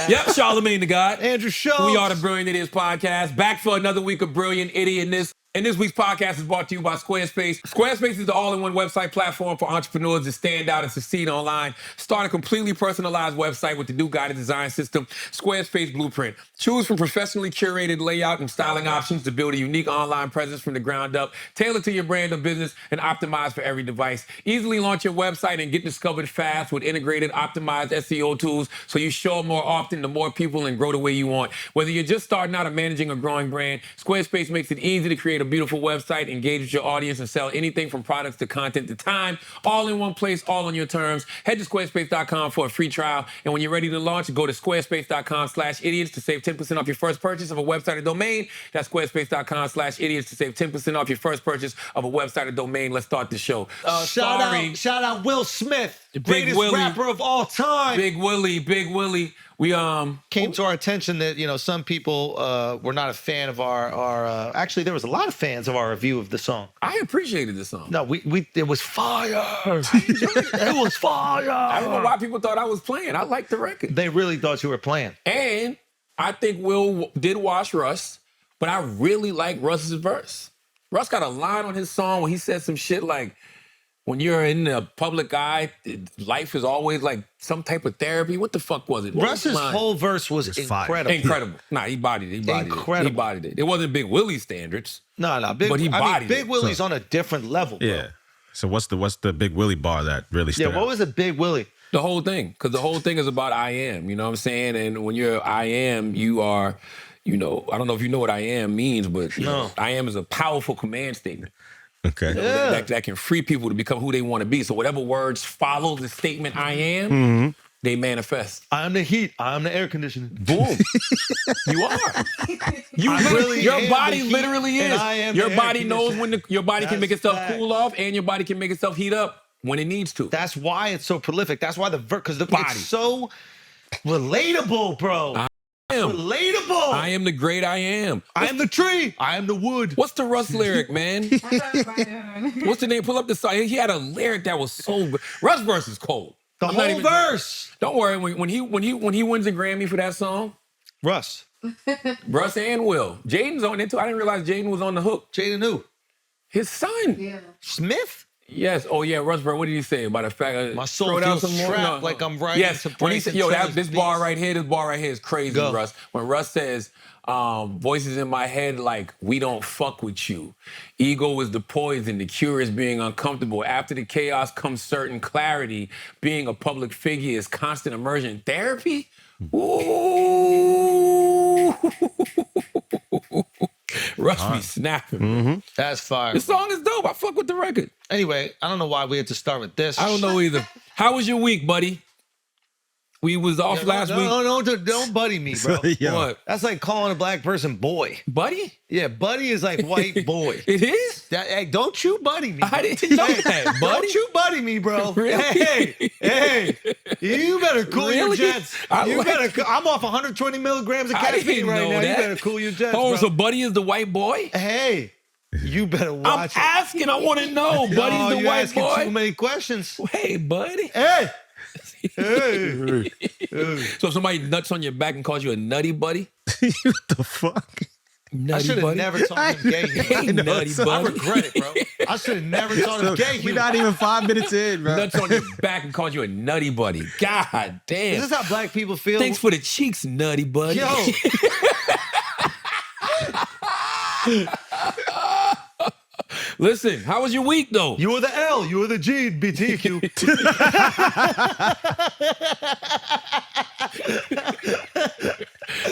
Yep, Charlamagne the God. Andrew Schulz. We are the Brilliant Idiots Podcast. Back for another week of Brilliant Idiotness. And this week's podcast is brought to you by Squarespace. Squarespace is the all-in-one website platform for entrepreneurs to stand out and succeed online. Start a completely personalized website with the new guided design system, Squarespace Blueprint. Choose from professionally curated layout and styling options to build a unique online presence from the ground up, tailored to your brand or business, and optimized for every device. Easily launch your website and get discovered fast with integrated, optimized SEO tools so you show up more often to more people and grow the way you want. Whether you're just starting out or managing a growing brand, Squarespace makes it easy to create a beautiful website, engage with your audience, and sell anything from products to content to time, all in one place, all on your terms. Head to squarespace.com for a free trial. And when you're ready to launch, go to squarespace.com/idiots to save 10% off your first purchase of a website or domain. That's squarespace.com/idiots to save 10% off your first purchase of a website or domain. Let's start the show. Shout out Will Smith, the Big greatest Willie. rapper of all time. Big Willie. We Came to our attention that, some people were not a fan of our actually, there was a lot of fans of our review of the song. I appreciated the song. No, it was fire. It was fire. I don't know why people thought I was playing. I liked the record. They really thought you were playing. And I think Will did wash Russ, but I really like Russ's verse. Russ got a line on his song where he said some shit like, when you're in the public eye, life is always like some type of therapy. What the fuck was it? Russ's whole verse was incredible. Incredible. Nah, he bodied it. Incredible. He bodied it. It wasn't Big Willie standards. No, but he bodied Big it. Willie's on a different level, bro. Yeah. So what's the Big Willie bar that really stood Yeah, what out? was a Big Willie? The whole thing. Because the whole thing is about I am. You know what I'm saying? And when you're I am, you are, I don't know if you know what I am means, but you know, I am is a powerful command statement. Okay. That can free people to become who they want to be. So whatever words follow the statement I am, they manifest. I am the heat. I am the air conditioning. Boom. You are. Your body literally is. Your body knows when your body can make itself cool off and your body can make itself heat up when it needs to. That's why it's so prolific. That's why because it's so relatable, bro. Relatable. I am the great I am. I am the tree. I am the wood. What's the Russ lyric, man? What's the name? Pull up the song. He had a lyric that was so good. Russ verse is cold. The whole verse. Don't worry. When he wins a Grammy for that song, Russ and Will. Jaden's on it too. I didn't realize Jaden was on the hook. Jaden who? His son. Yeah. Smith? Yes. Oh yeah, Russ. What did he say about the fact? My soul feels trapped like I'm writing. Yes. When he said, this bar right here is crazy, Go. Russ. When Russ says, voices in my head like, we don't fuck with you. Ego is the poison. The cure is being uncomfortable. After the chaos comes certain clarity. Being a public figure is constant immersion. Therapy? Ooh. Russ be snapping. That's fire. The song is dope. I fuck with the record. Anyway, I don't know why we had to start with this. I don't know either. How was your week, buddy? We was off last week. No, don't buddy me, bro. What? That's like calling a black person boy. Buddy? Yeah, buddy is like white boy. It is? Hey, don't you buddy me. I didn't know that, buddy. Don't you buddy me, bro. Really? Hey, you better cool your Really? jets. I'm off 120 milligrams of I caffeine didn't right know now. that. You better cool your jets, Oh, bro. so Buddy is the white boy? Hey, you better I'm watch it. asking. I want to know. Buddy's the you're white asking boy? too many questions. Hey, buddy. Hey. Hey. So if somebody nuts on your back and calls you a nutty buddy? What the fuck? Nutty I should have buddy? never taught him gay. Hey, nutty I buddy. regret it, bro. I should have never taught him gay. We're not even 5 minutes in, bro. Nuts on your back and calls you a nutty buddy. God damn. Is this how black people feel? Thanks for the cheeks, nutty buddy. Yo. Listen, how was your week, though? You were the L, you were the G, BTQ.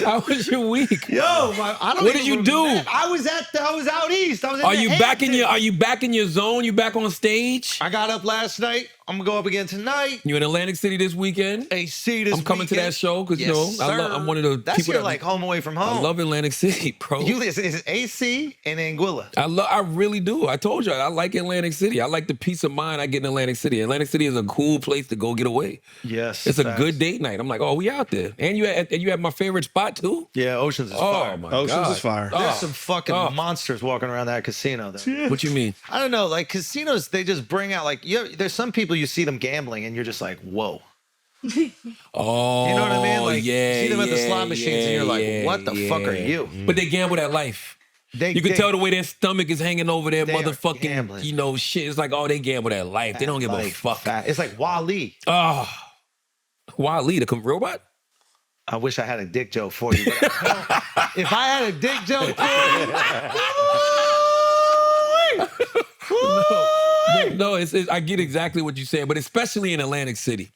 How was your week? Yo, I don't What did you do? I was out east. I was Are you back in your zone? You back on stage? I got up last night. I'm gonna go up again tonight. You in Atlantic City this weekend? AC this I'm coming to that show because I'm one of the That's people your like home away from home. I love Atlantic City, bro. It's AC and Anguilla. I really do. I told you I like Atlantic City. I like the peace of mind I get in Atlantic City. Atlantic City is a cool place to go get away. Yes, it's a good date night. I'm like, oh, we out there, and you had my favorite spot too. Yeah, Oceans is fire. Oh my Oceans God. is fire. There's some fucking monsters walking around that casino though. What you mean? I don't know, like casinos, they just bring out like there's some people you see them gambling and you're just like, whoa. Oh, You know what I mean? Like, yeah, see them at the slot yeah, machines and you're like, yeah, what the fuck are yeah. you? But they gamble that life. They, You can tell the way their stomach is hanging over their They are motherfucking, gambling. you know, shit. It's like, oh, they gamble that life. They don't give a fuck. It's like Wally. Oh, Wally, the robot? I wish I had a dick joke for you. But if I had a dick joke for you, No, it's I get exactly what you said, but especially in Atlantic City.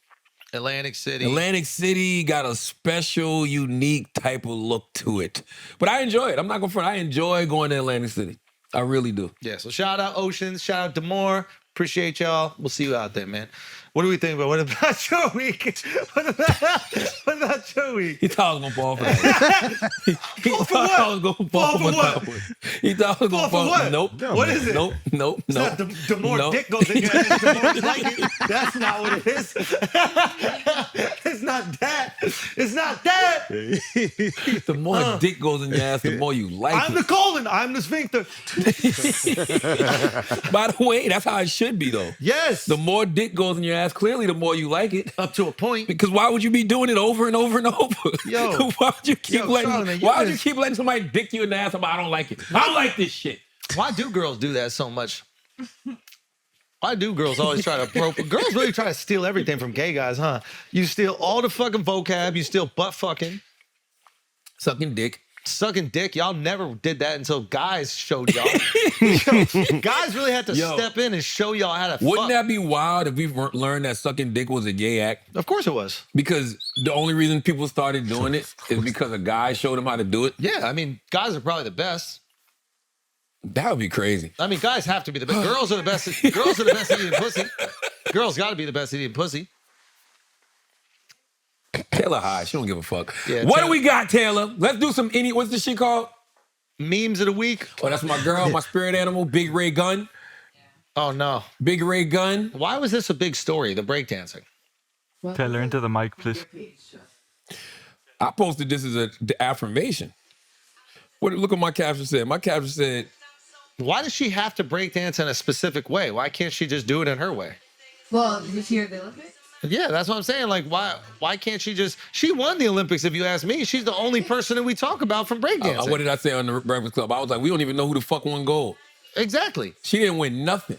Atlantic City. Atlantic City got a special, unique type of look to it. But I enjoy it. I'm not going to front. I enjoy going to Atlantic City. I really do. Yeah, so shout out Oceans, shout out Demure. Appreciate y'all. We'll see you out there, man. What do we think about? What about your week? What about your week? He thought I was going to fall for that. He thought I was going to fall for that one. He thought I was going to fall for what? Nope. What is it? Nope. It's not the more dick goes in your ass, the more you like it. That's not what it is. It's not that. It's not that. The more dick goes in your ass, the more you like I'm it. the colon. I'm the sphincter. By the way, that's how it should be, though. Yes. The more dick goes in your ass, clearly the more you like it. Up to a point. Because why would you be doing it over and over and over? Yo. why would you keep Charlamagne, why would you keep letting somebody dick you in the ass about I don't like it? I don't like this shit. Why do girls do that so much? Why do girls always try to girls really try to steal everything from gay guys, huh? You steal all the fucking vocab, you steal butt fucking, Sucking dick. sucking dick. Y'all never did that until guys showed y'all. Yo, guys really had to step in and show y'all how to Wouldn't fuck. that be wild if we learned that sucking dick was a gay act? Of course it was. Because the only reason people started doing it is because a guy showed them how to do it. Yeah, I mean, guys are probably the best. That would be crazy. I mean, guys have to be the best. Girls are the best. Girls are the best at eating pussy. Girls got to be the best at eating pussy. Taylor high. She don't give a fuck. Yeah, what Taylor- do we got, Taylor? Let's do some what's this shit called? Memes of the week. Oh, that's my girl, my spirit animal, Big Raygun. Oh no. Big Raygun. Why was this a big story? The breakdancing. Tell her into the mic, please. I posted this as the affirmation. Look what my caption said. My caption said, Why does she have to breakdance in a specific way? Why can't she just do it in her way? Well, did you hear the Olympics? Yeah, that's what I'm saying. Like, why can't she just? She won the Olympics, if you ask me. She's the only person that we talk about from breakdancing. what did I say on the Breakfast Club? I was like, we don't even know who the fuck won gold. Exactly. She didn't win nothing.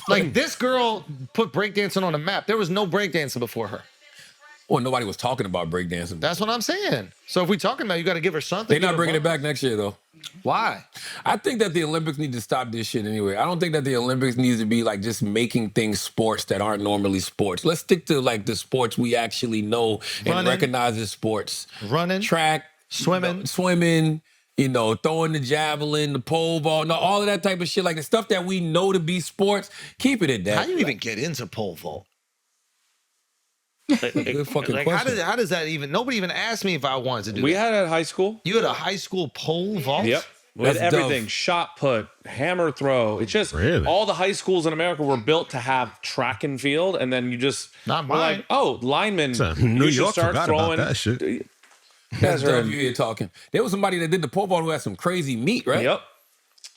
Like, this girl put breakdancing on the map. There was no breakdancing before her. Well, nobody was talking about breakdancing. That's what I'm saying. So if we're talking about, you got to give her something. They're not bringing it back next year, though. Why? I think that the Olympics need to stop this shit anyway. I don't think that the Olympics needs to be like just making things sports that aren't normally sports. Let's stick to like the sports we actually know and Running. recognize as sports. Running. Track, Swimming. throwing the javelin, the pole vault, all of that type of shit. Like the stuff that we know to be sports, keep it at that. How do you even get into pole vault? Good fucking Like, question. how does that even? Nobody even asked me if I wanted to do We that. had it at high school. You had a high school pole vault? Yep. We had That's everything. dope. Shot put, hammer throw. It's just Really? all the high schools in America were built to have track and field, and then you just Not were mine. like, oh, linemen. So, you New should York start forgot throwing. about that shit. You That's guys are tough. You here talking. There was somebody that did the pole vault who had some crazy meat, right? Yep.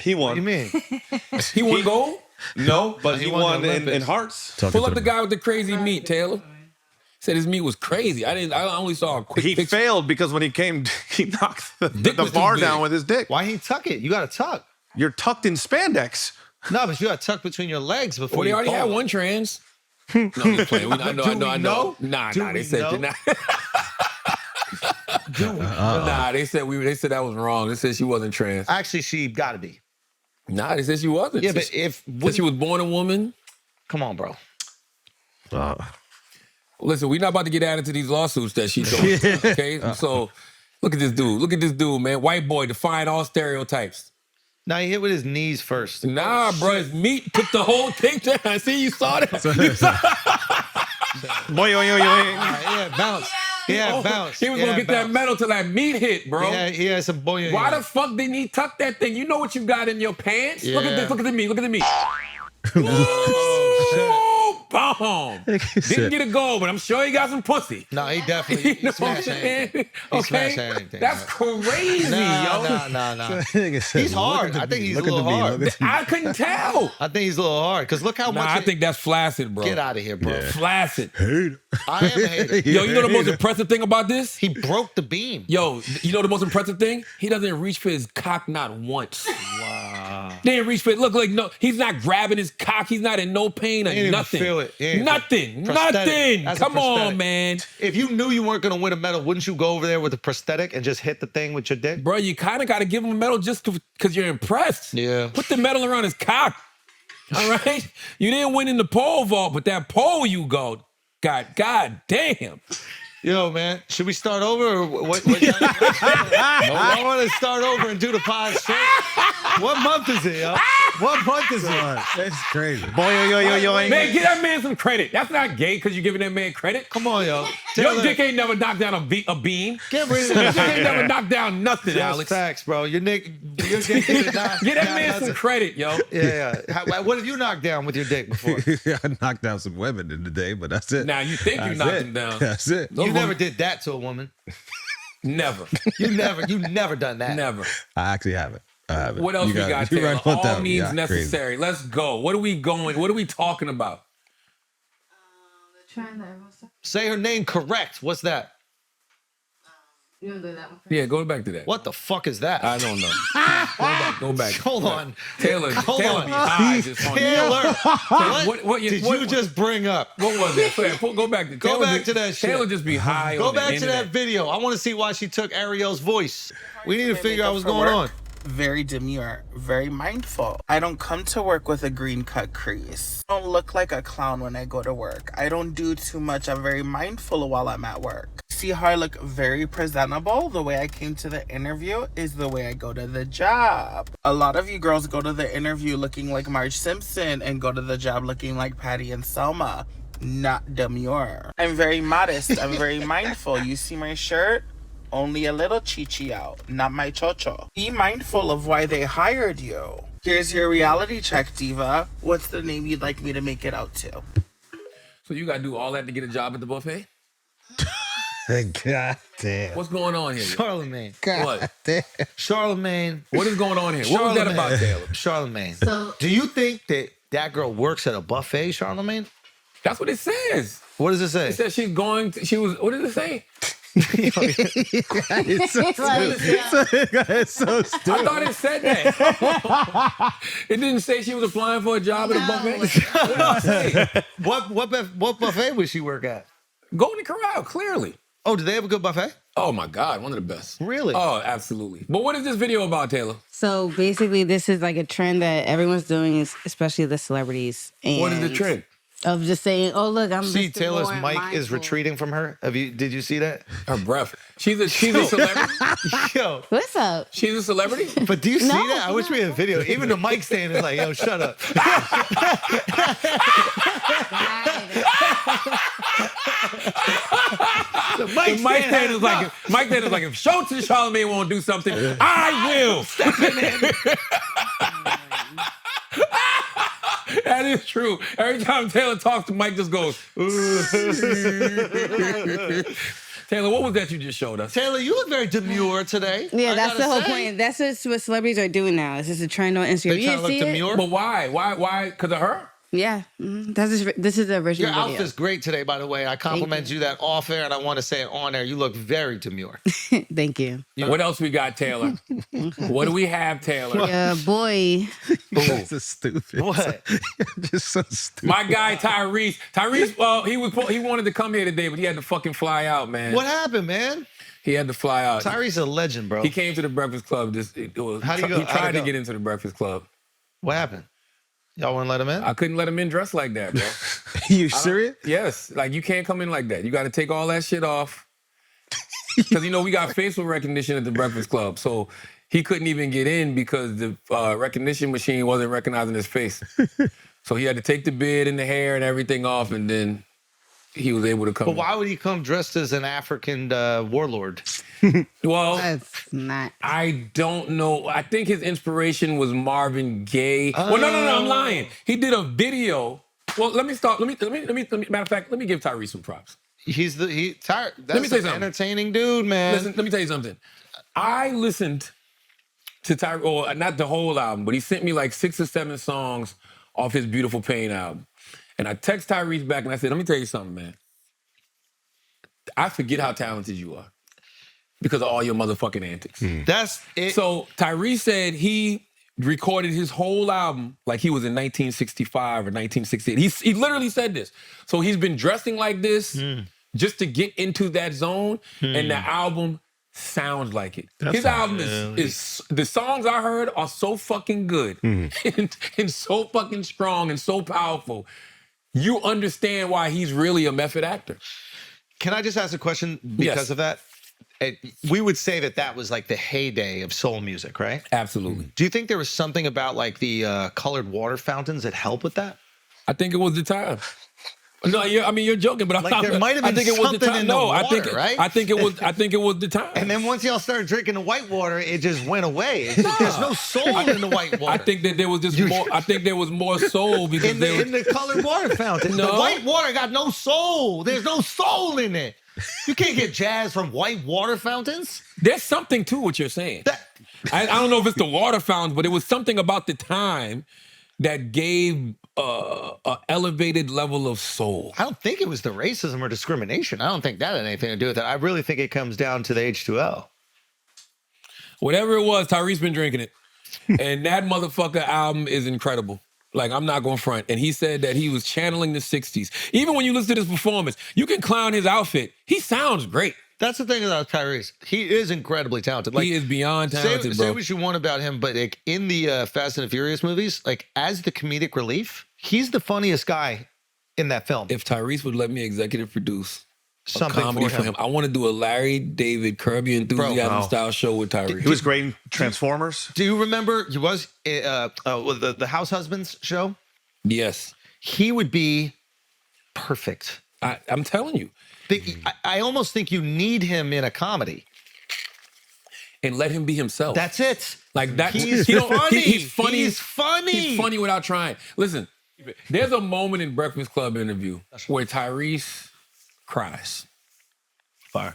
He What do you won. mean? He won gold. No, but He he won won the in Olympics. hearts. Talking Pull to up the guy with the crazy meat, Taylor. Said his meat was crazy. I only saw a quick He picture. failed because when he came, he knocked Dick the was too bar big. down with his dick. Why he tuck it? You got to tuck. You're tucked in spandex. No, but you got to tuck between your legs before Well, they you already pull. had one trans. No, I'm just playing. I know. Do we know? Nah, Do they we said know? nah. They said that was wrong. They said she wasn't trans. Actually, she got to be. Nah, they said she wasn't. Yeah, Said but if said she was born a woman. come on, bro. Listen, we're not about to get added to these lawsuits that she told. Okay, so look at this dude. Look at this dude, man. White boy defying all stereotypes. Now he hit with his knees first. Nah, bro, his meat took the whole thing down. See, you saw that. You saw- Boy, yo, yo, yo. He had bounce. He had bounce. He was He gonna had get that bounce. medal till that meat hit, bro. He had some boy. Why the fuck didn't he tuck that thing? You know what you got in your pants? Look at Yeah. this. Look at the meat. Look at the meat. Oh, bomb. Didn't said- get a goal, but I'm sure he got some pussy. No, he definitely You know he what I'm smashed saying? anything. He smashed anything. That's crazy, yo. No. He's hard. I think he's a little hard. I couldn't tell. I think he's a little hard because look how Nah, much. I think that's flaccid, bro. Get out of here, bro. Flaccid. I am a hater. Yo, you know the most impressive thing about this? He broke the beam. Yo, you know the most impressive thing? He doesn't reach for his cock not once. Wow. Didn't reach for it. Look, like, no, he's not grabbing his cock. He's not in no pain or He didn't even nothing. feel it. He didn't Nothing. prosthetic. Nothing. That's a Come on, prosthetic. man. If you knew you weren't going to win a medal, wouldn't you go over there with a prosthetic and just hit the thing with your dick? Bro, you kind of got to give him a medal just because you're impressed. Yeah. Put the medal around his cock. All right? You didn't win in the pole vault, but that pole you go. God damn. Yo, man, should we start over or what? I want to start over and do the pod straight. What month is it, yo? What month is it? That's crazy. Boy, yo. Man, give that man some credit. That's not gay because you're giving that man credit. Come on, yo. Your Taylor, dick ain't never knocked down a beam. get rid of Your that. dick ain't never knocked down nothing, That's Alex. facts, bro. Your dick did not. Get that down man nothing. some credit, yo. Yeah. What have you knocked down with your dick before? I knocked down some women in the day, but that's it. Now, you think you That's knocked it. him down. That's it. Those You never women- did that to a woman. Never. You never done that. Never. I actually haven't. I haven't. What else You we got, you Taylor? right about All that one. means Yeah, necessary. Let's go. What are we going? What are we talking about? The trend that everyone's talking. Say her name correct. What's that? You want to do that one first? Yeah, go back to that. What the fuck is that? I don't know. Go back. Hold on. Taylor be on. high just on Taylor, What did you just bring up? What was that? Go back to Go Taylor back just- to that shit. Taylor just be high. Go on the back to that internet. video. I want to see why she took Ariel's voice. We need to My figure out makeup what's for going on. work, Very demure, very mindful. I don't come to work with a green cut crease. I don't look like a clown when I go to work. I don't do too much. I'm very mindful while I'm at work. See how I look very presentable? The way I came to the interview is the way I go to the job. A lot of you girls go to the interview looking like Marge Simpson and go to the job looking like Patty and Selma. Not demure. I'm very modest. I'm very mindful. You see my shirt? Only a little chichi out, not my chocho. Be mindful of why they hired you. Here's your reality check, diva. What's the name you'd like me to make it out to? So you got to do all that to get a job at the buffet? God damn. What's going on here? Charlamagne. What? Charlamagne. What is going on here? What was that about, Taylor? Charlamagne. So- do you think that that girl works at a buffet, Charlamagne? That's what it says. What does it say? It says she's going to, she was, what did it say? It's so stupid. It's so I stupid. thought it said that. It didn't say she was applying for a job at a buffet. What did it say? What buffet would she work at? Golden Corral, clearly. Oh, do they have a good buffet? Oh my God, one of the best. Really? Oh, absolutely. But what is this video about, Taylor? So basically, this is like a trend that everyone's doing, especially the celebrities. And What is the trend? Of just saying, "Oh, look, I'm." See, Mr. Taylor's More mic is mindful." retreating from her. Did you see that? Her breath. She's a celebrity. Yo, What's up? She's a celebrity. but do you see No, that? I wish we had video. Even the mic stand is like, yo, shut up. The Mike Stand is like, if Schultz and Charlamagne won't do something, I will. That is true. Every time Taylor talks, Mike just goes. Taylor, what was that you just showed us? Taylor, you look very demure today. Yeah, I that's gotta the whole say. point. That's just what celebrities are doing now. It's just a trend on Instagram. They You trying to didn't look see it? demure. But why? Why? Because of her? Yeah, this is the original Your video. outfit's great today, by the way. I complimented you that off air, and I want to say it on air. You look very demure. Thank you. What else we got, Taylor? What do we have, Taylor? Boy, That's so stupid. What? Just so stupid. My guy Tyrese. Tyrese, he wanted to come here today, but he had to fucking fly out, man. What happened, man? He had to fly out. Tyrese's a legend, bro. He came to the Breakfast Club. He How'd he go? How'd tried it to go? get into the Breakfast Club. What happened? Y'all want to let him in? I couldn't let him in dressed like that, bro. You serious? Yes, like you can't come in like that. You got to take all that shit off. Because we got facial recognition at the Breakfast Club, so he couldn't even get in because the recognition machine wasn't recognizing his face. So he had to take the beard and the hair and everything off, and then he was able to come. But why would he come dressed as an African warlord? Well, that's not. I don't know. I think his inspiration was Marvin Gaye. Well, no, I'm lying. He did a video Well, let me start. Let me. Matter of fact, let me give Tyrese some props. He's the That's Let me tell you an something. entertaining dude, man. Listen, let me tell you something. I listened to Tyrese, or not the whole album, but he sent me like 6 or 7 songs off his Beautiful Pain album. And I text Tyrese back and I said, let me tell you something, man. I forget how talented you are because of all your motherfucking antics. That's it. So Tyrese said he recorded his whole album like he was in 1965 or 1968. He literally said this. So he's been dressing like this just to get into that zone, and the album sounds like it. His album is the songs I heard are so fucking good and so fucking strong and so powerful. You understand why he's really a method actor. Can I just ask a question because of that? We would say that was like the heyday of soul music, right? Absolutely. Do you think there was something about like the colored water fountains that helped with that? I think it was the time. No, you're joking, but Like there might have been I think it was the something time. in the No, water, right? I think it was the time. And then once y'all started drinking the white water, it just went away. There's no soul in the white water. I think that there was just more. I think there was more soul because in the colored water fountain. No. The white water got no soul. There's no soul in it. You can't get jazz from white water fountains. There's something to what you're saying. I don't know if it's the water fountains, but it was something about the time that gave a elevated level of soul. I don't think it was the racism or discrimination. I don't think that had anything to do with it. I really think it comes down to the H2O. Whatever it was, Tyrese been drinking it. And that motherfucker album is incredible. Like, I'm not going to front. And he said that he was channeling the 60s. Even when you listen to this performance, you can clown his outfit. He sounds great. That's the thing about Tyrese. He is incredibly talented. Like, he is beyond talented, say bro. what you want about him, but like in the Fast and the Furious movies, like as the comedic relief, he's the funniest guy in that film. If Tyrese would let me executive produce Something comedy for him, I want to do a Larry David Curb Your Enthusiasm style show with Tyrese. He was great in Transformers. Do you remember he was the House Husbands show? Yes. He would be perfect. I'm telling you. I almost think you need him in a comedy. And let him be himself. That's it. Like that. He's funny. He's funny. He's funny. He's funny without trying. Listen, there's a moment in Breakfast Club interview where Tyrese cries. Fire.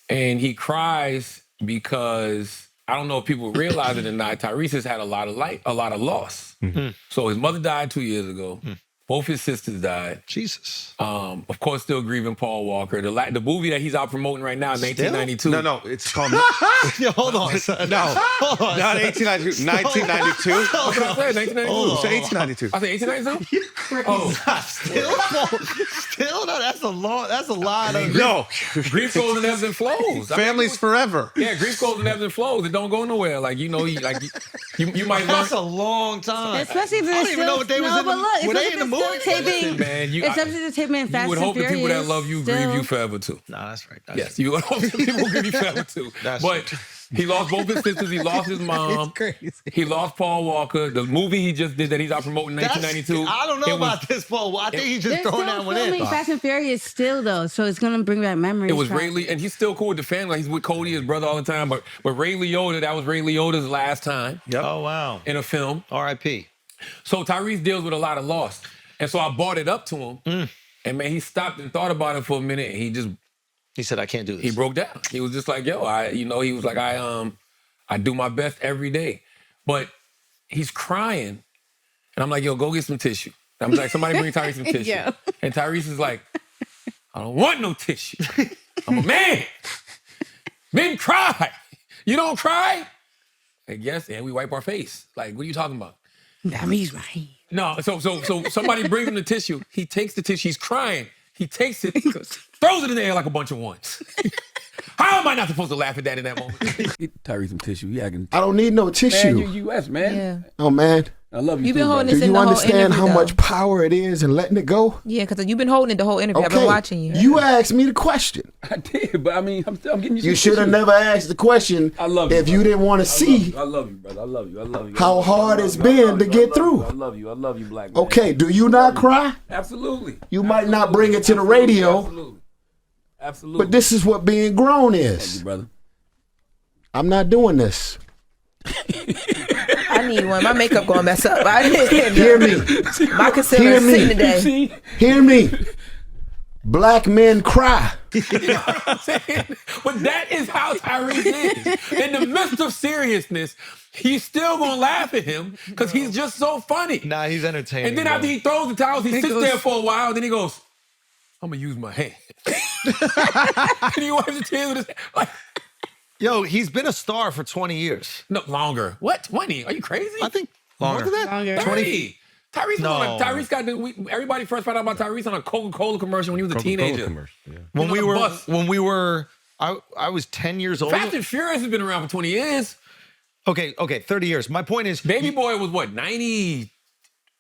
And he cries because I don't know if people realize it or not. Tyrese has had a lot of loss. So his mother died 2 years ago. Both his sisters died. Jesus. Of course, still grieving Paul Walker. The movie that he's out promoting right now, 1992. No, it's called. Yo, hold on, son. No, Hold on, not son. 1892. 1992. What did I say? 1992. Say 1892. I said 1892? Oh, Still, no, that's a lot of. No, grief goes and ebbs and flows. families forever. Yeah, grief goes and ebbs and flows. It don't go nowhere. Like, you might learn. That's a long time. Especially if I don't even know what they was in the. Were they in the movie? Listen, man, Especially the taping in Fast you would and hope the people that Furious love you still. grieve you forever too. No, that's right. Yes, you would hope the people grieve you forever too. But he lost both his sisters. He lost his mom. Crazy. He lost Paul Walker. The movie he just did that he's out promoting in 1992. I don't know about this, Paul. I think he's just They're throwing still that one in. filming Fast and Furious still though, so it's gonna bring back memories. It was from- Ray Lee, and he's still cool with the family. Like, he's with Cody, his brother, all the time. But Ray Liotta, that was Ray Liotta's last time Oh wow. in a film. R.I.P. So Tyrese deals with a lot of loss. And so I brought it up to him. And man, he stopped and thought about it for a minute, and He said, "I can't do this." he broke down. He was just like, yo, he was like, I do my best every day. But he's crying. And I'm like, yo, go get some tissue. I'm like, somebody bring Tyrese some tissue. Yeah. And Tyrese is like, I don't want no tissue. I'm a man. Men cry. You don't cry? I guess, and we wipe our face. Like, what are you talking about? That means right. No, so somebody brings him the tissue. He takes the tissue. He's crying. He takes it, throws it in the air like a bunch of ones. How am I not supposed to laugh at that in that moment? Get Tyrese some tissue. He acting. I don't need no tissue. Man, you're U.S., man. Yeah. Oh man, I love you. You've been too, holding brother. this do in you the whole understand interview, how though. much power it is in letting it go? Yeah, because you've been holding it the whole interview. I've been watching you. You asked me the question. I did, but I mean, I'm getting you. You some should have tissue. never asked the question I love you, if you brother. didn't want to see I love you, brother. I love you. I love you. how hard it's been to get through. I love you. I love you, black man. Okay, do you not cry? Absolutely. You might not bring it to the radio, Absolutely. but this is what being grown Thank you, is. brother. I'm not doing this. I need one. My makeup gonna mess up. I didn't. Hear me. My concealer is sitting today. Hear me. Black men cry. You know what I'm saying? But that is how Tyrese is. In the midst of seriousness, he's still gonna laugh at him because he's just so funny. Nah, he's entertaining. And then after he throws the towels, he sits there for a while, and then he goes, I'm gonna use my hand. And he wipes the tears with his hand. Like, yo, he's been a star for 20 years. no, longer. What? 20? Are you crazy? I think longer. More than that? Longer. 30. Tyrese, No. Tyrese got everybody first found out about Tyrese on a Coca-Cola commercial when he was a teenager. When on we a were, bus. I was 10 years old. Fast and Furious has been around for 20 years. Okay, 30 years. My point is, Baby Boy was what, 90?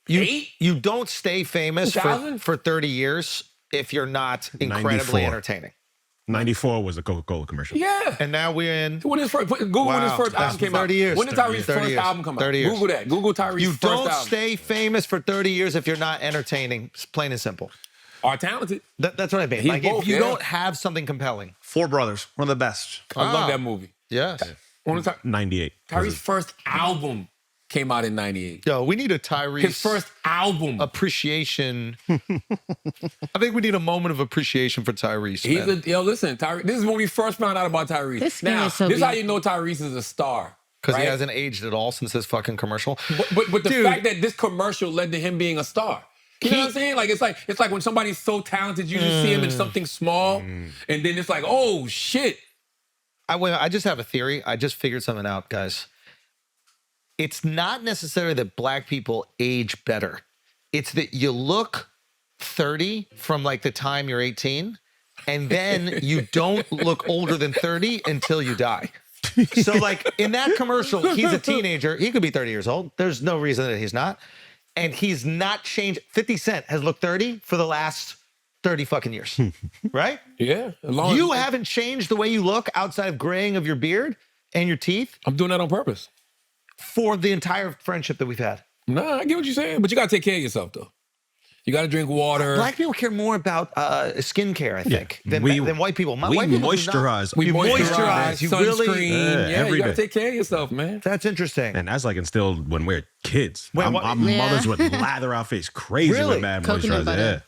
you don't stay famous 2000? for 30 years if you're not incredibly 94. entertaining. 94 was a Coca-Cola commercial. Yeah. And now we're in. When his first, Google when his Wow, first that's album came out. 30 years. When did Tyrese's 30 first years. album come out? 30 years. Google that. Google Tyrese's You first don't album. stay famous for 30 years if you're not entertaining. It's plain and simple. Are talented. That's what I mean. He's Like both, if you yeah. don't have something compelling. Four Brothers, one of the best. I love that movie. Yes. When was 98. Tyrese's first album came out in 98. Yo, we need a Tyrese. His first album. Appreciation. I think we need a moment of appreciation for Tyrese. He's man. yo, listen, Tyrese. This is when we first found out about Tyrese. This skin now, is so this is how you beautiful. know Tyrese is a star. Because right? he hasn't aged at all since this fucking commercial. But the Dude. fact that this commercial led to him being a star. You know what I'm saying? Like it's like when somebody's so talented, you just see him in something small, and then it's like, oh shit. I just have a theory. I just figured something out, guys. It's not necessarily that black people age better. It's that you look 30 from like the time you're 18, and then you don't look older than 30 until you die. So like in that commercial, he's a teenager. He could be 30 years old. There's no reason that he's not. And he's not changed. 50 Cent has looked 30 for the last 30 fucking years, right? Yeah. You haven't changed the way you look outside of graying of your beard and your teeth I'm doing that on purpose. for the entire friendship that we've had. Nah, I get what you're saying, but you gotta take care of yourself though. You gotta drink water. Black people care more about skincare, I think, than white people. We White people do moisturize. not. We moisturize. You really. sunscreen. Yeah, every you gotta day. take care of yourself, man. That's interesting. And that's like instilled when we're kids. Wait, Our what- mothers would lather our face crazy Really? with bad Coconut moisturizer. butter. Yeah.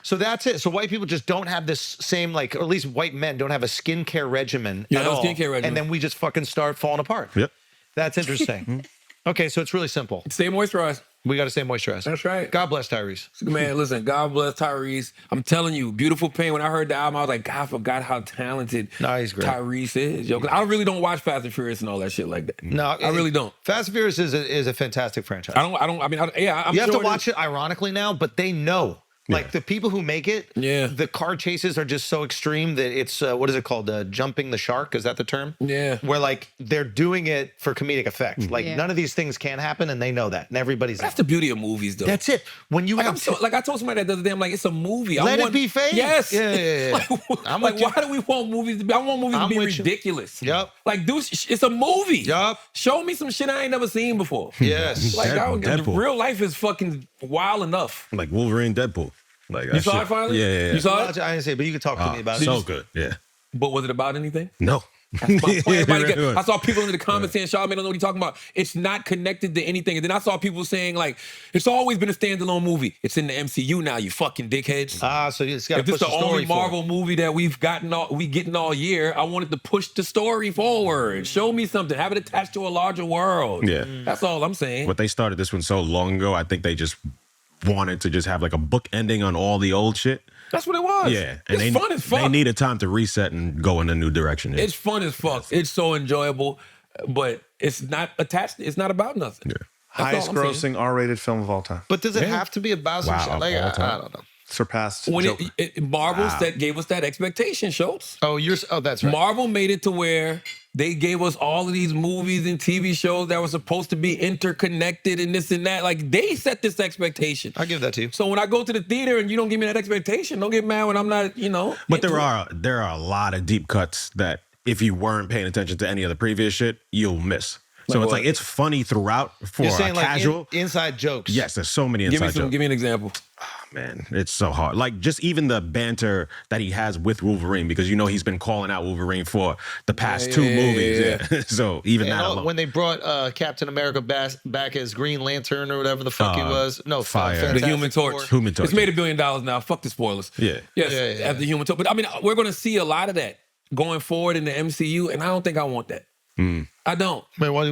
So that's it. So white people just don't have this same, like, or at least white men don't have a skincare regimen Yeah, at no all. skincare regimen. And then we just fucking start falling apart. Yep. That's interesting. Okay, so it's really simple. Stay moisturized. We got to stay moisturized. That's right. God bless Tyrese. Man, listen, God bless Tyrese. I'm telling you, Beautiful Pain, when I heard the album, I was like, God, I forgot how talented He's great. Tyrese is. Yo, 'cause I really don't watch Fast and Furious and all that shit like that. No, I really don't. Fast and Furious is a fantastic franchise. I mean, I'm You have sure to watch it ironically now, but they know. Like the people who make it, Yeah. the car chases are just so extreme that it's what is it called? Jumping the shark? Is that the term? Yeah. Where like they're doing it for comedic effect. Like Yeah. none of these things can happen, and they know that, and everybody's. That's the beauty of movies, though. That's it. When you Like, have I told somebody that the other day, I'm like, it's a movie. Let I it want, be fake. Yes. Yeah. I'm like with you. why do we want movies to be? I want movies I'm to be with you. ridiculous. Yup. Like, dude, it's a movie. Yup. Show me some shit I ain't never seen before. Yes. Like, Deadpool. real life is fucking wild enough. Like Wolverine, Deadpool. Like You that saw shit. it finally? Yeah. You saw it? I didn't say, but you can talk to me about it. So good. Yeah. But was it about anything? No. That's my point. Everybody It really I saw people in the comments saying, Charlamagne don't know what he's talking about. It's not connected to anything. And then I saw people saying, like, it's always been a standalone movie. It's in the MCU now, you fucking dickheads. So you just got to If this push is the the only story forward. Marvel movie that we getting all year, I wanted to push the story forward. Show me something. Have it attached to a larger world. Yeah. That's all I'm saying. But they started this one so long ago, I think they just wanted to just have like a book ending on all the old shit. That's what it was. Yeah. It's fun as fuck. They needed time to reset and go in a new direction. Yeah. It's fun as fuck. It's so enjoyable, but it's not attached. It's not about nothing. Yeah. That's Highest all I'm saying. grossing R-rated film of all time. But does it have to be about some Wow, shit? Like, all I time. don't know. Surpassed When Joker. Marvel gave us that expectation, Schultz. Oh, that's right. Marvel made it to where they gave us all of these movies and TV shows that were supposed to be interconnected and this and that. Like, they set this expectation. I'll give that to you. So when I go to the theater and you don't give me that expectation, don't get mad when I'm not, But into there are a lot of deep cuts that if you weren't paying attention to any of the previous shit, you'll miss. So Like it's what? like it's funny throughout for You're saying a like casual. inside jokes. Yes, there's so many inside jokes. Give me an example. Man, it's so hard. Like just even the banter that he has with Wolverine, because you know he's been calling out Wolverine for the past two movies. Yeah. So even And that alone. when they brought Captain America back as Green Lantern or whatever the fuck he was. No, Fire. The Fantastic Human Torch. Four. Human Torch. It's made $1 billion now. Fuck the spoilers. Yeah. Yes, Yeah. as the Human Torch. But I mean, we're going to see a lot of that going forward in the MCU, and I don't think I want that. I don't. Wait, why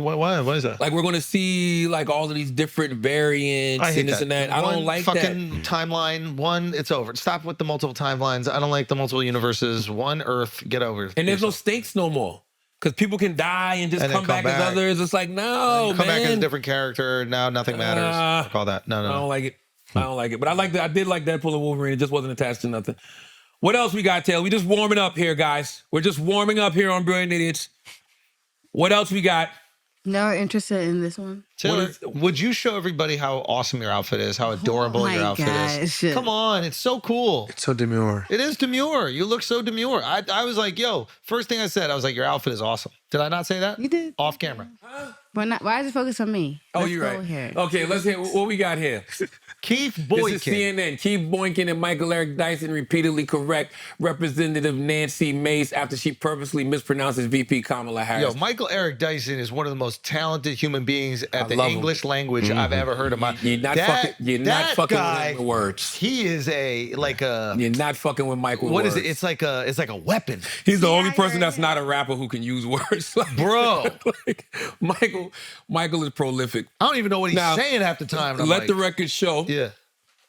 is that? Like we're going to see like all of these different variants I hate and this and that. I One don't like fucking that. timeline. It's over. Stop with the multiple timelines. I don't like the multiple universes. One Earth. Get over it. And there's no stakes no more. Because people can die and just And then come back as back. others. It's like, no, Come back as a man. different character. Now nothing matters. Fuck all that. I No. don't like it. I don't like it. But I did like Deadpool and Wolverine. It just wasn't attached to nothing. What else we got, Taylor? We just warming up here, guys. We're just warming up here on Brilliant Idiots. What else we got? No interested in this one. Taylor, would you show everybody how awesome your outfit is, how adorable my your outfit is? gosh. Come on, it's so cool. So demure. It is demure. You look so demure. I was like, yo, first thing I said, I was like, your outfit is awesome. Did I not say that? You did. Off camera. But why is it focused on me? Oh, Let's you're go right. Here. Okay, let's hear what we got here. Keith Boykin. This is CNN. Keith Boykin and Michael Eric Dyson repeatedly correct Representative Nancy Mace after she purposely mispronounces VP Kamala Harris. Yo, Michael Eric Dyson is one of the most talented human beings at the love him. English language I've ever heard of. You're not fucking guy, with him with words. He is You're not fucking with Michael. What is words. it? It's like a weapon. He's the only person that's not a rapper who can use words. Bro. Like, Michael is prolific. I don't even know what he's Now, saying half the time. and I'm Let like, the record show. Yeah.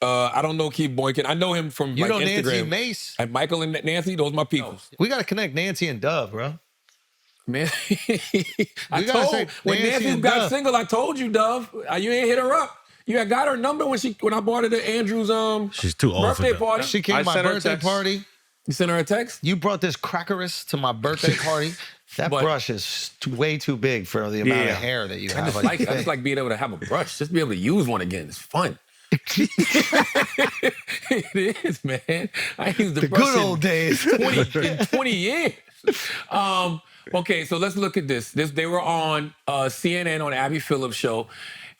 I don't know Keith Boykin. I know him from You like know Instagram. Nancy Mace? And Michael and Nancy, those my people. We got to connect Nancy and Dove, bro. Man, gotta say when Nancy Nancy and got Dove. single, I told you, Dove. You ain't hit her up. You had got her number when I brought her to Andrew's She's too old for birthday that. party. She came I to my sent her a birthday text. party. You sent her a text? You brought this crackerus to my birthday party. That But- brush is way too big for the amount of hair that you I have. just on your I just like being able to have a brush, just be able to use one again. It's fun. It is, man. I used the brush good in old days. 20 years. Okay, so let's look at this. They were on CNN on Abby Phillips' show,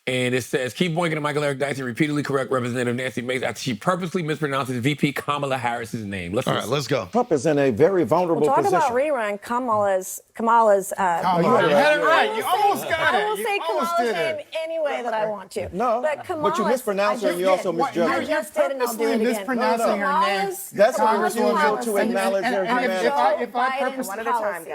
and it says, Keith Boykin and Michael Eric Dyson repeatedly correct Representative Nancy Mace after she purposely mispronounces VP Kamala Harris's name. All right, let's go. Trump is in a very vulnerable Talk position. about rerun. Kamala's. You had it right. You almost got it. I will You say almost Kamala's did it. name any way that I want to. No, but Kamala's, but you mispronounced her and you also misjudged her. I just did, and I'll do it again. mispronouncing her name. That's what Kamala's we're doing to policy. acknowledge her And humanity.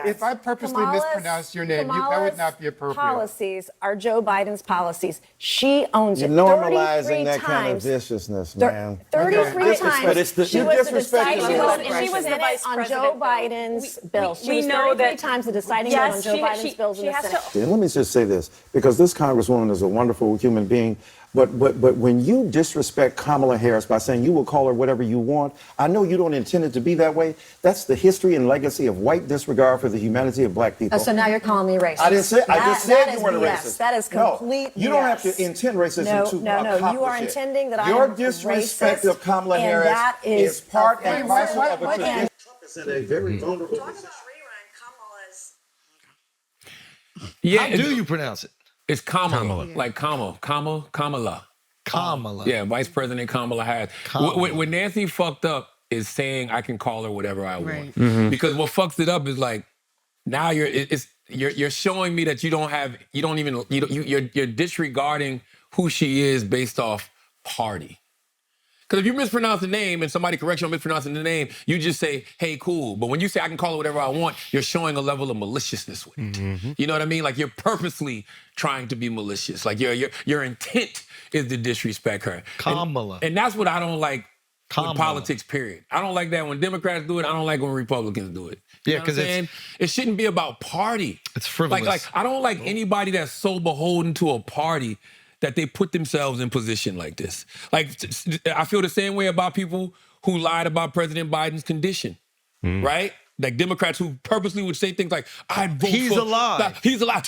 if I purposely mispronounce your name, that would not be appropriate. Policies are Joe Biden's policies. She owns You're it. normalizing 33 that kind of times. viciousness, man. 33 Disrespect. times It's the- she you're was the disrespecting deciding her. vote, and she was the vice on Joe Biden's bill. She was 33 times the deciding vote on Joe Biden's bills in the Senate. And let me just say this, because this Congresswoman is a wonderful human being, but when you disrespect Kamala Harris by saying you will call her whatever you want, I know you don't intend it to be that way. That's the history and legacy of white disregard for the humanity of black people. Oh, so now you're calling me racist. I didn't say. I just That said is you weren't a BS. racist. That is complete No, you don't have BS. to intend racism No, to no, no. accomplish You are it. intending that I Your am disrespect racist, of Kamala and Harris that is part and offensive. parcel of a What- tradition. Trump is in a very vulnerable position. Yeah, How do you pronounce it? It's Kamala. Like Kamala. Kamala. Yeah, Vice President Kamala Harris. What Nancy fucked up is saying I can call her whatever I want. Right. Mm-hmm. Because what fucks it up is like now you're showing me that you're disregarding who she is based off party. Because if you mispronounce the name and somebody corrects you on mispronouncing the name, you just say, hey, cool. But when you say I can call it whatever I want, you're showing a level of maliciousness with it. You know what I mean? Like you're purposely trying to be malicious. Like your intent is to disrespect her. Kamala. And that's what I don't like Kamala. with politics, period. I don't like that when Democrats do it. I don't like when Republicans do it. Yeah, You know what I'm 'cause it's- saying? It shouldn't be about party. It's frivolous. Like I don't like anybody that's so beholden to a party that they put themselves in position like this. Like, I feel the same way about people who lied about President Biden's condition, right? Like Democrats who purposely would say things like, I'd vote He's for... alive. He's alive.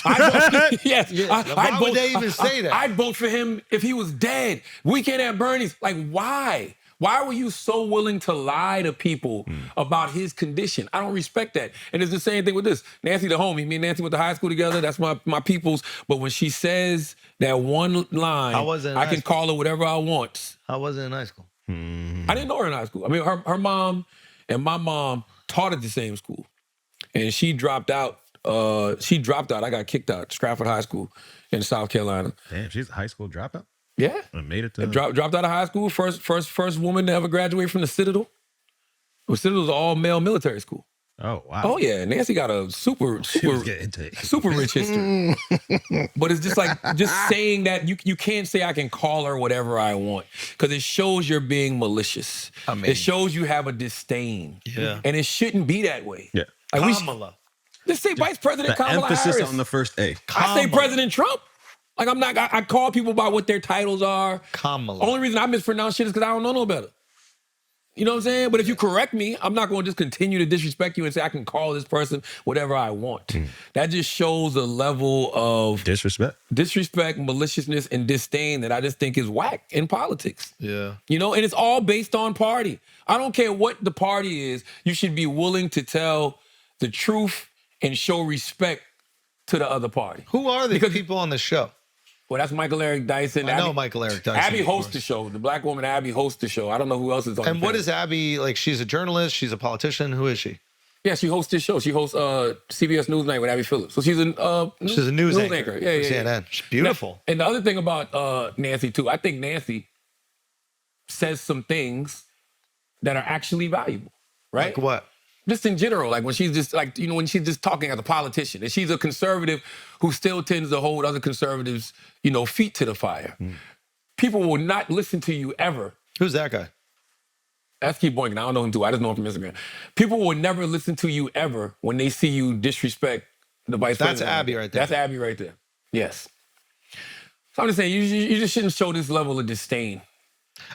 Yes. Why would they even say that? I'd vote for him if he was dead. Weekend at Bernie's. Like, why? Why were you so willing to lie to people about his condition? I don't respect that. And it's the same thing with this. Nancy the homie, me and Nancy went to high school together. That's my people's. But when she says that one line, I can call her whatever I want. How was it in high school? I didn't know her in high school. I mean, her mom and my mom taught at the same school. And she dropped out. I got kicked out Stratford High School in South Carolina. Damn, she's a high school dropout? Yeah. I made it to... Dropped out of high school. First woman to ever graduate from the Citadel. The Citadel was an all-male military school. Oh, wow. Oh, yeah. Nancy got a super rich history. But it's just saying that you can't say I can call her whatever I want because it shows you're being malicious. It shows you have a disdain. Yeah. And it shouldn't be that way. Yeah. Kamala. Let's say Vice President Kamala Harris. Emphasis on the first A. I say President Trump. Like I call people by what their titles are. Kamala. Only reason I mispronounce shit is because I don't know no better. You know what I'm saying? But if you correct me, I'm not going to just continue to disrespect you and say I can call this person whatever I want. That just shows a level of disrespect, maliciousness, and disdain that I just think is whack in politics. Yeah. You know, and it's all based on party. I don't care what the party is. You should be willing to tell the truth and show respect to the other party. Who are the people on the show? Well, that's Michael Eric Dyson. I know Michael Eric Dyson. Abby hosts the show. The black woman Abby hosts the show. I don't know who else is on. And what is Abby like? She's a journalist. She's a politician. Who is she? Yeah, she hosts this show. She hosts CBS Newsnight with Abby Phillips. So she's a news anchor. Yeah. CNN. She's beautiful. And the other thing about Nancy too, I think Nancy says some things that are actually valuable. Right? Like what? Just in general, like when she's just when she's just talking as a politician, and she's a conservative who still tends to hold other conservatives, feet to the fire. People will not listen to you ever. Who's that guy? That's Keith Boynton. I don't know him too. I just know him from Instagram. People will never listen to you ever when they see you disrespect the vice president. That's Abby right there. That's Abby right there. Yes. So I'm just saying, you just shouldn't show this level of disdain.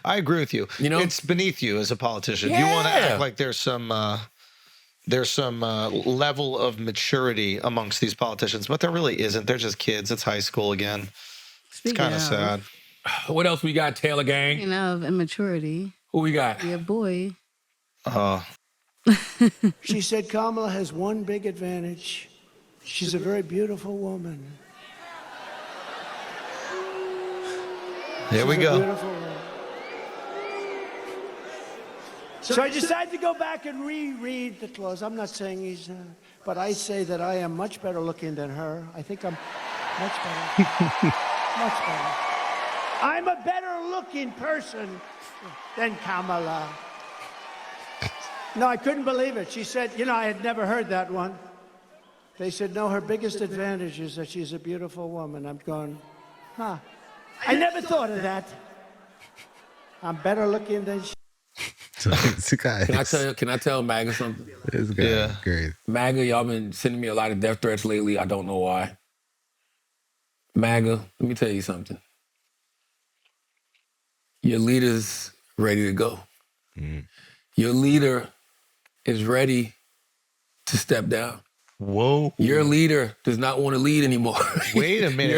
I agree with you. It's beneath you as a politician. Yeah. You want to act like there's some level of maturity amongst these politicians, but there really isn't. They're just kids. It's high school again. It's kind of sad. What else we got, Taylor Gang? Speaking of immaturity. Who we got? Your boy. She said Kamala has one big advantage. She's a very beautiful woman. Here we go. Beautiful woman. So I decided to go back and reread the clause. I'm not saying he's, but I say that I am much better looking than her. I think I'm much better. Much better. I'm a better looking person than Kamala. No, I couldn't believe it. She said, I had never heard that one. They said, no, her biggest advantage is that she's a beautiful woman. I'm going, huh. I never thought of that. I'm better looking than she. Can I tell MAGA something? This guy is great. MAGA, y'all been sending me a lot of death threats lately. I don't know why. MAGA, let me tell you something. Your leader's ready to go. Your leader is ready to step down. Whoa. Your leader does not want to lead anymore. Wait a minute.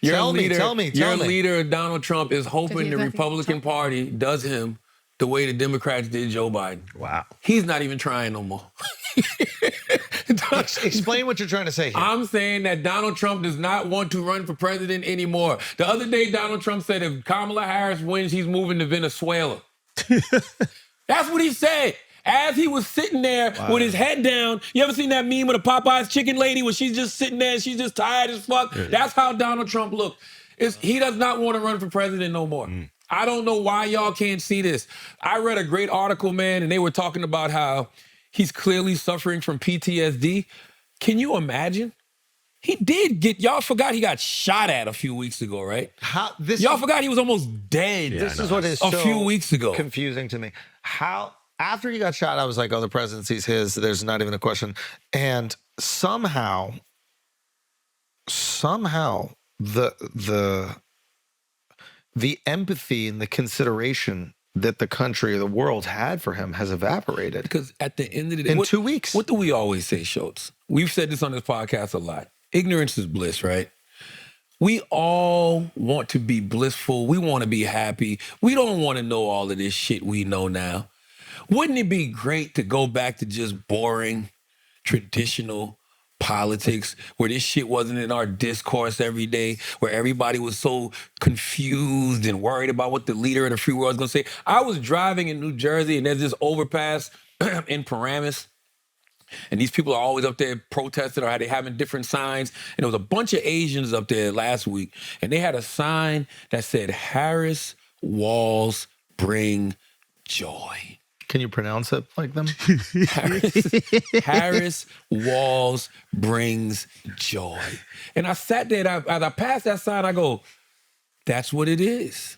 Tell me. Your leader, Donald Trump, is hoping the Republican Party does him the way the Democrats did Joe Biden. Wow. He's not even trying no more. Explain what you're trying to say here. I'm saying that Donald Trump does not want to run for president anymore. The other day, Donald Trump said if Kamala Harris wins, he's moving to Venezuela. That's what he said. As he was sitting there with his head down. You ever seen that meme with a Popeye's chicken lady where she's just sitting there and she's just tired as fuck? Yeah. That's how Donald Trump looked. He does not want to run for president no more. I don't know why y'all can't see this. I read a great article, man, and they were talking about how he's clearly suffering from PTSD. Can you imagine? He did y'all forgot he got shot at a few weeks ago, right? Y'all forgot he was almost dead. This is what is a few weeks ago. Confusing to me. After he got shot, I was like, oh, the presidency's his. There's not even a question. And somehow the empathy and the consideration that the country or the world had for him has evaporated. Because at the end of the day, in 2 weeks. What do we always say, Schultz? We've said this on this podcast a lot. Ignorance is bliss, right? We all want to be blissful. We want to be happy. We don't want to know all of this shit we know now. Wouldn't it be great to go back to just boring, traditional politics where this shit wasn't in our discourse every day, where everybody was so confused and worried about what the leader of the free world is going to say? I was driving in New Jersey and there's this overpass in Paramus. And these people are always up there protesting or they having different signs. And there was a bunch of Asians up there last week. And they had a sign that said, Harris walls bring joy. Can you pronounce it like them? Harris walls brings joy. And I sat there, and as I passed that sign, I go, that's what it is.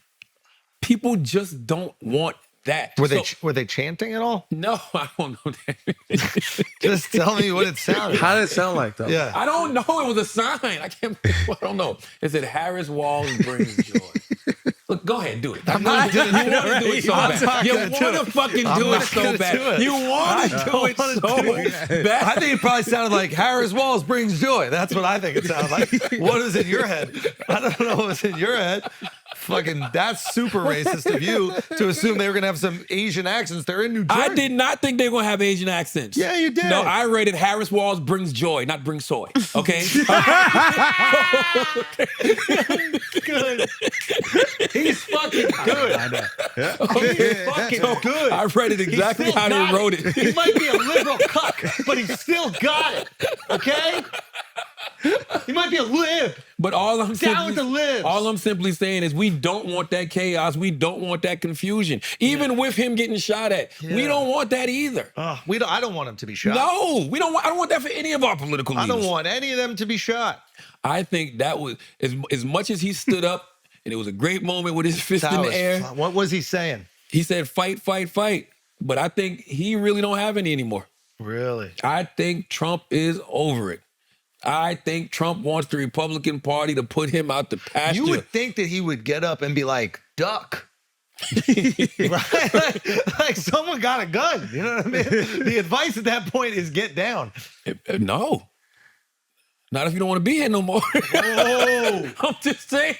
People just don't want that. Were they chanting at all? No, I don't know that. Just tell me what it sounded. How did it sound like, though? Yeah. I don't know. It was a sign. I don't know. It said Harris walls brings joy. Look, go ahead, do it. I'm not doing it. You want to do it so bad. You want to fucking do it so bad. You want to do it so bad. I think it probably sounded like Harris Walls brings joy. That's what I think it sounded like. What is in your head? I don't know what's in your head. Fucking, that's super racist of you to assume they were going to have some Asian accents. They're in New Jersey. I did not think they were going to have Asian accents. Yeah, you did. No, I rated Harris Walls brings joy, not brings soy. Okay? Good. He's fucking good. I know. Yeah. He's fucking good. I read it exactly how they wrote it. He might be a liberal cuck, but he's still got it. Okay? He might be a lib. But all I'm simply saying is we don't want that chaos. We don't want that confusion. Even with him getting shot at, we don't want that either. I don't want him to be shot. No, we don't. I don't want that for any of our political leaders. I don't want any of them to be shot. I think that was as much as he stood up, and it was a great moment with his fist in the air. What was he saying? He said, "Fight, fight, fight." But I think he really don't have any anymore. Really? I think Trump is over it. I think Trump wants the Republican Party to put him out the pasture. You would think that he would get up and be like, duck. Right? Like someone got a gun. You know what I mean? The advice at that point is get down. No. Not if you don't want to be here no more. Oh. I'm just saying.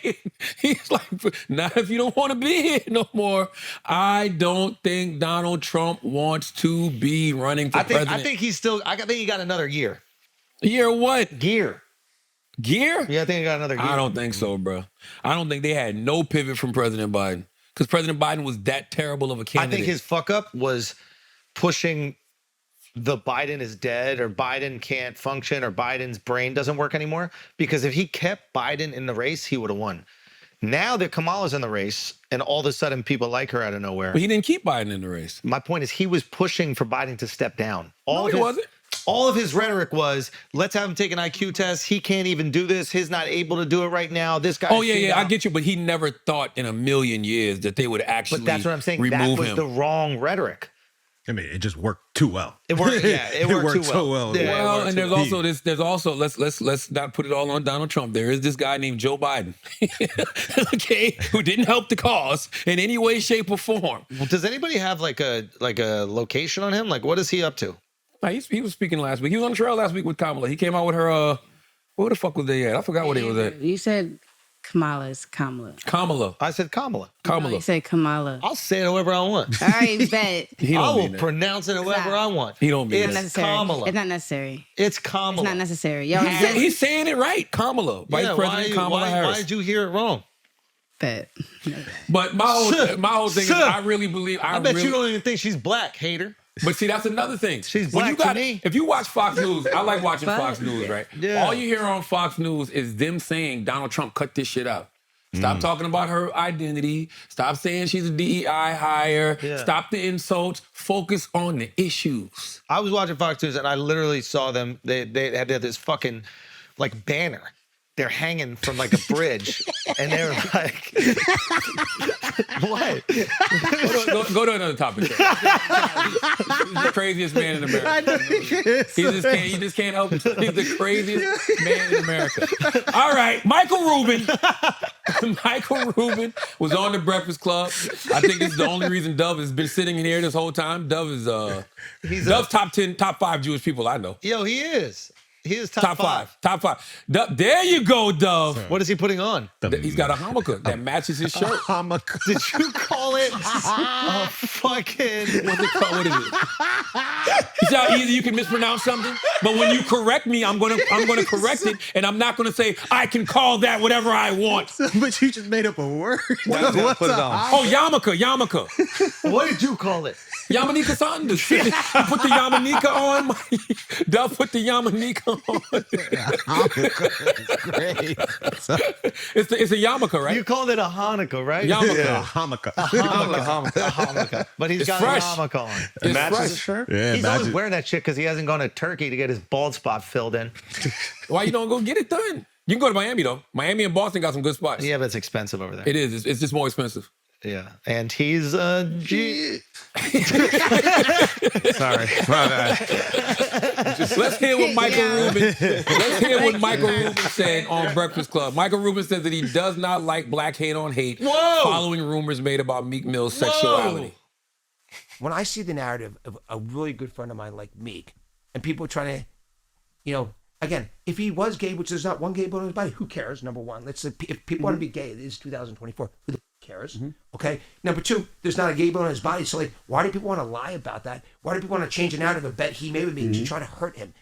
He's like, not if you don't want to be here no more. I don't think Donald Trump wants to be running for president. I think he got another year. Year what? Gear? Yeah, I think he got another year. I don't think so, bro. I don't think they had no pivot from President Biden because President Biden was that terrible of a candidate. I think his fuck up was pushing the Biden is dead or Biden can't function or Biden's brain doesn't work anymore. Because if he kept Biden in the race, he would have won. Now that Kamala's in the race and all of a sudden people like her out of nowhere. But he didn't keep Biden in the race. My point is he was pushing for Biden to step down. No, he wasn't. All of his rhetoric was, let's have him take an IQ test. He can't even do this. He's not able to do it right now. This guy. Oh, yeah, I get you. But he never thought in a million years that they would actually remove him. But that's what I'm saying. That was the wrong rhetoric. I mean, it just worked too well. It worked, yeah. It worked too so well. Yeah, well, and there's also let's not put it all on Donald Trump. There is this guy named Joe Biden, okay, who didn't help the cause in any way, shape, or form. Well, does anybody have like a location on him? Like, what is he up to? He was speaking last week. He was on the trail last week with Kamala. He came out with her. Where the fuck was they at? I forgot where they was at. You said Kamala's Kamala. Kamala. I said Kamala. No, you said Kamala. I'll say it however I want. All right, bet. I will pronounce it however I want. He don't mean it's Kamala. It's not necessary. It's Kamala. It's not necessary. Yo, he's saying it right. Kamala. Vice President Kamala Harris. Why did you hear it wrong? Bet. But my whole thing is I really believe. I bet you don't even think she's black, hater. But see, that's another thing. She's black to me. If you watch Fox News, I like watching Fox News, right? Yeah. All you hear on Fox News is them saying Donald Trump cut this shit out. Stop talking about her identity. Stop saying she's a DEI hire. Yeah. Stop the insults. Focus on the issues. I was watching Fox News and I literally saw them. They had this fucking like banner. They're hanging from like a bridge, and they were like, "What?" Go to another topic. He's the craziest man in America. I know he is. You just can't help it. He's the craziest man in America. All right, Michael Rubin. Michael Rubin was on the Breakfast Club. I think this is the only reason Dove has been sitting in here this whole time. Dove is Dove's top 5 Jewish people I know. Yo, he is. He is top five. Top five. There you go, Dove. What is he putting on? He's got a yarmulke that matches his shirt. Did you call it a fucking... What's it called? What is it? You see how easy you can mispronounce something? But when you correct me, I'm gonna correct it, and I'm not gonna say I can call that whatever I want. But you just made up a word. Put it on. Oh, yarmulke. What did you call it? Yamanika Sanders. You put the Yamanika on. Dove put the Yamanika on. Great. It's a yarmulke, right? You called it a Hanukkah, right? Yarmulke. Yeah. Hanukkah. A Hanukkah. But he's got fresh. a yarmulke on. It matches fresh. the shirt? Yeah, He's matches. always wearing that shit because he hasn't gone to Turkey to get his bald spot filled in. Why you don't go get it done? You can go to Miami, though. Miami and Boston got some good spots. Yeah, but it's expensive over there. It is. It's just more expensive. Yeah. And he's G. Sorry. My bad. Let's hear what Michael Rubin. Let's hear what Michael Rubin said on Breakfast Club. Michael Rubin says that he does not like black hate on hate, following rumors made about Meek Mill's sexuality. When I see the narrative of a really good friend of mine like Meek, and people trying to, again, if he was gay, which there's not one gay bone in his body, who cares? Number one, if people want to be gay, it is 2024. Who the cares? Okay. Number two, there's not a gay bone in his body, so why do people want to lie about that? Why do people want to change the narrative of a bet he made with me to try to hurt him?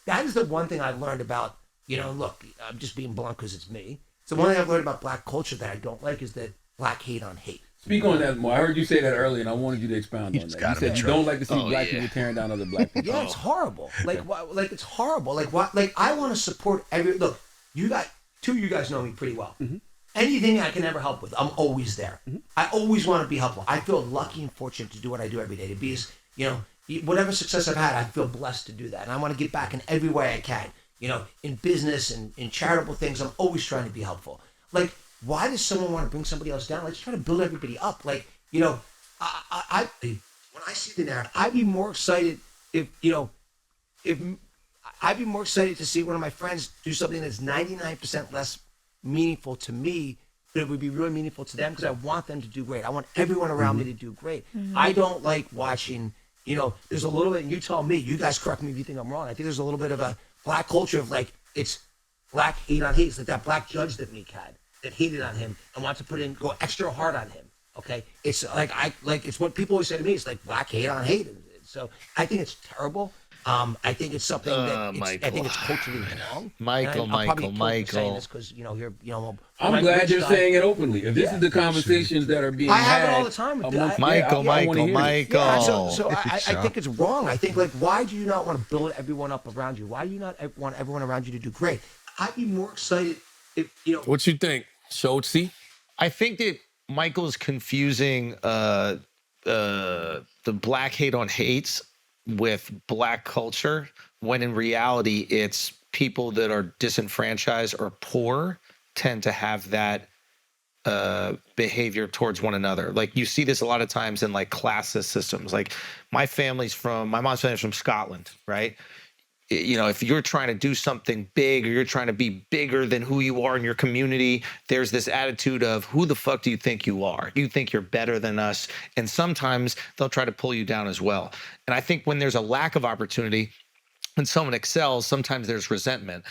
That is the one thing I've learned about. Look, I'm just being blunt because it's me. So one thing I've learned about black culture that I don't like is that black hate on hate. Speak on that more. I heard you say that earlier, and I wanted you to expound on that. You said you don't like to see black people tearing down other black people. Yeah, it's horrible. It's horrible. I want to support look, you guys know me pretty well. Anything I can ever help with, I'm always there. I always want to be helpful. I feel lucky and fortunate to do what I do every day. To be as, whatever success I've had, I feel blessed to do that. And I want to give back in every way I can. In business and in charitable things, I'm always trying to be helpful. Why does someone want to bring somebody else down? Let's try to build everybody up. When I see the narrative, I'd be more excited if I'd be more excited to see one of my friends do something that's 99% less meaningful to me, but it would be really meaningful to them because I want them to do great. I want everyone around me to do great. I don't like watching, there's a little bit, and you tell me, you guys correct me if you think I'm wrong. I think there's a little bit of a black culture of it's black hate on hate. It's like that black judge that Meek had that hated on him and wants to go extra hard on him. Okay. It's it's what people always say to me. It's like black hate on hate. So I think it's terrible. I think it's something that I think it's culturally wrong. Michael. Saying this because I'm glad you're saying it openly. If this is the conversations that are being had, I have it all the time with Michael. Yeah, so I think it's wrong. I think why do you not want to build everyone up around you? Why do you not want everyone around you to do great? I'd be more excited if What you think, Schultzy? I think that Michael's confusing the black hate on hates with black culture, when in reality it's people that are disenfranchised or poor tend to have that behavior towards one another. You see this a lot of times in classist systems. My mom's family's from Scotland, right? If you're trying to do something big or you're trying to be bigger than who you are in your community, there's this attitude of who the fuck do you think you are? You think you're better than us. And sometimes they'll try to pull you down as well. And I think when there's a lack of opportunity and someone excels, sometimes there's resentment.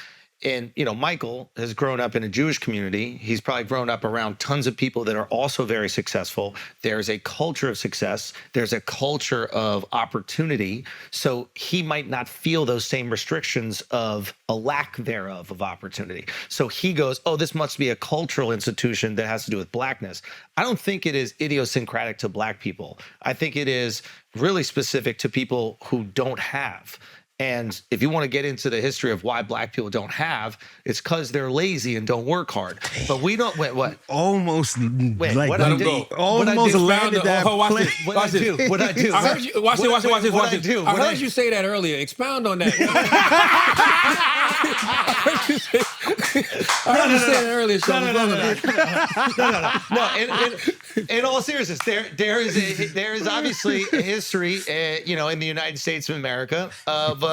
And, Michael has grown up in a Jewish community. He's probably grown up around tons of people that are also very successful. There's a culture of success. There's a culture of opportunity. So he might not feel those same restrictions of a lack thereof of opportunity. So he goes, oh, this must be a cultural institution that has to do with blackness. I don't think it is idiosyncratic to black people. I think it is really specific to people who don't have. And if you want to get into the history of why black people don't have, it's because they're lazy and don't work hard. But we don't. Wait, what? Almost. Wait, like, what I do? almost landed that. Watch this. What I do? What I do? I heard you. Watch this. I heard you say that earlier. Expound on that. I heard you say that earlier. No. In all seriousness, there is obviously a history, in the United States of America of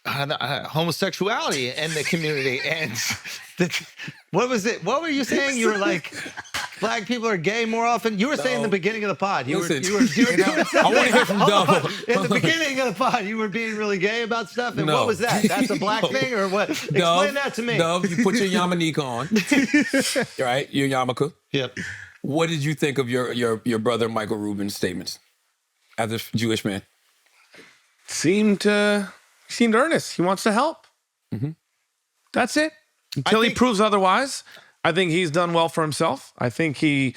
homosexuality in the community. And what was it? What were you saying? You were like, black people are gay more often? You were saying in the beginning of the pod. You Listen, were I want to hear from Dub. in the beginning of the pod, you were being really gay about stuff. And No. what was that? That's a black thing or what? Explain that to me. Dub, you put your Yamanika on, right? Your yarmulke. Yep. What did you think of your brother Michael Rubin's statements as a Jewish man? Seemed earnest. He wants to help. That's it. Until he proves otherwise, I think he's done well for himself. I think he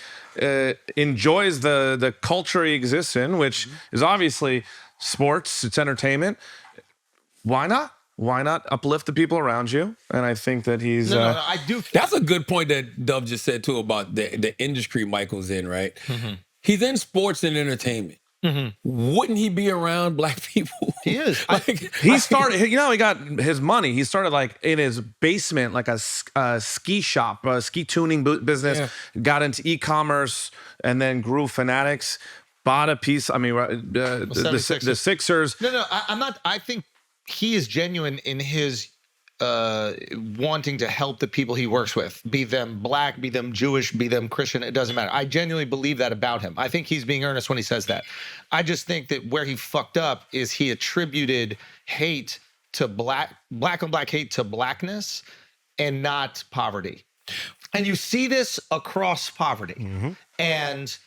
enjoys the culture he exists in, which is obviously sports, it's entertainment. Why not? Why not uplift the people around you? And I think that he's... No, I do. That's a good point that Dub just said, too, about the industry Michael's in, right? He's in sports and entertainment. Wouldn't he be around black people? He is. He started, he got his money. He started like in his basement, like a ski shop, a ski tuning business, got into e-commerce and then grew Fanatics, bought a piece. I mean, the Sixers. No, I'm not. I think he is genuine in his wanting to help the people he works with, be them black, be them Jewish, be them Christian, it doesn't matter. I genuinely believe that about him. I think he's being earnest when he says that. I just think that where he fucked up is he attributed hate to black on black hate to blackness and not poverty. And you see this across poverty. And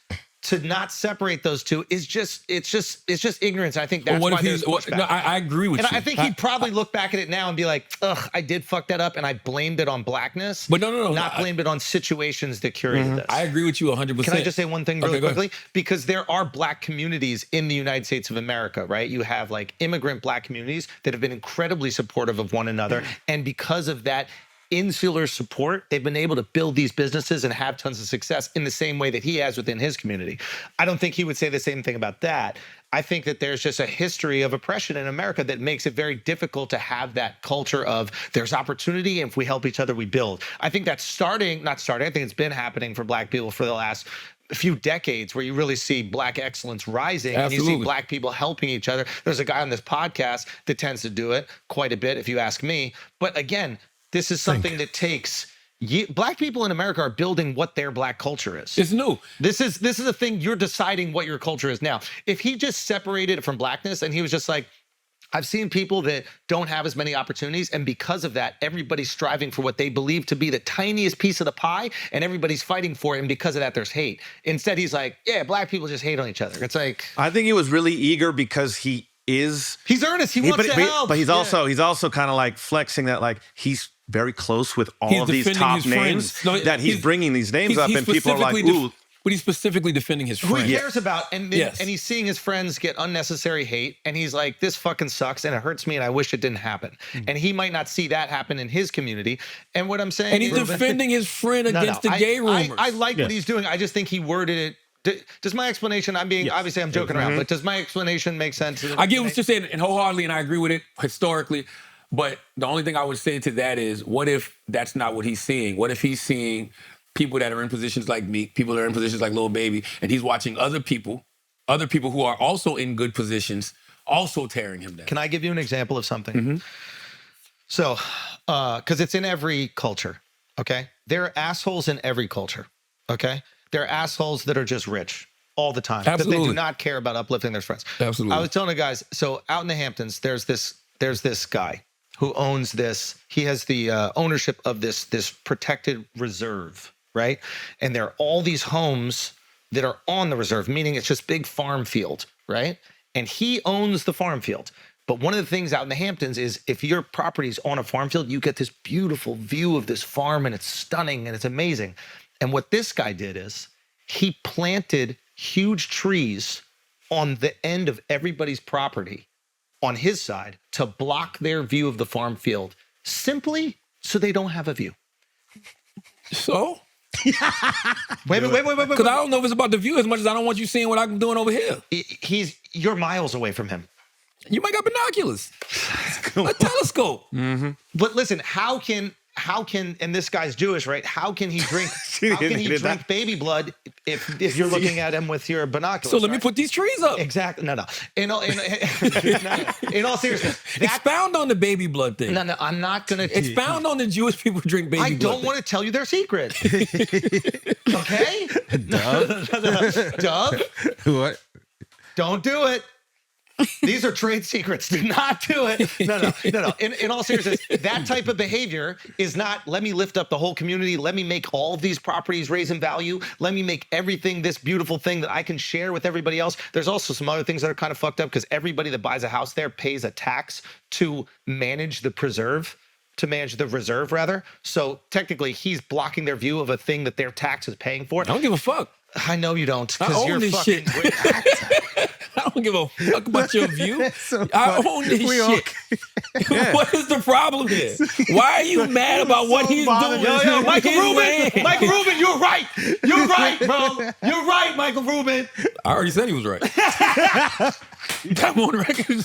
to not separate those two is just ignorance. I think that's why there's pushback. No, I agree with you. And I think he'd probably look back at it now and be like, ugh, I did fuck that up and I blamed it on blackness. But no. Not blamed it on situations that curated this. I agree with you 100%. Can I just say one thing really quickly? Because there are black communities in the United States of America, right? You have like immigrant black communities that have been incredibly supportive of one another. And because of that insular support, they've been able to build these businesses and have tons of success in the same way that he has within his community. I don't think he would say the same thing about that. I think that there's just a history of oppression in America that makes it very difficult to have that culture of there's opportunity and if we help each other, we build. I think that's I think it's been happening for black people for the last few decades where you really see black excellence rising and you see black people helping each other. There's a guy on this podcast that tends to do it quite a bit, if you ask me. But again, this is something that takes black people in America are building what their black culture is. It's new. This is a thing. You're deciding what your culture is now. If he just separated it from blackness and he was just like, I've seen people that don't have as many opportunities, and because of that, everybody's striving for what they believe to be the tiniest piece of the pie, and everybody's fighting for it, and because of that, there's hate. Instead, he's like, yeah, black people just hate on each other. It's like... I think he was really eager because he's earnest. He wants to help. But he's also kind of like flexing that like he's very close with all of these top names that he's bringing these names up and people are like, ooh. But he's specifically defending his friends. Who he cares about. And he's seeing his friends get unnecessary hate. And he's like, this fucking sucks and it hurts me and I wish it didn't happen. And he might not see that happen in his community. And what I'm saying... And he's defending his friend against the gay rumors. I like what he's doing. I just think he worded it... Does my explanation, obviously I'm joking around, but does my explanation make sense? I get what you're saying, and wholeheartedly, and I agree with it historically. But the only thing I would say to that is, what if that's not what he's seeing? What if he's seeing people that are in positions like me, people that are in positions like Lil Baby, and he's watching other people who are also in good positions, also tearing him down? Can I give you an example of something? So, because it's in every culture, okay? There are assholes in every culture, okay? There are assholes that are just rich all the time. Absolutely. That they do not care about uplifting their friends. Absolutely. I was telling the guys, so out in the Hamptons, there's this guy who owns this. He has the ownership of this protected reserve, right? And there are all these homes that are on the reserve, meaning it's just big farm field, right? And he owns the farm field. But one of the things out in the Hamptons is if your property's on a farm field, you get this beautiful view of this farm and it's stunning and it's amazing. And what this guy did is he planted huge trees on the end of everybody's property on his side to block their view of the farm field simply so they don't have a view. So? Wait. Because I don't know if it's about the view as much as I don't want you seeing what I'm doing over here. You're miles away from him. You might got binoculars. A telescope. But listen, how can how can, and this guy's Jewish, right? How can he drink, baby blood if you're looking at him with your binoculars? So let me put these trees up. Exactly. No. In all seriousness. Expound on the baby blood thing. No, I'm not going to. Expound on the Jewish people who drink baby blood. I don't want to tell you their secret. Okay? Dove? What? Don't do it. These are trade secrets. Do not do it. No. In all seriousness, that type of behavior is not, let me lift up the whole community. Let me make all of these properties raise in value. Let me make everything this beautiful thing that I can share with everybody else. There's also some other things that are kind of fucked up because everybody that buys a house there pays a tax to manage the reserve rather. So technically he's blocking their view of a thing that their tax is paying for. I don't give a fuck. I know you don't. I own this shit. I don't give a fuck about your view. I own this shit. What is the problem here? Why are you mad about what he's doing? Yo, Michael Rubin, you're right. You're right, bro. You're right, Michael Rubin. I already said he was right. I'm on record.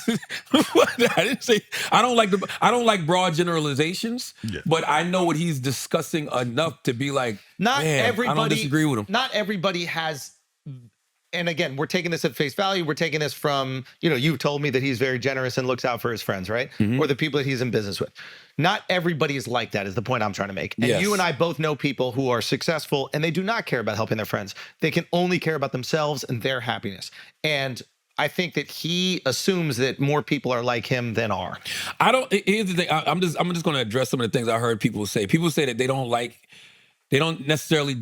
I didn't say I don't like broad generalizations, but I know what he's discussing enough to be like, not everybody. I don't disagree with him. Not everybody has. And again, we're taking this at face value. We're taking this from, you told me that he's very generous and looks out for his friends, right? Mm-hmm. Or the people that he's in business with. Not everybody is like that is the point I'm trying to make. And you and I both know people who are successful and they do not care about helping their friends. They can only care about themselves and their happiness. And I think that he assumes that more people are like him than are. Here's the thing. I'm just going to address some of the things I heard people say. People say that they don't necessarily.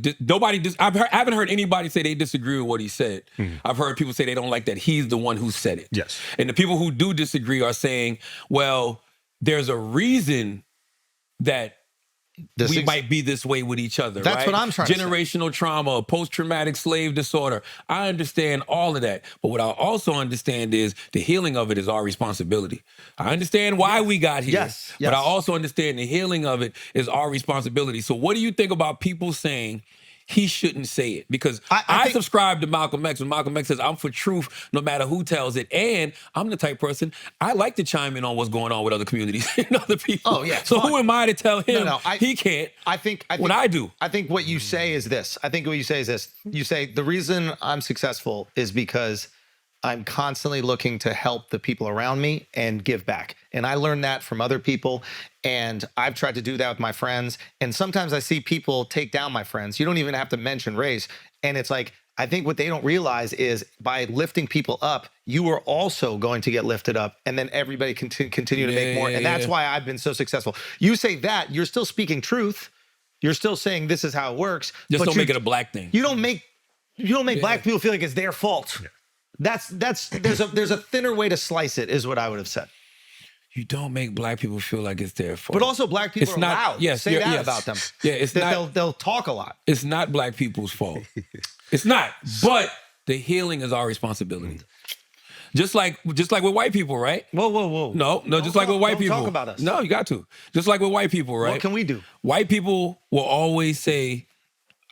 I haven't heard anybody say they disagree with what he said. Mm-hmm. I've heard people say they don't like that he's the one who said it. Yes. And the people who do disagree are saying, well, there's a reason that we might be this way with each other. That's right? what I'm trying to say. Generational trauma, post-traumatic slave disorder. I understand all of that. But what I also understand is the healing of it is our responsibility. I understand why we got here. Yes. But I also understand the healing of it is our responsibility. So what do you think about people saying he shouldn't say it? Because I subscribe to Malcolm X when Malcolm X says, I'm for truth no matter who tells it. And I'm the type person, I like to chime in on what's going on with other communities and other people. Oh, yeah. So who am I to tell him he can't I think when I do? I think what you say is this. You say, the reason I'm successful is because I'm constantly looking to help the people around me and give back. And I learned that from other people. And I've tried to do that with my friends. And sometimes I see people take down my friends. You don't even have to mention race. And it's like, I think what they don't realize is by lifting people up, you are also going to get lifted up. And then everybody can continue to make more. And that's why I've been so successful. You say that, you're still speaking truth. You're still saying this is how it works. Just don't make it a black thing. You don't make black people feel like it's their fault. Yeah. There's a thinner way to slice it, is what I would have said. You don't make black people feel like it's their fault. But also black people are loud. Say that about them. Yeah, it's not. They'll talk a lot. It's not black people's fault. It's not. But the healing is our responsibility. Just like with white people, right? Whoa. No, just like with white people. Talk about us. No, you got to. Just like with white people, right? What can we do? White people will always say,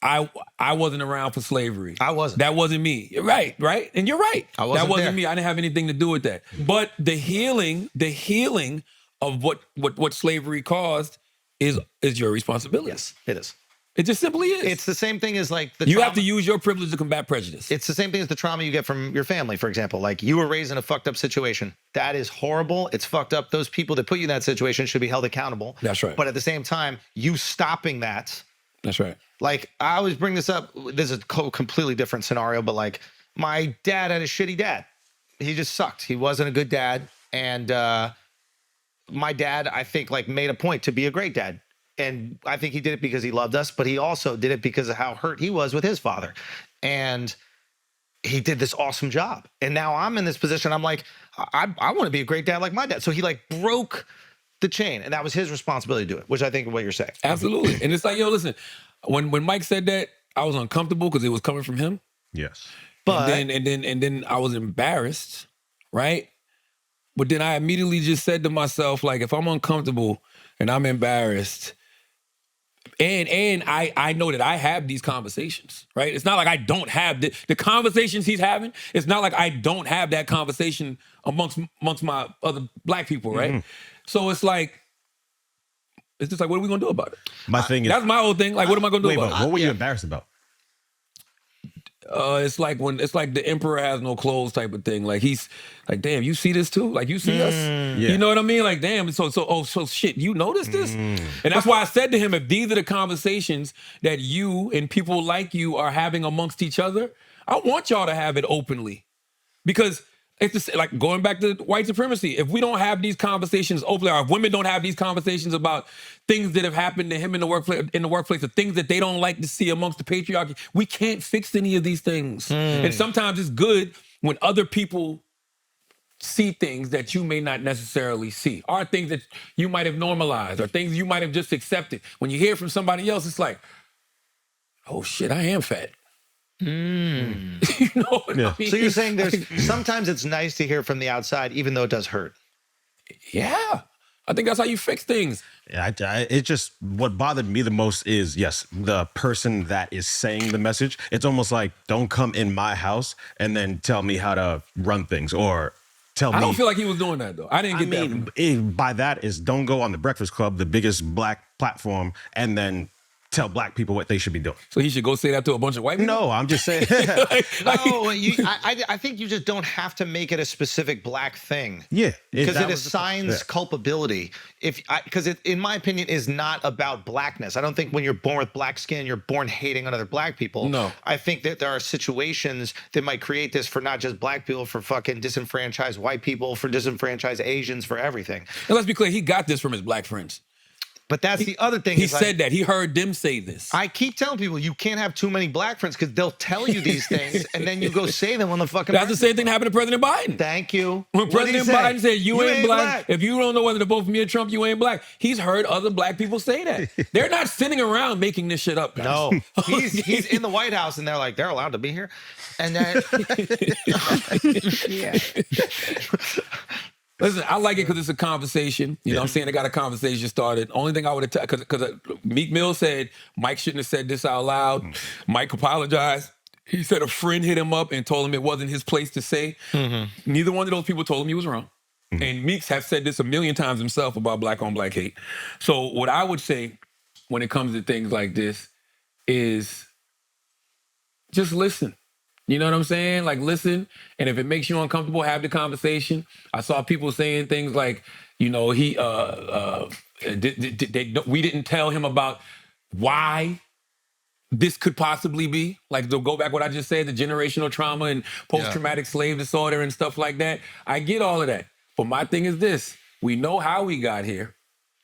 I wasn't around for slavery. I wasn't. That wasn't me. Right? And you're right. That wasn't me. I didn't have anything to do with that. But the healing of what slavery caused is your responsibility. Yes, it is. It just simply is. It's the same thing as like you have to use your privilege to combat prejudice. It's the same thing as the trauma you get from your family, for example. Like you were raised in a fucked up situation. That is horrible. It's fucked up. Those people that put you in that situation should be held accountable. That's right. But at the same time, you stopping that. That's right. Like, I always bring this up. This is a completely different scenario, but like, my dad had a shitty dad. He just sucked. He wasn't a good dad. And my dad, I think, like, made a point to be a great dad. And I think he did it because he loved us, but he also did it because of how hurt he was with his father. And he did this awesome job. And now I'm in this position. I'm like, I want to be a great dad like my dad. So he like broke the chain, and that was his responsibility to do it, which I think is what you're saying. Absolutely. And it's like, yo, listen, when Mike said that, I was uncomfortable because it was coming from him. Yes. But and then I was embarrassed, right? But then I immediately just said to myself, like, if I'm uncomfortable and I'm embarrassed, and I know that I have these conversations, right? It's not like I don't have the conversations he's having. It's not like I don't have that conversation amongst my other black people, right? Mm-hmm. So it's like, It's just like, what are we gonna do about it? My thing is, that's my whole thing. Like, what am I gonna do about it? What were you embarrassed about? It's like the emperor has no clothes type of thing. Like he's like, damn, you see this too? Like you see us? Yeah. You know what I mean? Like, damn. So shit, you noticed this? And that's why I said to him, if these are the conversations that you and people like you are having amongst each other, I want y'all to have it openly, because it's just like going back to white supremacy. If we don't have these conversations openly, or if women don't have these conversations about things that have happened to him in the workplace, or things that they don't like to see amongst the patriarchy, we can't fix any of these things. And sometimes it's good when other people see things that you may not necessarily see, or things that you might have normalized, or things you might have just accepted. When you hear from somebody else, it's like, oh shit, I am fat. You know what I mean? So you're saying sometimes it's nice to hear from the outside, even though it does hurt. Yeah. I think that's how you fix things. Yeah, it just, what bothered me the most is, yes, the person that is saying the message. It's almost like, don't come in my house and then tell me how to run things, or tell me. I don't feel like he was doing that though. I didn't get that. By that is, don't go on the Breakfast Club, the biggest black platform, and then tell black people what they should be doing. So he should go say that to a bunch of white people? No, I'm just saying. I think you just don't have to make it a specific black thing. Yeah. Because it assigns culpability. Because it, in my opinion, is not about blackness. I don't think when you're born with black skin, you're born hating on other black people. No. I think that there are situations that might create this for not just black people, for fucking disenfranchised white people, for disenfranchised Asians, for everything. And let's be clear, he got this from his black friends. But that's the other thing. He said that. He heard them say this. I keep telling people, you can't have too many black friends because they'll tell you these things and then you go say them on the fucking... That's the same thing that happened to President Biden. Thank you. When President Biden said, you ain't black. If you don't know whether to vote for me or Trump, you ain't black. He's heard other black people say that. They're not sitting around making this shit up, guys. No. He's in the White House and they're like, they're allowed to be here. And then... Yeah. Listen, I like it because it's a conversation. You know what I'm saying? They got a conversation started. Only thing I would have, because Meek Mill said Mike shouldn't have said this out loud. Mike apologized. He said a friend hit him up and told him it wasn't his place to say. Neither one of those people told him he was wrong. And Meeks have said this a million times himself about black on black hate. So what I would say when it comes to things like this is just listen. You know what I'm saying? Like, listen, and if it makes you uncomfortable, have the conversation. I saw people saying things like, you know, we didn't tell him about why this could possibly be. Like, to go back what I just said, the generational trauma and post-traumatic slave disorder and stuff like that. I get all of that. But my thing is this. We know how we got here.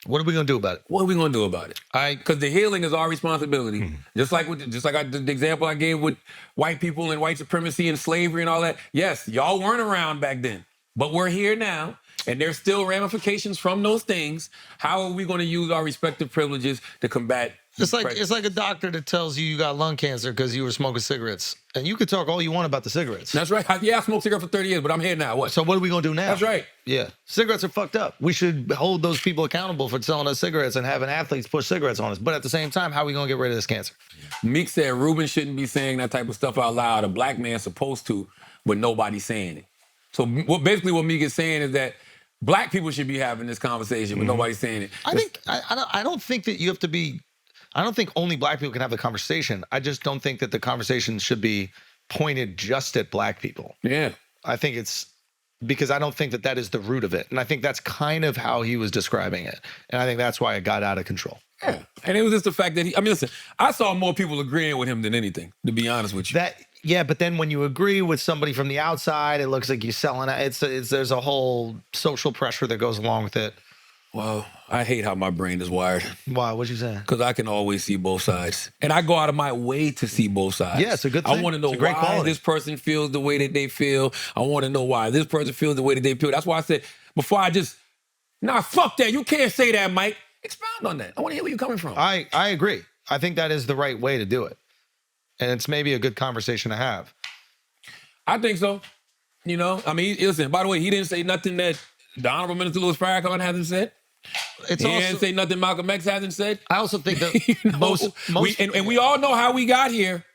What are we gonna do about it? What are we gonna do about it? Because the healing is our responsibility. Just like the example I gave with white people and white supremacy and slavery and all that. Yes, y'all weren't around back then, but we're here now, and there's still ramifications from those things. How are we gonna use our respective privileges to combat? It's like a doctor that tells you got lung cancer because you were smoking cigarettes. And you could talk all you want about the cigarettes. That's right. I smoked cigarettes for 30 years, but I'm here now. What? So what are we going to do now? That's right. Yeah. Cigarettes are fucked up. We should hold those people accountable for selling us cigarettes and having athletes push cigarettes on us. But at the same time, how are we going to get rid of this cancer? Meek said Rubin shouldn't be saying that type of stuff out loud. A black man's supposed to, but nobody's saying it. So basically what Meek is saying is that black people should be having this conversation, but nobody's saying it. I don't think that you have to be... I don't think only black people can have the conversation. I just don't think that the conversation should be pointed just at black people. Yeah. I think it's because I don't think that that is the root of it. And I think that's kind of how he was describing it. And I think that's why it got out of control. Yeah. And it was just the fact that listen, I saw more people agreeing with him than anything, to be honest with you. Yeah, but then when you agree with somebody from the outside, it looks like you're selling it. There's a whole social pressure that goes along with it. Well, I hate how my brain is wired. Why? What you saying? Because I can always see both sides. And I go out of my way to see both sides. Yeah, it's a good thing. I want to know why this person feels the way that they feel. I want to know why this person feels the way that they feel. That's why I said, before I just, fuck that. You can't say that, Mike. Expound on that. I want to hear where you're coming from. I agree. I think that is the right way to do it. And it's maybe a good conversation to have. I think so. You know, listen, by the way, he didn't say nothing that the Honorable Minister Louis Farrakhan hasn't said. He didn't say nothing Malcolm X hasn't said. I also think that we all know how we got here.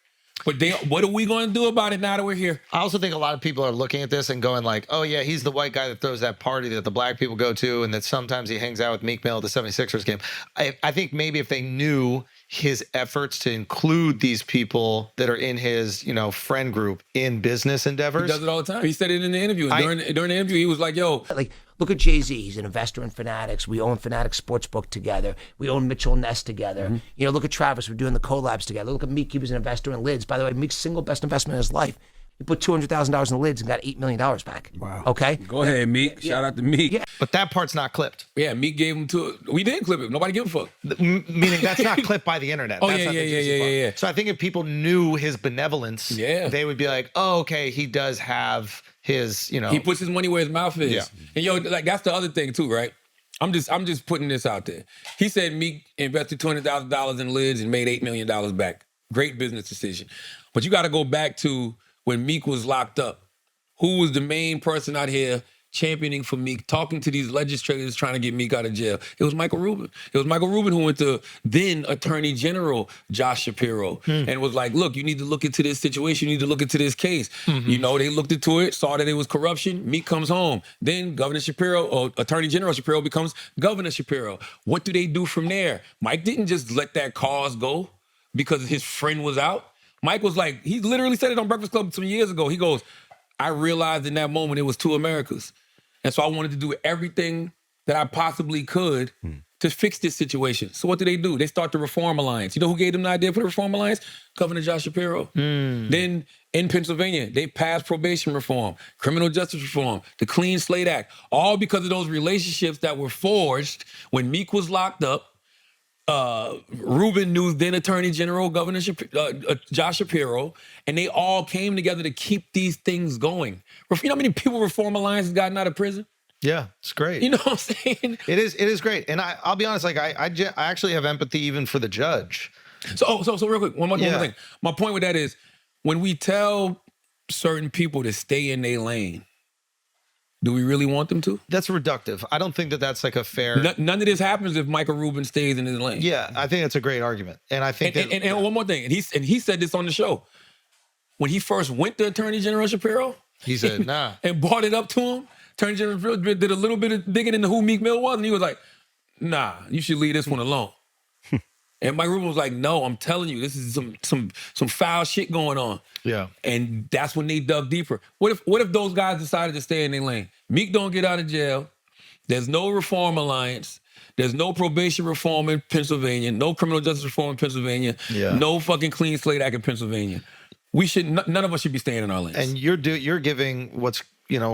But what are we going to do about it now that we're here? I also think a lot of people are looking at this and going like, oh yeah, he's the white guy that throws that party that the black people go to and that sometimes he hangs out with Meek Mill at the 76ers game. I think maybe if they knew his efforts to include these people that are in his, friend group in business endeavors. He does it all the time. He said it in the interview. During the interview, he was like, yo. Like, look at Jay-Z. He's an investor in Fanatics. We own Fanatics Sportsbook together. We own Mitchell Ness together. Look at Travis. We're doing the collabs together. Look at Meek. He was an investor in Lids. By the way, Meek's single best investment in his life. He put $200,000 in Lids and got $8 million back. Wow. Okay? Go ahead, Meek. Shout out to Meek. Yeah. But that part's not clipped. Yeah, Meek gave him we didn't clip it. Nobody give a fuck. Meaning that's not clipped by the internet. Oh, That's not the juicy part. yeah. So I think if people knew his benevolence, they would be like, oh, okay, he does have his, He puts his money where his mouth is. Yeah. And that's the other thing too, right? I'm just putting this out there. He said Meek invested $200,000 in Lids and made $8 million back. Great business decision. But you got to go back to when Meek was locked up. Who was the main person out here championing for Meek, talking to these legislators trying to get Meek out of jail? It was Michael Rubin. It was Michael Rubin who went to then Attorney General Josh Shapiro and was like, look, you need to look into this situation. You need to look into this case. They looked into it, saw that it was corruption. Meek comes home. Then Governor Shapiro, or Attorney General Shapiro becomes Governor Shapiro. What do they do from there? Mike didn't just let that cause go because his friend was out. Mike was like, he literally said it on Breakfast Club some years ago. He goes, I realized in that moment it was two Americas. And so I wanted to do everything that I possibly could to fix this situation. So what do? They start the Reform Alliance. You know who gave them the idea for the Reform Alliance? Governor Josh Shapiro. Then in Pennsylvania, they passed probation reform, criminal justice reform, the Clean Slate Act, all because of those relationships that were forged when Meek was locked up. Rubin knew then Attorney General, Governor Josh Shapiro, and they all came together to keep these things going. You know how many people Reform Alliance has gotten out of prison? Yeah, it's great. You know what I'm saying? It is great. And I'll be honest, like I actually have empathy even for the judge. So real quick, one more thing. My point with that is when we tell certain people to stay in their lane, do we really want them to? That's reductive. I don't think that that's like a fair... None of this happens if Michael Rubin stays in his lane. Yeah, I think that's a great argument. And I think and one more thing, and he said this on the show. When he first went to Attorney General Shapiro... He said, nah. And brought it up to him. Attorney General Shapiro did a little bit of digging into who Meek Mill was, and he was like, nah, you should leave this one alone. And Mike Rubin was like, no, I'm telling you, this is some foul shit going on. Yeah. And that's when they dug deeper. What if those guys decided to stay in their lane? Meek don't get out of jail. There's no Reform Alliance. There's no probation reform in Pennsylvania. No criminal justice reform in Pennsylvania. Yeah. No fucking Clean Slate Act in Pennsylvania. None of us should be staying in our lanes. And you're giving what's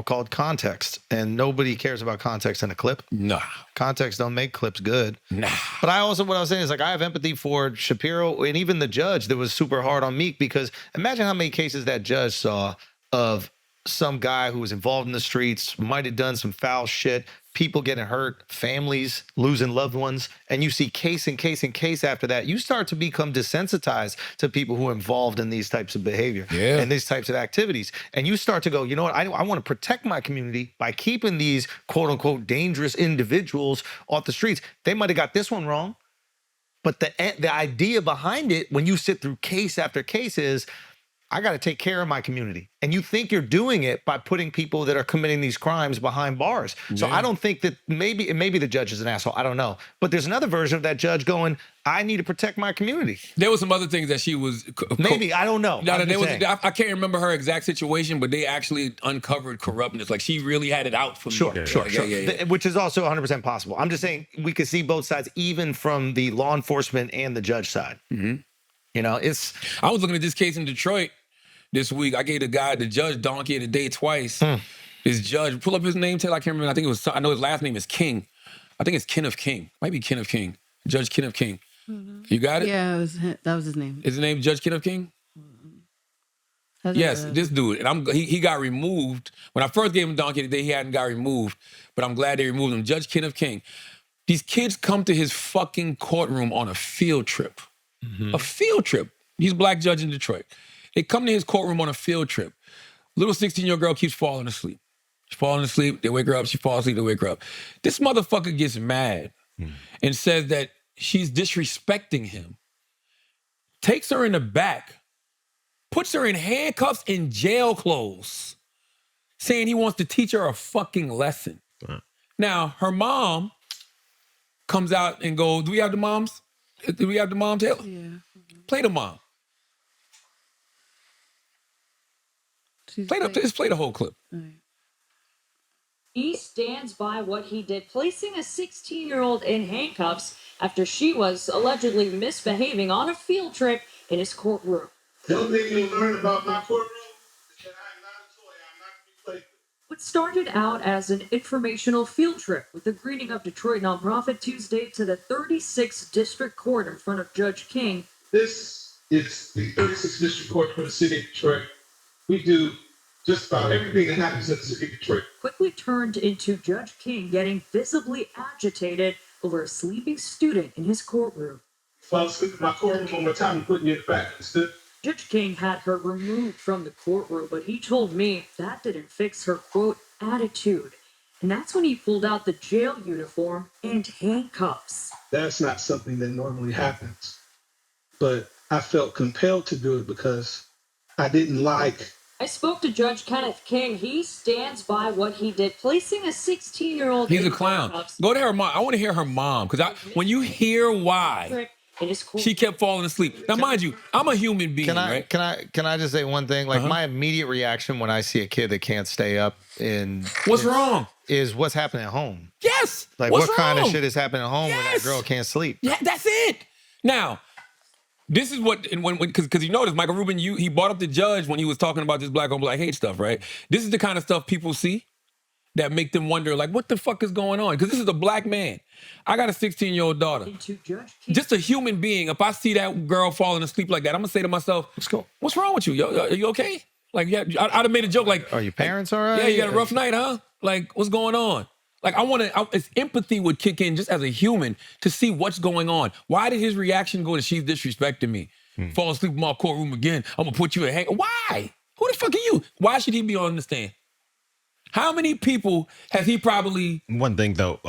called context, and nobody cares about context in a clip. Nah. Context don't make clips good. Nah. But what I was saying is, like, I have empathy for Shapiro and even the judge that was super hard on Meek, because imagine how many cases that judge saw of some guy who was involved in the streets, might have done some foul shit, people getting hurt, families losing loved ones, and you see case and case and case after that. You start to become desensitized to people who are involved in these types of behavior and these types of activities. And you start to go, you know what, I want to protect my community by keeping these quote unquote dangerous individuals off the streets. They might have got this one wrong, but the idea behind it, when you sit through case after case, is I got to take care of my community. And you think you're doing it by putting people that are committing these crimes behind bars. So I don't think that maybe the judge is an asshole. I don't know. But there's another version of that judge going, I need to protect my community. There was some other things that she was... Maybe, I don't know. I can't remember her exact situation, but they actually uncovered corruptness. Like, she really had it out for me. Sure. Yeah. Which is also 100% possible. I'm just saying we could see both sides, even from the law enforcement and the judge side. Mm-hmm. I was looking at this case in Detroit this week. I gave the judge donkey of the day twice. This judge, pull up his name, Taylor. I can't remember. I know his last name is King. I think it's Kenneth King. Might be Kenneth King. Judge Kenneth King. Mm-hmm. You got it? Yeah, that was his name. Is his name Judge Kenneth King? Yes, this dude. And he got removed. When I first gave him donkey of the day, he hadn't got removed. But I'm glad they removed him. Judge Kenneth King. These kids come to his fucking courtroom on a field trip. Mm-hmm. A field trip. He's a black judge in Detroit. They come to his courtroom on a field trip. Little 16-year-old girl keeps falling asleep. She's falling asleep. They wake her up. She falls asleep. They wake her up. This motherfucker gets mad and says that she's disrespecting him. Takes her in the back puts her in handcuffs and jail clothes, saying he wants to teach her a fucking lesson. Now, her mom comes out and goes, do we have the moms? Do we have the mom, Taylor? Yeah. Play the mom. Just play the whole clip. He stands by what he did, placing a 16-year-old in handcuffs after she was allegedly misbehaving on a field trip in his courtroom. The only thing you learn about my courtroom is that I am not a toy. I'm not to be played with. What started out as an informational field trip with the greeting of Detroit nonprofit Tuesday to the 36th District Court in front of Judge King. This is the 36th District Court for the city of Detroit. We do just about everything that happens in the city of Detroit. Quickly turned into Judge King getting visibly agitated over a sleeping student in his courtroom. If I was sleeping in my courtroom one more time, I'm putting you in the back. Understood? Judge King had her removed from the courtroom, but he told me that didn't fix her, quote, attitude. And that's when he pulled out the jail uniform and handcuffs. That's not something that normally happens. But I felt compelled to do it because I didn't like. I spoke to Judge Kenneth King. He stands by what he did, placing a 16-year-old. He's a clown. Go to her mom. I want to hear her mom, because when you hear why she kept falling asleep. Now, mind you, I'm a human being, right? Can I just say one thing? Like my immediate reaction when I see a kid that can't stay up what's wrong? Is what's happening at home. Yes. Like what's what kind of wrong? shit is happening at home when that girl can't sleep? Yeah, that's it. Now, this is what, because you notice Michael Rubin, he brought up the judge when he was talking about this black on black hate stuff, right? This is the kind of stuff people see that make them wonder, like, what the fuck is going on? Because this is a black man. I got a 16-year-old daughter. Just a human being. If I see that girl falling asleep like that, I'm gonna say to myself, "Let's go. What's wrong with you? Are you okay?" Like, yeah, I'd have made a joke like, "Are your parents all right? Yeah, you got a rough night, huh? Like, what's going on?" Like, it's empathy would kick in just as a human to see what's going on. Why did his reaction go to she's disrespecting me? Fall asleep in my courtroom again. I'm gonna put you in hang. Why? Who the fuck are you? Why should he be on the stand? How many people has he probably... One thing though,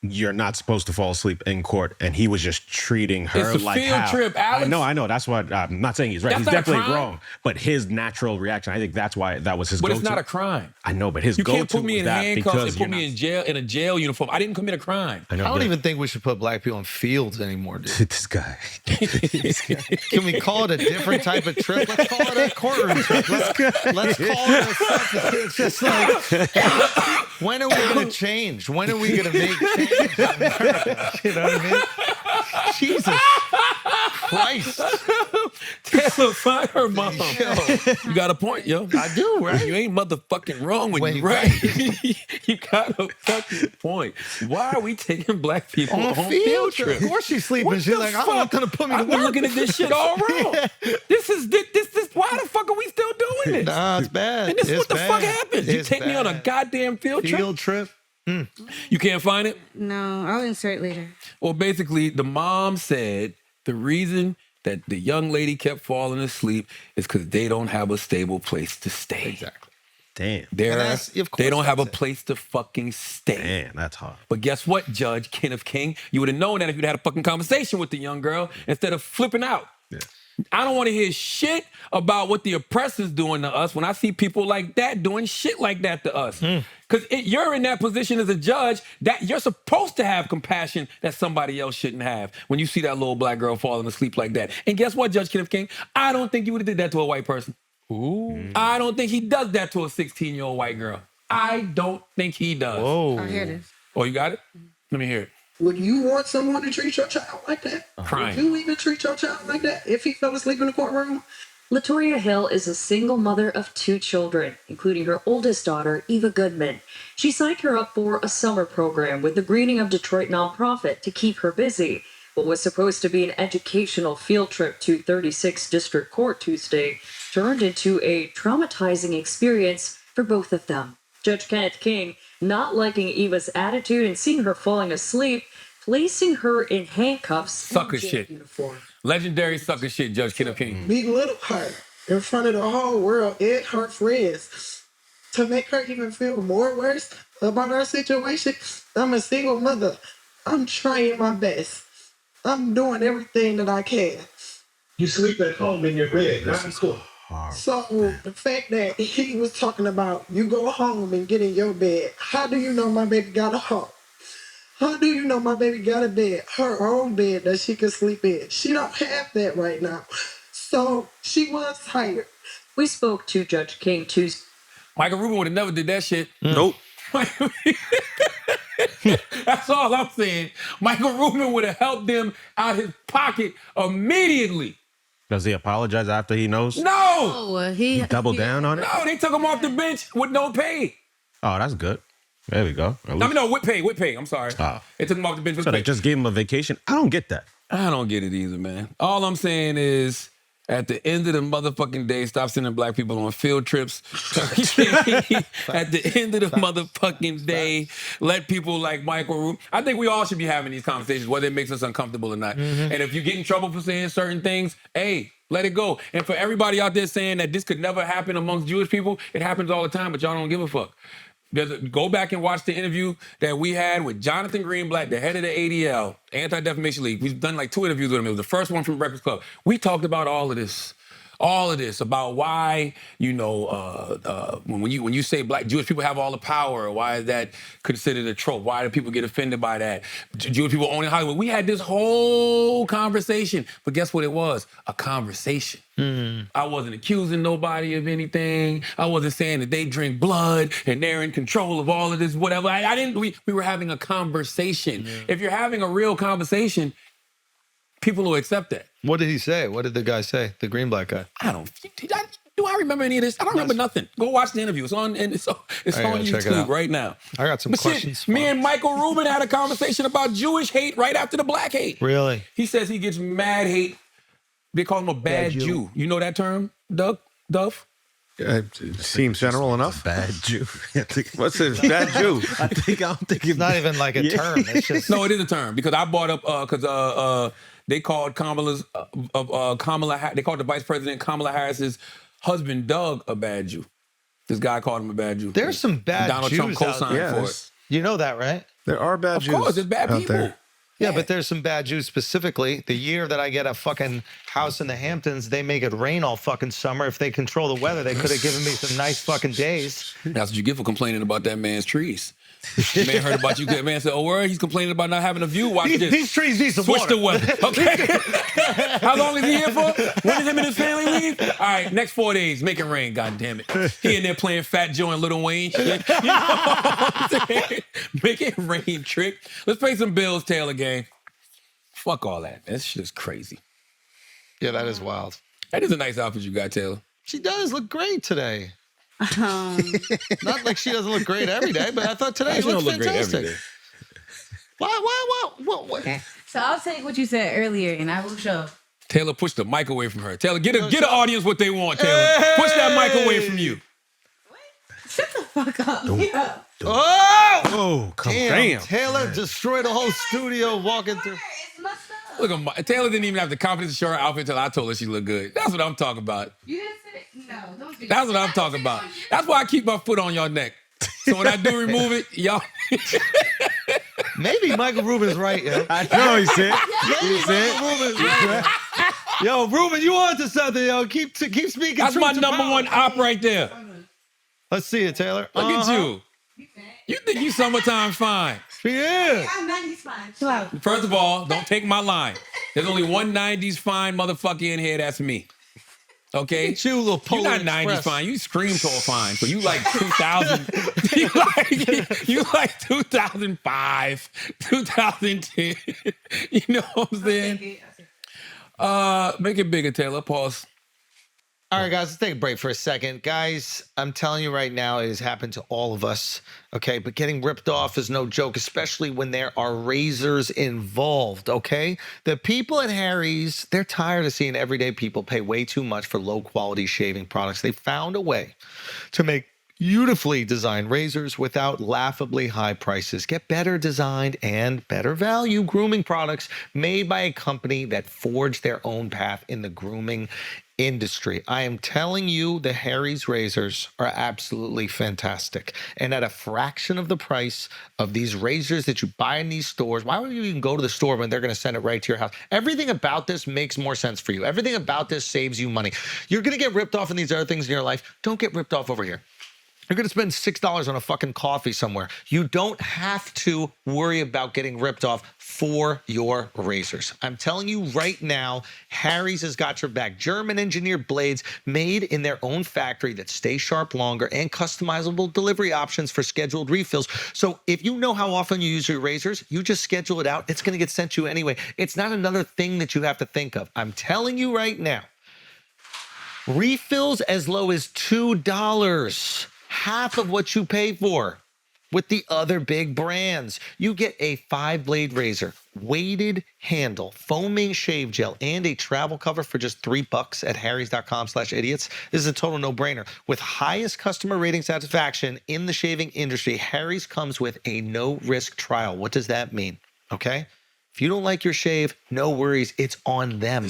you're not supposed to fall asleep in court, and he was just treating her it's a like field trip, Alex. I know. That's why I'm not saying he's right. He's definitely wrong. But his natural reaction, I think that's why that was his go-to. But it's not a crime. I know, but his you go-to can't put me in handcuffs and put me in a jail uniform. I didn't commit a crime. I don't even think we should put black people in fields anymore, dude. This guy. Can we call it a different type of trip? Let's call it a courtroom trip. Let's call it a something. It's just like, when are we going to change? When are we going to make change in America? You know what I mean? Jesus Christ. Taylor, find her mom. You got a point, yo. I do, right? You ain't motherfucking wrong when you're right. You got a fucking point. Why are we taking black people on field trips? Of course she's sleeping. She's like, I'm not going to put me to I've work. been looking at this shit all wrong. This is why the fuck are we still doing this? Nah, it's bad. And this is It's what the fuck bad. happens. You take me on a goddamn field trip? Field trip? You can't find it? No, I'll insert later. Well, basically, the mom said the reason that the young lady kept falling asleep is because they don't have a stable place to stay. Exactly. Damn. They don't have a place to fucking stay. Damn, that's hard. But guess what, Judge Kenneth King? You would have known that if you'd had a fucking conversation with the young girl instead of flipping out. Yeah. I don't want to hear shit about what the oppressor's doing to us when I see people like that doing shit like that to us. Because you're in that position as a judge that you're supposed to have compassion that somebody else shouldn't have when you see that little black girl falling asleep like that. And guess what, Judge Kenneth King? I don't think you would have did that to a white person. I don't think he does that to a 16-year-old white girl. I don't think he does. Whoa. Oh, here it is. Oh, you got it? Let me hear it. Would you want someone to treat your child like that? Crime. Would you even treat your child like that if he fell asleep in the courtroom? Latoria Hill is a single mother of 2 children, including her oldest daughter, Eva Goodman. She signed her up for a summer program with the Greening of Detroit nonprofit to keep her busy. What was supposed to be an educational field trip to 36th District Court Tuesday turned into a traumatizing experience for both of them. Judge Kenneth King, not liking Eva's attitude and seeing her falling asleep, placing her in handcuffs. Sucker shit. Uniform. Legendary sucker shit, Judge Kenneth King. Belittle her in front of the whole world and her friends to make her even feel more worse about her situation. I'm a single mother. I'm trying my best. I'm doing everything that I can. You sleep at home in your bed, not in school. So the fact that he was talking about you go home and get in your bed, how do you know my baby got a home? How do you know my baby got a bed, her own bed that she can sleep in? She don't have that right now. So she was tired. We spoke to Judge King Tuesday. Michael Rubin would have never did that shit. Nope. That's all I'm saying. Michael Rubin would have helped them out his pocket immediately. Does he apologize after he knows? No! Oh, He doubled down on it? No, they took him off the bench with no pay. Oh, that's good. There we go. I mean, no, with pay. I'm sorry. Oh. They took him off the bench with So pay. they just gave him a vacation? I don't get that. I don't get it either, man. All I'm saying is, at the end of the motherfucking day, stop sending black people on field trips. At the end of the motherfucking day, let people like Michael Rubin. I think we all should be having these conversations, whether it makes us uncomfortable or not. And if you get in trouble for saying certain things, hey, let it go. And for everybody out there saying that this could never happen amongst Jewish people, it happens all the time, but y'all don't give a fuck. Go back and watch the interview that we had with Jonathan Greenblatt, the head of the ADL, Anti-Defamation League. We've done like 2 interviews with him. It was the first one from Breakfast Club. We talked about all of this about why, you know, when you say black Jewish people have all the power, why is that considered a trope? Why do people get offended by that? Jewish people owning Hollywood. We had this whole conversation, but guess what it was? A conversation. I wasn't accusing nobody of anything. I wasn't saying that they drink blood and they're in control of all of this, whatever. I didn't. We were having a conversation. If you're having a real conversation, people will accept that. What did he say? What did the guy say? The Greenblatt guy. Do I remember any of this? I don't remember nothing. Go watch the interview. It's on YouTube right now. I got some questions. Me and Michael Rubin had a conversation about Jewish hate right after the black hate. Really? He says he gets mad hate. They call him a bad Jew. You know that term, Duff? It seems general enough. Bad Jew. What's a bad Jew? I don't think it's not even like a term. It's just No, it is a term because I brought up because they called Kamala. They called the Vice President Kamala Harris's husband Doug a bad Jew. This guy called him a bad Jew. There's some bad Donald Jews Trump co-signed out there. for it. You know that, right? There are bad Jews. Of course, there's bad out people. there. Yeah, but there's some bad Jews specifically. The year that I get a fucking house in the Hamptons, they make it rain all fucking summer. If they control the weather, they could have given me some nice fucking days. That's what you get for complaining about that man's trees. Man heard about you. Man said, "Oh, word, he's complaining about not having a view. Watch this. These trees need some Switch water. the weather. Okay. How long is he here for? When does him and his family leave? All right, next 4 days. Make it rain. God damn it. He in there playing Fat Joe and Lil Wayne shit. You know what I'm saying? Make it rain trick. Let's play some Bills, Taylor gang. Fuck all that, man. This shit is crazy. Yeah, that is wild. That is a nice outfit you got, Taylor. She does look great today. Not like she doesn't look great every day, but I thought today She looked don't look great every fantastic. day. What? So I'll take what you said earlier and I will show. Taylor, push the mic away from her. Taylor, get an audience what they want, Taylor. Push that mic away from you. Shut the fuck up. Yeah. Oh, damn. Taylor destroyed the whole studio walking through. Look at Taylor didn't even have the confidence to show her outfit until I told her she looked good. That's what I'm talking about. You didn't say it? No, don't do That's what I'm talking about. That's why I keep my foot on your neck. So when I do remove it, y'all. Maybe Michael Rubin's right, yo. I know he said. Maybe Michael Rubin's right. Yo, Rubin, you on to something, yo. Keep speaking. That's truth my to number power. one op right there. Let's see it, Taylor. Look at you. You think you summertime fine. Yeah. I'm 90s fine. Chill out. First of all, don't take my line. There's only one 90s fine motherfucker in here, that's me. Okay? You little You're not Polar 90s Express. fine. You scream tall fine. So you like 2000. you like 2005, 2010. You know what I'm saying? Make it bigger, Taylor. Pause. All right, guys, let's take a break for a second. Guys, I'm telling you right now, it has happened to all of us, okay? But getting ripped off is no joke, especially when there are razors involved, okay? The people at Harry's, they're tired of seeing everyday people pay way too much for low-quality shaving products. They found a way to make beautifully designed razors without laughably high prices. Get better designed and better value grooming products made by a company that forged their own path in the grooming industry. I am telling you, the Harry's razors are absolutely fantastic. And at a fraction of the price of these razors that you buy in these stores, why would you even go to the store when they're going to send it right to your house? Everything about this makes more sense for you. Everything about this saves you money. You're going to get ripped off in these other things in your life. Don't get ripped off over here. You're going to spend $6 on a fucking coffee somewhere. You don't have to worry about getting ripped off for your razors. I'm telling you right now, Harry's has got your back. German engineered blades made in their own factory that stay sharp longer and customizable delivery options for scheduled refills. So if you know how often you use your razors, you just schedule it out. It's going to get sent to you anyway. It's not another thing that you have to think of. I'm telling you right now, refills as low as $2. Half of what you pay for with the other big brands. You get a 5-blade razor, weighted handle, foaming shave gel, and a travel cover for just $3 at harrys.com/idiots. This is a total no-brainer. With highest customer rating satisfaction in the shaving industry, Harry's comes with a no-risk trial. What does that mean? Okay? If you don't like your shave, no worries. It's on them.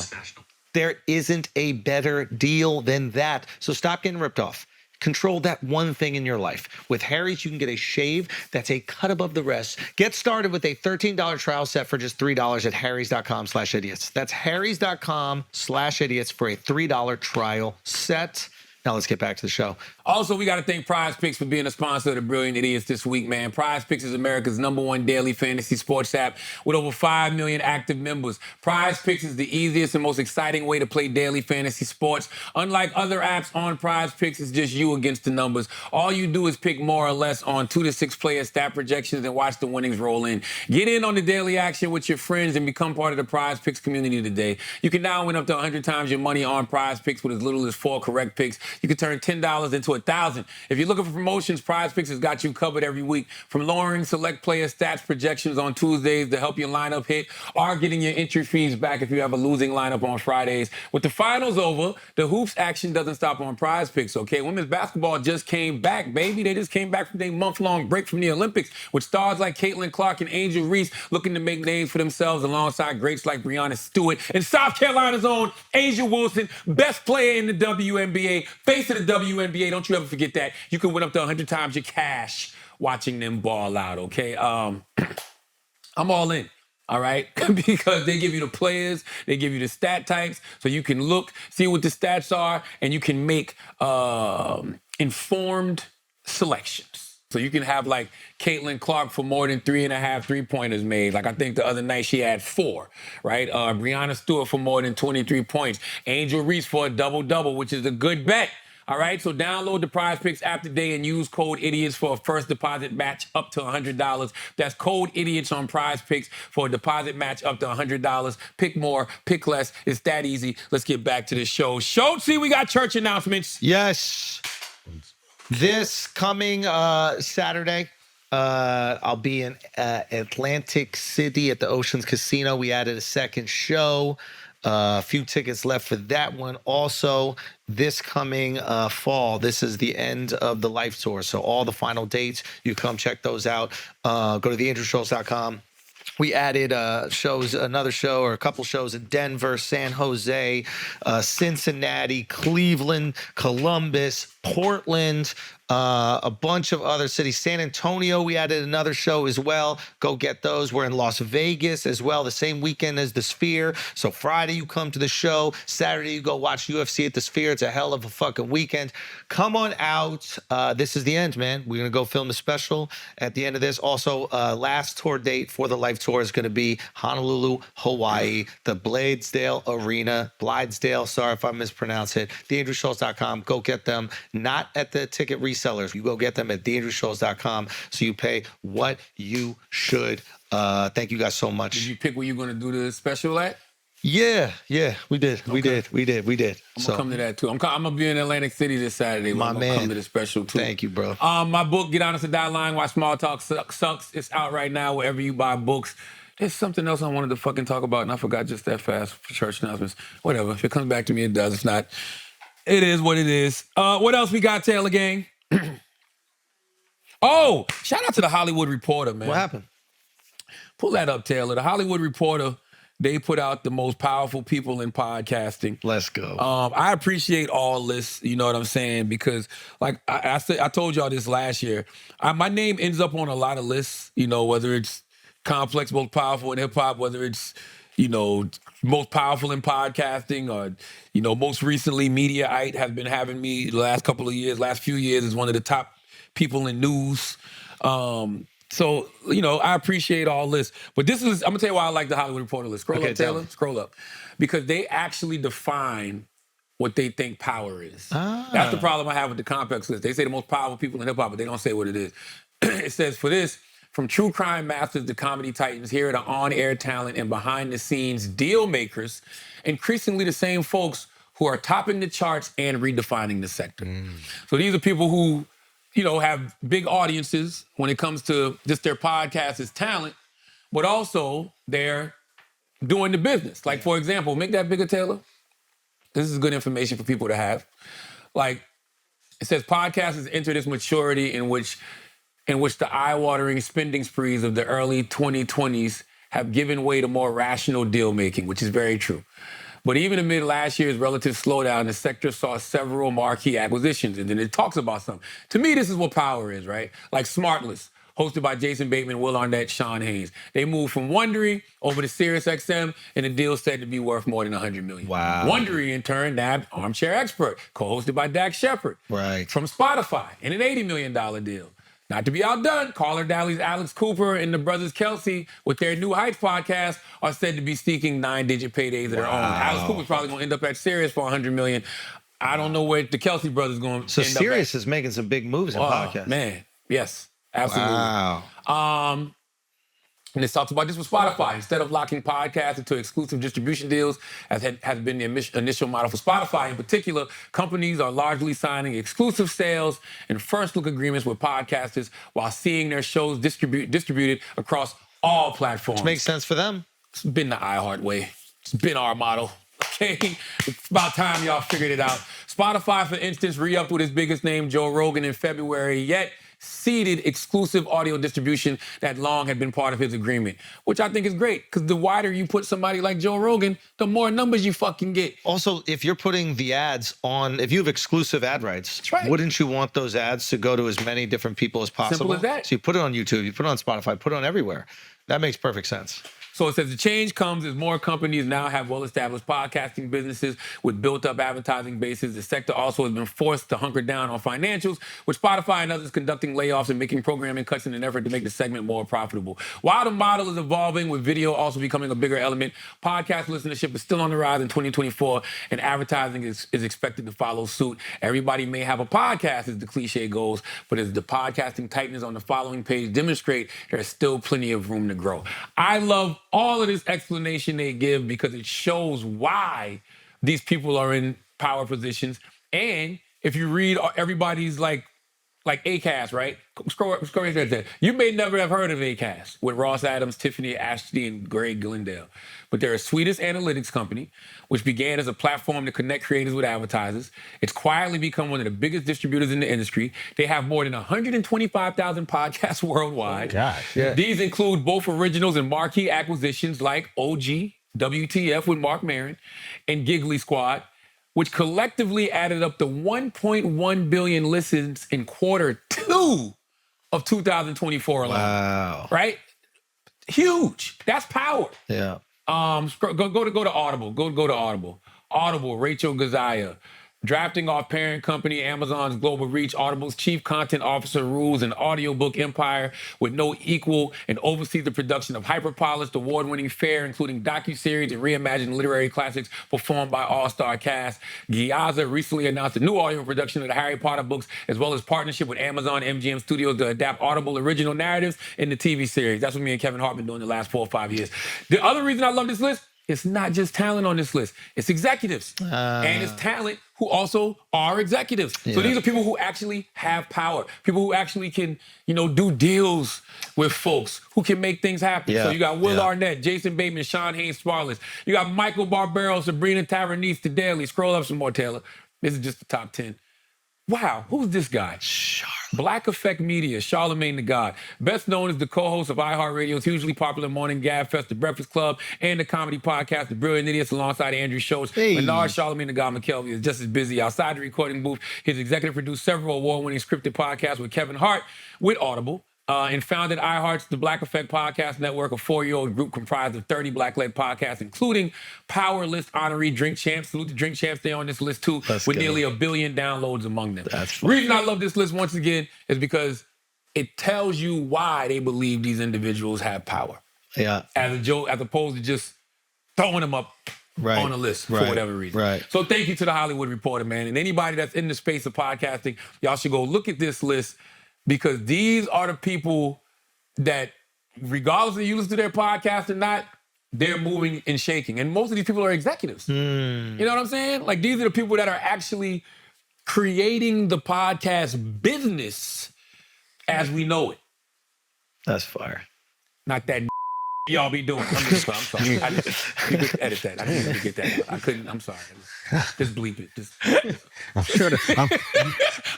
There isn't a better deal than that. So stop getting ripped off. Control that one thing in your life. With Harry's, you can get a shave that's a cut above the rest. Get started with a $13 trial set for just $3 at harrys.com/idiots. That's harrys.com/idiots for a $3 trial set. Now let's get back to the show. Also, we got to thank Prize Picks for being a sponsor of the Brilliant Idiots this week, man. Prize Picks is America's #1 daily fantasy sports app with over 5 million active members. Prize Picks is the easiest and most exciting way to play daily fantasy sports. Unlike other apps on Prize Picks, it's just you against the numbers. All you do is pick more or less on 2 to 6 player stat projections and watch the winnings roll in. Get in on the daily action with your friends and become part of the Prize Picks community today. You can now win up to 100 times your money on Prize Picks with as little as 4 correct picks. You can turn $10 into $1,000. If you're looking for promotions, Prize Picks has got you covered every week. From lowering select player stats projections on Tuesdays to help your lineup hit, or getting your entry fees back if you have a losing lineup on Fridays. With the finals over, the hoops action doesn't stop on Prize Picks, okay? Women's basketball just came back, baby. They just came back from their month-long break from the Olympics with stars like Caitlin Clark and Angel Reese looking to make names for themselves alongside greats like Breonna Stewart and South Carolina's own Asia Wilson, best player in the WNBA, face of the WNBA. Don't you ever forget that. You can win up to 100 times your cash watching them ball out, okay? I'm all in, all right? Because they give you the players, they give you the stat types, so you can look, see what the stats are, and you can make informed selections. So you can have like Caitlin Clark for more than 3.5 3-pointers made. Like I think the other night she had 4, right? Breonna Stewart for more than 23 points. Angel Reese for a double-double, which is a good bet. All right, so download the Prize Picks app today and use code IDIOTS for a first deposit match up to $100. That's code IDIOTS on Prize Picks for a deposit match up to $100. Pick more, pick less. It's that easy. Let's get back to the show. Schultzy, we got church announcements. Yes. This coming Saturday, I'll be in Atlantic City at the Oceans Casino. We added a second show. A few tickets left for that one. Also, this coming fall, this is the end of the Life Tour. So all the final dates, you come check those out. Go to theandrewschulz.com. We added shows, another show or a couple shows in Denver, San Jose, Cincinnati, Cleveland, Columbus, Portland, a bunch of other cities. San Antonio, we added another show as well. Go get those. We're in Las Vegas as well, the same weekend as the Sphere. So Friday you come to the show. Saturday you go watch UFC at the Sphere. It's a hell of a fucking weekend. Come on out. This is the end, man. We're going to go film a special at the end of this. Also, last tour date for the Life Tour is going to be Honolulu, Hawaii, the Bladesdale Arena. Bladesdale, sorry if I mispronounce it. TheAndrewSchulz.com. Go get them. Not at the ticket resellers. You go get them at TheAndrewSchulz.com so you pay what you should. Thank you guys so much. Did you pick where you're going to do the special at? Yeah, we did. Okay. We did. I'm going to come to that too. I'm going to be in Atlantic City this Saturday. My I'm man. Come to the special too. Thank you, bro. My book, Get Honest and Die Lying, Why Small Talk Sucks. It's out right now wherever you buy books. There's something else I wanted to fucking talk about, and I forgot just that fast for church announcements. Whatever. If it comes back to me, it does. If not, it is what it is. What else we got, Taylor Gang? Oh, shout out to the Hollywood Reporter, man. What happened? Pull that up, Taylor. The Hollywood Reporter, they put out the most powerful people in podcasting. Let's go. I appreciate all this, you know what I'm saying? Because like I told y'all this last year, my name ends up on a lot of lists, you know, whether it's complex, most powerful in hip hop, whether it's, you know, most powerful in podcasting, or, you know, most recently Mediaite has been having me the last few years as one of the top people in news. So, you know, I appreciate all this. But I'm going to tell you why I like the Hollywood Reporter list. Scroll up, Taylor. Scroll up. Because they actually define what they think power is. That's the problem I have with the complex list. They say the most powerful people in hip-hop, but they don't say what it is. It says, for this, from true crime masters to comedy titans, here are the on-air talent and behind-the-scenes deal makers, increasingly the same folks who are topping the charts and redefining the sector. So these are people who, you know, have big audiences when it comes to just their podcast as talent, but also they're doing the business. Like, for example, make that bigger, Taylor. This is good information for people to have. Like, it says podcasters enter this maturity in which the eye-watering spending sprees of the early 2020s have given way to more rational deal-making, which is very true. But even amid last year's relative slowdown, the sector saw several marquee acquisitions, and then it talks about some. To me, this is what power is, right? Like Smartless, hosted by Jason Bateman, Will Arnett, Sean Hayes. They moved from Wondery over to SiriusXM, and the deal said to be worth more than $100 million. Wow. Wondery, in turn, nabbed Armchair Expert, co-hosted by Dax Shepard, from Spotify, in an $80 million deal. Not to be outdone, Caller Dalley's Alex Cooper and the brothers Kelsey, with their New Heights podcast, are said to be seeking 9-digit paydays of their own. Alex Cooper's probably going to end up at Sirius for $100 million. I don't know where the Kelsey brothers going to So end Sirius is making some big moves in podcasts. Man, yes, absolutely. Wow. And it talks about this with Spotify. Instead of locking podcasts into exclusive distribution deals, as has been the initial model for Spotify in particular, companies are largely signing exclusive sales and first-look agreements with podcasters while seeing their shows distributed across all platforms. Which makes sense for them. It's been the iHeart way. It's been our model. Okay? It's about time y'all figured it out. Spotify, for instance, re-upped with its biggest name, Joe Rogan, in February, yet ceded exclusive audio distribution that long had been part of his agreement, which I think is great, because the wider you put somebody like Joe Rogan, the more numbers you fucking get. Also, if you're putting the ads on, if you have exclusive ad rights, wouldn't you want those ads to go to as many different people as possible? Simple as that. So you put it on YouTube, you put it on Spotify, put it on everywhere. That makes perfect sense. So it says the change comes as more companies now have well-established podcasting businesses with built-up advertising bases. The sector also has been forced to hunker down on financials, with Spotify and others conducting layoffs and making programming cuts in an effort to make the segment more profitable. While the model is evolving, with video also becoming a bigger element, podcast listenership is still on the rise in 2024, and advertising is expected to follow suit. Everybody may have a podcast, as the cliche goes, but as the podcasting titans on the following page demonstrate, there's still plenty of room to grow. I love all of this explanation they give because it shows why these people are in power positions. And if you read everybody's like Acast, right? Scroll right there. You may never have heard of Acast with Ross Adams, Tiffany Ashby, and Greg Glendale. But they're a Swedish analytics company, which began as a platform to connect creators with advertisers. It's quietly become one of the biggest distributors in the industry. They have more than 125,000 podcasts worldwide. Oh, gosh. Yeah. These include both originals and marquee acquisitions like OG, WTF with Mark Maron, and Giggly Squad, which collectively added up to 1.1 billion listens in Q2 of 2024 alone. Wow. Right? Huge. That's power. Yeah. Go to Audible. Go to Audible. Audible, Rachel Gazaya. Drafting off parent company Amazon's global reach, Audible's chief content officer rules an audiobook empire with no equal and oversees the production of hyper-polished, award-winning fare, including docuseries and reimagined literary classics performed by all-star cast. Ghiaza recently announced a new audio production of the Harry Potter books, as well as partnership with Amazon MGM Studios to adapt Audible original narratives in the TV series. That's what me and Kevin Hart been doing the last 4 or 5 years. The other reason I love this list, it's not just talent on this list. It's executives. And it's talent who also are executives. Yeah. So these are people who actually have power. People who actually can, do deals with folks, who can make things happen. Yeah. So you got Will Arnett, Jason Bateman, Sean Hayes, Smartless. You got Michael Barbero, Sabrina Tavernese, The Daily. Scroll up some more, Taylor. This is just the top 10. Wow, who's this guy? Black Effect Media, Charlamagne the God. Best known as the co-host of iHeartRadio's hugely popular morning gabfest, The Breakfast Club, and the comedy podcast, The Brilliant Idiots, alongside Andrew Schulz. Menard Charlamagne the God McKelvey is just as busy outside the recording booth. He's executive produced several award-winning scripted podcasts with Kevin Hart with Audible. And founded iHeart's The Black Effect Podcast Network, a 4-year-old group comprised of 30 Black-led podcasts, including Power List honoree Drink Champs. Salute the Drink Champs. They're on this list too, with nearly 1 billion downloads among them. The reason I love this list once again is because it tells you why they believe these individuals have power. Yeah. As a joke, as opposed to just throwing them up on a list for whatever reason. Right. So thank you to the Hollywood Reporter, man. And anybody that's in the space of podcasting, y'all should go look at this list, because these are the people that, regardless of you listen to their podcast or not, they're moving and shaking. And most of these people are executives. You know what I'm saying? Like, these are the people that are actually creating the podcast business as we know it. That's fire. Not that y'all be doing. I'm sorry. You could edit that. I didn't even get that out. I couldn't. I'm sorry. Just bleep it. I'm sure.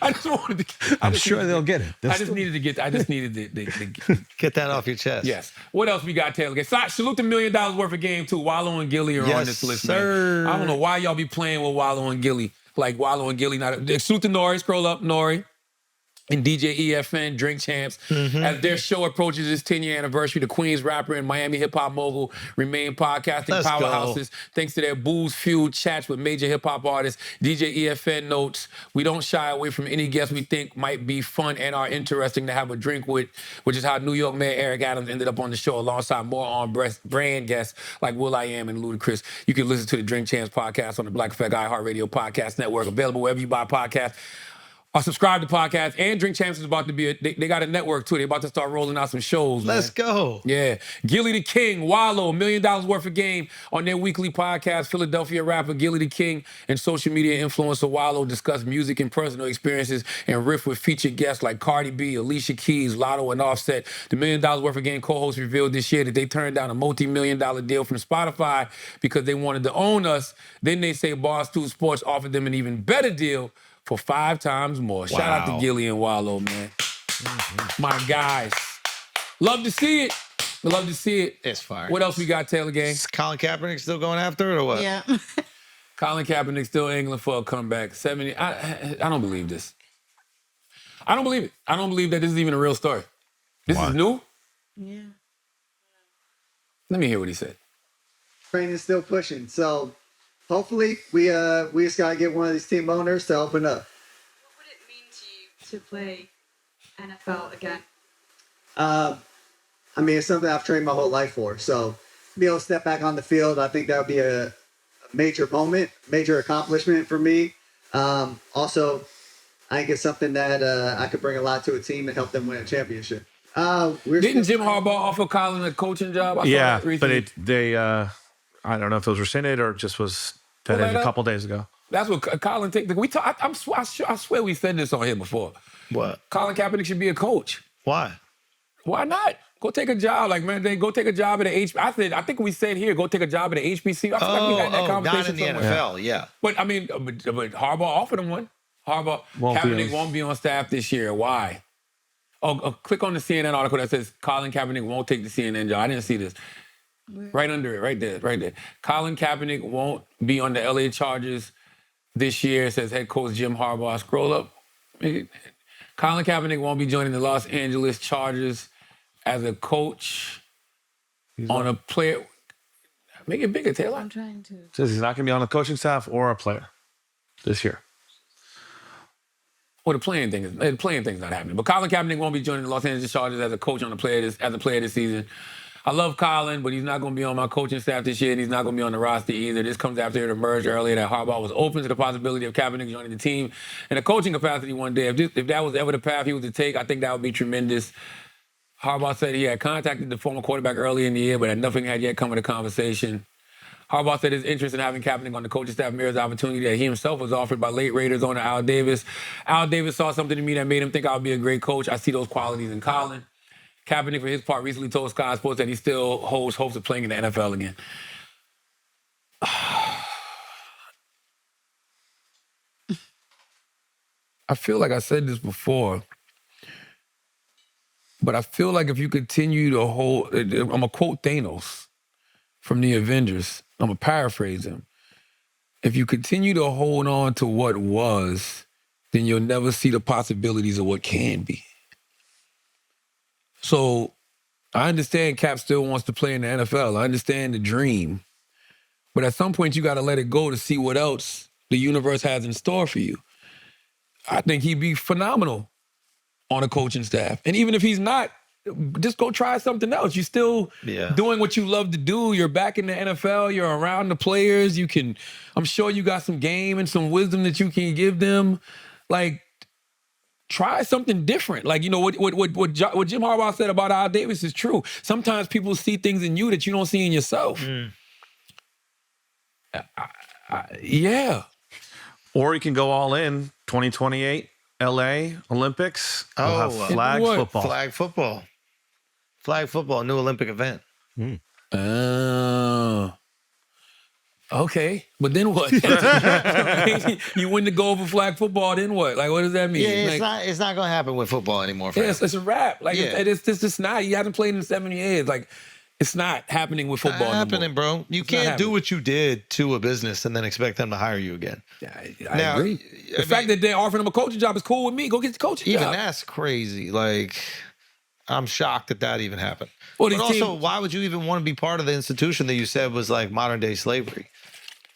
I just wanted to. I'm sure they'll get it. I just needed to get get that off your chest. Yes. What else we got, Taylor? Salute the $1 million worth of game too. Wallow and Gilly are on this list, man. I don't know why y'all be playing with Wallow and Gilly. Like Wallow and Gilly. Salute to Nori. Scroll up, Nori. And DJ EFN, Drink Champs. As their show approaches its 10-year anniversary, the Queens rapper and Miami hip-hop mogul remain podcasting powerhouses thanks to their booze-fueled chats with major hip-hop artists. DJ EFN notes, we don't shy away from any guest we think might be fun and are interesting to have a drink with, which is how New York Mayor Eric Adams ended up on the show alongside more on-brand guests like will.i.am and Ludacris. You can listen to the Drink Champs podcast on the Black Effect iHeartRadio Podcast Network, available wherever you buy podcasts. I subscribe to podcasts, and Drink Champs is about to be, they got a network too. They about to start rolling out some shows, man. Let's go. Yeah. Gilly the King, Wallow, $1 million worth of game on their weekly podcast. Philadelphia rapper Gilly the King and social media influencer Wallow discuss music and personal experiences and riff with featured guests like Cardi B, Alicia Keys, Lotto, and Offset. The $1 million worth of game co-host revealed this year that they turned down a multi-million-dollar deal from Spotify because they wanted to own us. Then they say Barstool Sports offered them an even better deal for 5 times more. Shout out to Gilly and Wallow, man. My guys. Love to see it. Love to see it. It's fire. What else we got, Taylor Gang? Is Colin Kaepernick still going after it or what? Yeah. Colin Kaepernick still angling for a comeback. 70. I don't believe this. I don't believe it. I don't believe that this is even a real story. This is new? Yeah. Let me hear what he said. Train is still pushing. So hopefully we just gotta get one of these team owners to open up. What would it mean to you to play NFL again? I mean, it's something I've trained my whole life for. So to be able to step back on the field, I think that would be a major moment, major accomplishment for me. Also, I think it's something that I could bring a lot to a team and help them win a championship. Didn't Jim Harbaugh offer Colin a coaching job? I saw that recently. But they I don't know if it was rescinded or just was vetted a couple days ago. That's what Colin I swear we said this on here before. What? Colin Kaepernick should be a coach. Why? Why not? Go take a job. Like, man, go take a job at the I think we said here, go take a job at the HBC. I feel like we had that conversation not in the NFL, yeah. But I mean, but Harbaugh offered him one. Kaepernick won't be on staff this year. Why? Click on the CNN article that says Colin Kaepernick won't take the CNN job. I didn't see this. Right under it, right there. Colin Kaepernick won't be on the LA Chargers this year, says head coach Jim Harbaugh. Scroll up. Colin Kaepernick won't be joining the Los Angeles Chargers as a coach on a player. Make it bigger, Taylor. I'm trying to. Says he's not going to be on the coaching staff or a player this year. Well, the playing thing's not happening. But Colin Kaepernick won't be joining the Los Angeles Chargers as a coach on a player this season. I love Colin, but he's not going to be on my coaching staff this year, and he's not going to be on the roster either. This comes after it emerged earlier that Harbaugh was open to the possibility of Kaepernick joining the team in a coaching capacity one day. If that was ever the path he was to take, I think that would be tremendous. Harbaugh said he had contacted the former quarterback early in the year, but nothing had yet come of the conversation. Harbaugh said his interest in having Kaepernick on the coaching staff mirrors the opportunity that he himself was offered by late Raiders owner Al Davis. Al Davis saw something in me that made him think I would be a great coach. I see those qualities in Colin. Kaepernick, for his part, recently told Sky Sports that he still holds hopes of playing in the NFL again. I feel like I said this before, but I feel like if you continue to hold, I'm gonna quote Thanos from the Avengers. I'm gonna paraphrase him. If you continue to hold on to what was, then you'll never see the possibilities of what can be. So I understand Cap still wants to play in the NFL. I understand the dream. But at some point, you got to let it go to see what else the universe has in store for you. I think he'd be phenomenal on a coaching staff. And even if he's not, just go try something else. You're still doing what you love to do. You're back in the NFL. You're around the players. I'm sure you got some game and some wisdom that you can give them. Like, try something different. Like, you know, what Jim Harbaugh said about Al Davis is true. Sometimes people see things in you that you don't see in yourself. Yeah. Or you can go all in, 2028, LA Olympics. We'll have flag football. Flag football. Flag football, a new Olympic event. Okay, but then what? You win the gold for flag football, then what? Like, what does that mean? Yeah, it's not going to happen with football anymore. It's a wrap. Like, it's just not. He hasn't played in 7 years. Like, it's not happening with football anymore. Happening, bro. You can't do what you did to a business and then expect them to hire you again. I agree. The fact that they're offering him a coaching job is cool with me. Go get the coaching job. Even that's crazy. Like, I'm shocked that even happened. Well, but also, why would you even want to be part of the institution that you said was like modern day slavery?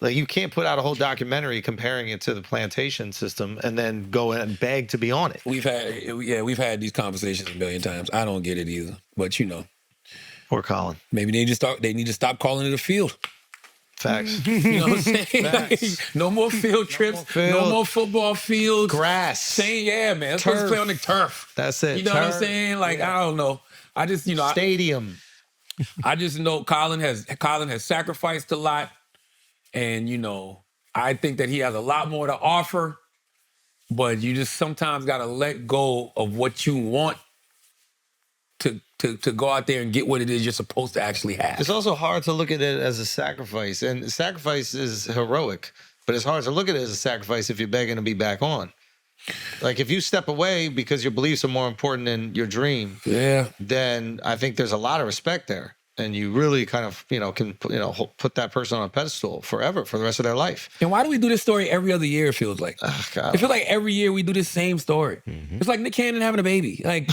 Like, you can't put out a whole documentary comparing it to the plantation system and then go and beg to be on it. We've had these conversations a million times. I don't get it either, but you know. Poor Colin. Maybe they need to stop calling it a field. Facts. You know what I'm saying? Like, no more field trips. No more football fields. Grass. Man. Let's play on the turf. That's it. You know what I'm saying? Like, I don't know. I just, stadium. I just know Colin has sacrificed a lot. And, I think that he has a lot more to offer. But you just sometimes got to let go of what you want to go out there and get what it is you're supposed to actually have. It's also hard to look at it as a sacrifice. And sacrifice is heroic, but it's hard to look at it as a sacrifice if you're begging to be back on. Like, if you step away because your beliefs are more important than your dream, then I think there's a lot of respect there. And you really kind of, can put that person on a pedestal forever, for the rest of their life. And why do we do this story every other year, it feels like? Oh, God. It feels like every year we do this same story. It's like Nick Cannon having a baby. Like,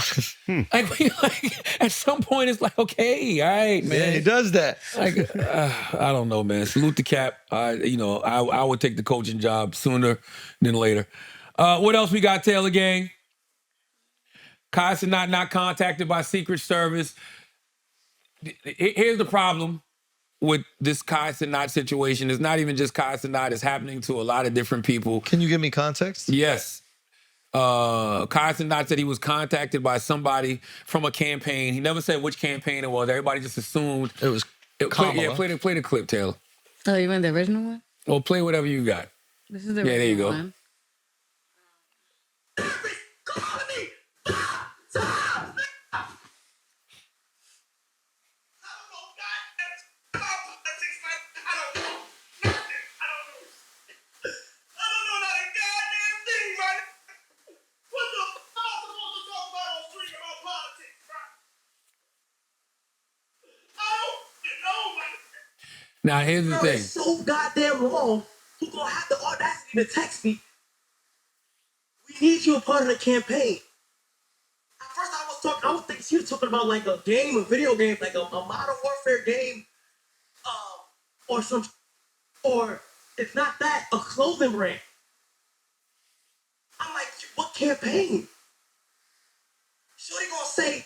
at some point it's like, okay, all right, man. Yeah, he does that. Like, I don't know, man. Salute the Cap. I would take the coaching job sooner than later. What else we got, Taylor Gang? Kai Cenat not contacted by Secret Service. Here's the problem with this Kai Cenat situation. It's not even just Kai Cenat. It's happening to a lot of different people. Can you give me context? Yes. Kai Cenat said he was contacted by somebody from a campaign. He never said which campaign it was. Everybody just assumed. It was Kamala. Play the clip, Taylor. Oh, you want the original one? Well, play whatever you got. This is the original there you go. one. Now, here's the thing. It's so goddamn wrong. Who gonna have the audacity to text me? We need you a part of the campaign. At first, I was thinking she was talking about like a game, a video game, like a modern warfare game, or if not that, a clothing brand. I'm like, what campaign? Shorty gonna say,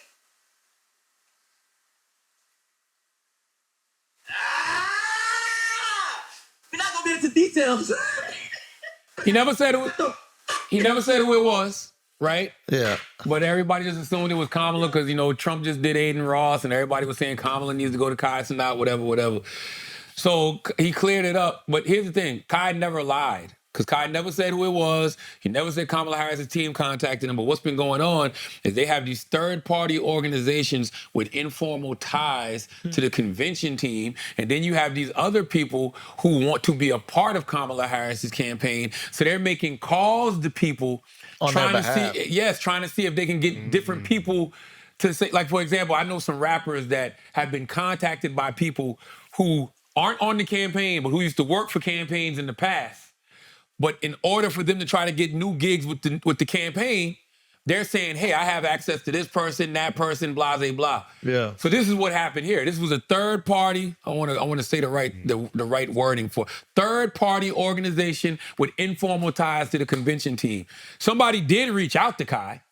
we're not gonna get into details. He never said who it was, right? Yeah. But everybody just assumed it was Kamala because, Trump just did Aiden Ross and everybody was saying Kamala needs to go to Kai Cenat, whatever. So he cleared it up. But here's the thing. Kai never lied. Because Kai never said who it was. He never said Kamala Harris' team contacted him. But what's been going on is they have these third-party organizations with informal ties to the convention team. And then you have these other people who want to be a part of Kamala Harris' campaign. So they're making calls to people on trying their to behalf. trying to see if they can get different people to say, like, for example, I know some rappers that have been contacted by people who aren't on the campaign, but who used to work for campaigns in the past. But in order for them to try to get new gigs with the campaign, they're saying, hey, I have access to this person, that person, blah, blah, blah. Yeah. So this is what happened here. This was a third party, I want to say the right wording for third party organization with informal ties to the convention team. Somebody did reach out to Kai.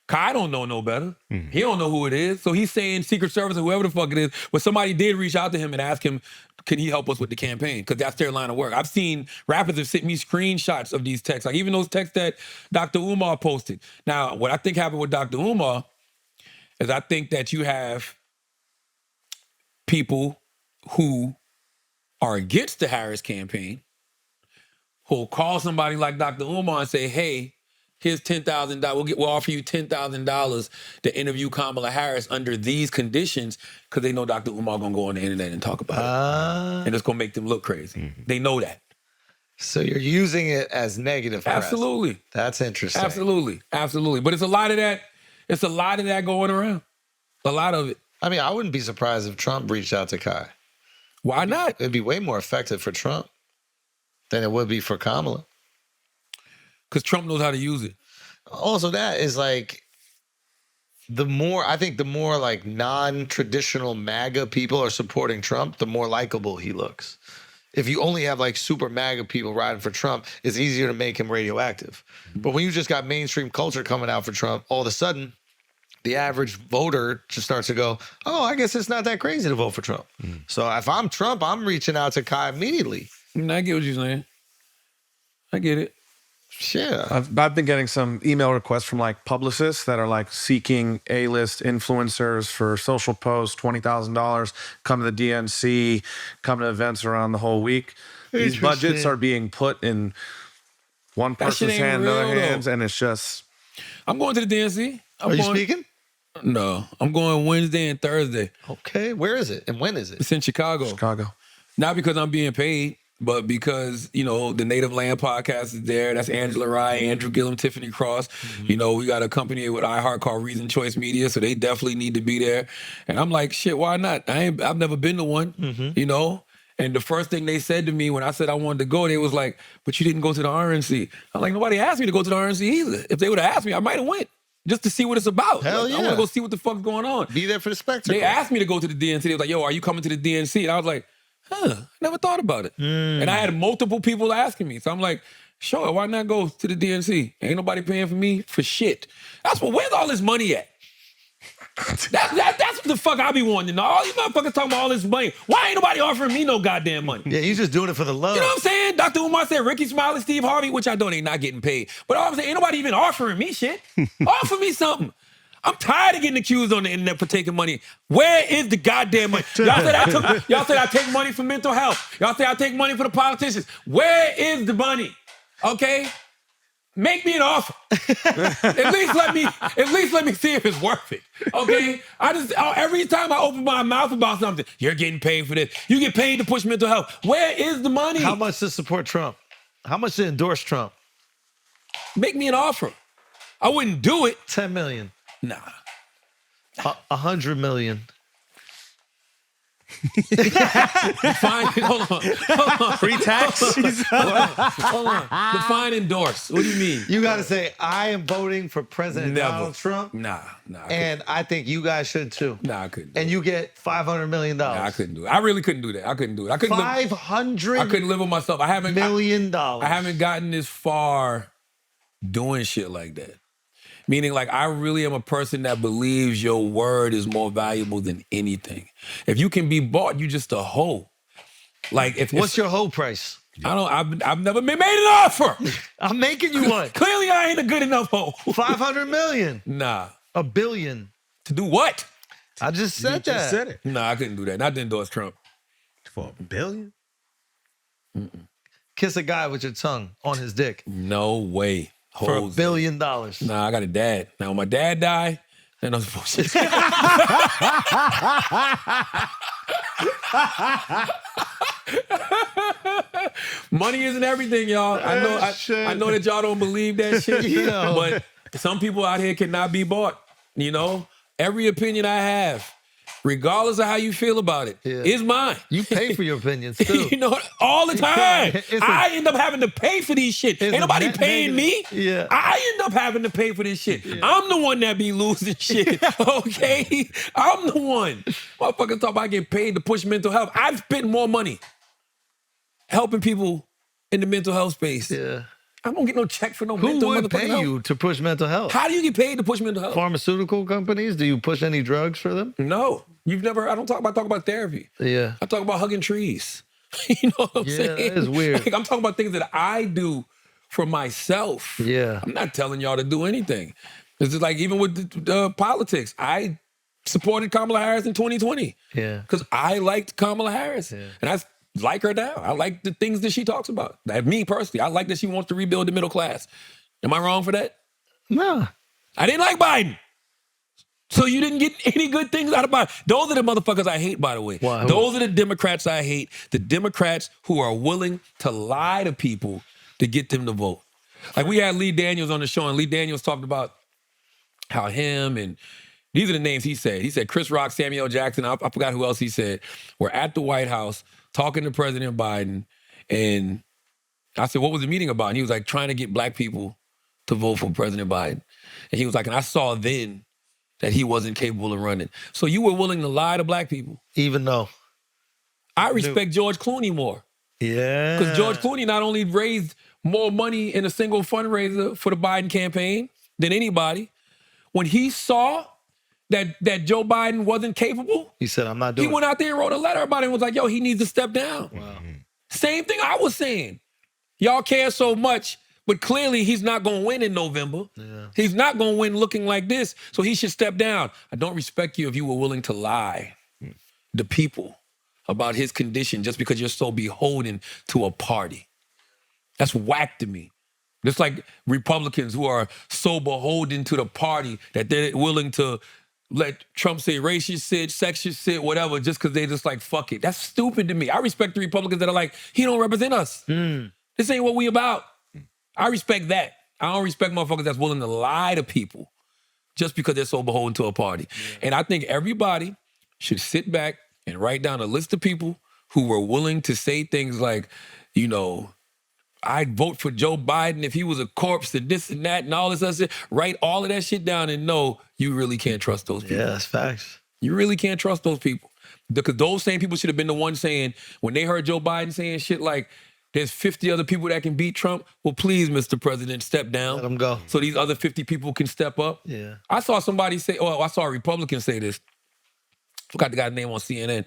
Kai don't know no better. He don't know who it is. So he's saying Secret Service or whoever the fuck it is. But somebody did reach out to him and ask him, can he help us with the campaign? Because that's their line of work. I've seen rappers have sent me screenshots of these texts, like even those texts that Dr. Umar posted. Now, what I think happened with Dr. Umar is I think that you have people who are against the Harris campaign who will call somebody like Dr. Umar and say, hey, here's $10,000. We'll offer you $10,000 to interview Kamala Harris under these conditions because they know Dr. Umar gonna go on the internet and talk about it, and it's gonna make them look crazy. They know that. So you're using it as negative press. Absolutely. That's interesting. Absolutely. But it's a lot of that. It's a lot of that going around. A lot of it. I mean, I wouldn't be surprised if Trump reached out to Kai. Why not? It'd be way more effective for Trump than it would be for Kamala. Because Trump knows how to use it. Also, that is like the more like non-traditional MAGA people are supporting Trump, the more likable he looks. If you only have like super MAGA people riding for Trump, it's easier to make him radioactive. But when you just got mainstream culture coming out for Trump, all of a sudden, the average voter just starts to go, oh, I guess it's not that crazy to vote for Trump. So if I'm Trump, I'm reaching out to Kai immediately. I get what you're saying. I get it. Yeah. I've been getting some email requests from like publicists that are like seeking A-list influencers for social posts, $20,000, come to the DNC, come to events around the whole week. These budgets are being put in one person's hand, another hands, and it's just... I'm going to the DNC. Are you speaking? No, I'm going Wednesday and Thursday. Okay, where is it and when is it? It's in Chicago. Not because I'm being paid, but because, you know, the Native Land podcast is there. That's Angela Rye, Andrew Gillum, Tiffany Cross. You know, we got a company with iHeart called Reason Choice Media, so they definitely need to be there. And I'm like, shit, why not? I've never been to one, you know? And the first thing they said to me when I said I wanted to go, they was like, but you didn't go to the RNC. I'm like, nobody asked me to go to the RNC either. If they would have asked me, I might have went. Just to see what it's about. Hell like, yeah. I want to go see what the fuck's going on. Be there for the spectacle. They asked me to go to the DNC. They was like, yo, are you coming to the DNC? And I was like, never thought about it. And I had multiple people asking me. So I'm like, sure, why not go to the DNC? Ain't nobody paying for me for shit. Where's all this money at? That's what the fuck I be wanting to know. All these motherfuckers talking about all this money. Why ain't nobody offering me no goddamn money? Yeah, he's just doing it for the love. You know what I'm saying? Dr. Umar said Ricky Smiley, Steve Harvey, which I know they not getting paid. But all I'm saying, ain't nobody even offering me shit. Offer me something. I'm tired of getting accused on the internet for taking money. Where is the goddamn money? Y'all said I take money for mental health. Y'all say I take money for the politicians. Where is the money? Okay? Make me an offer. At least let me see if it's worth it. Okay? Every time I open my mouth about something, you're getting paid for this. You get paid to push mental health. Where is the money? How much to support Trump? How much to endorse Trump? Make me an offer. I wouldn't do it. 10 million. Nah. 100 million. Define, hold on. Pre-tax? Hold on. Define endorse. What do you mean? You got to say, I am voting for President Donald Trump. Nah. And I think you guys should too. Nah, I couldn't. And you get $500 million. Nah, I couldn't do it. I really couldn't do that. I couldn't do it. I couldn't $500 I couldn't live with myself. $1 million. I haven't gotten this far doing shit like that. Meaning, like, I really am a person that believes your word is more valuable than anything. If you can be bought, you just a hoe. Like, what's your hoe price? I don't. I've never been made an offer. I'm making you one. Clearly, I ain't a good enough hoe. 500 million. Nah. $1 billion. To do what? I just said that. Just said it. Nah, I couldn't do that. Not to endorse Trump. For $1 billion? kiss a guy with your tongue on his dick? No way. For $1 billion. Nah, I got a dad. Now, when my dad died, then those bullshit. Money isn't everything, y'all. I know that y'all don't believe that shit, but some people out here cannot be bought. You know, every opinion I have, regardless of how you feel about it, is mine. You pay for your opinions too. You know, all the time. I end up having to pay for these shit. Ain't nobody paying me. Yeah. I end up having to pay for this shit. Yeah. I'm the one that be losing shit, okay? I'm the one. Motherfuckers talk about getting paid to push mental health. I've spent more money helping people in the mental health space. Yeah. I don't get no check for no Who mental would pay you to push mental health? How do you get paid to push mental health? Pharmaceutical companies? Do you push any drugs for them? No. I don't talk about therapy. Yeah. I talk about hugging trees. You know what I'm saying? Yeah, that is weird. Like, I'm talking about things that I do for myself. Yeah. I'm not telling y'all to do anything. It's just like even with politics. I supported Kamala Harris in 2020. Yeah. Because I liked Kamala Harris. Yeah. And I like her now. I like the things that she talks about. Me personally, I like that she wants to rebuild the middle class. Am I wrong for that? No. I didn't like Biden. So you didn't get any good things out of Biden. Those are the motherfuckers I hate, by the way. Wow. Those are the Democrats I hate. The Democrats who are willing to lie to people to get them to vote. Like we had Lee Daniels on the show, and Lee Daniels talked about how him and these are the names he said. He said Chris Rock, Samuel Jackson, I forgot who else he said, were at the White House talking to President Biden. And I said, what was the meeting about? And he was like, trying to get black people to vote for President Biden. And he was like, and I saw then that he wasn't capable of running. So you were willing to lie to black people? Even though. I respect George Clooney more. Yeah. Because George Clooney not only raised more money in a single fundraiser for the Biden campaign than anybody, when he saw that Joe Biden wasn't capable, he said, I'm not doing it. He went out there and wrote a letter about it and was like, yo, he needs to step down. Wow. Same thing I was saying. Y'all care so much, but clearly he's not going to win in November. Yeah. He's not going to win looking like this, so he should step down. I don't respect you if you were willing to lie to people about his condition just because you're so beholden to a party. That's whack to me. It's like Republicans who are so beholden to the party that they're willing to let Trump say racist shit, sexist shit, whatever, just because they just like, fuck it. That's stupid to me. I respect the Republicans that are like, he don't represent us. This ain't what we about. I respect that. I don't respect motherfuckers that's willing to lie to people just because they're so beholden to a party. Yeah. And I think everybody should sit back and write down a list of people who were willing to say things like, you know, I'd vote for Joe Biden if he was a corpse and this and that and all this other shit. Write all of that shit down and know you really can't trust those people. Yeah, that's facts. You really can't trust those people. Because those same people should have been the ones saying, when they heard Joe Biden saying shit like, there's 50 other people that can beat Trump, well, please, Mr. President, step down. Let them go. So these other 50 people can step up. Yeah. I saw somebody say, I saw a Republican say this. Forgot the guy's name on CNN.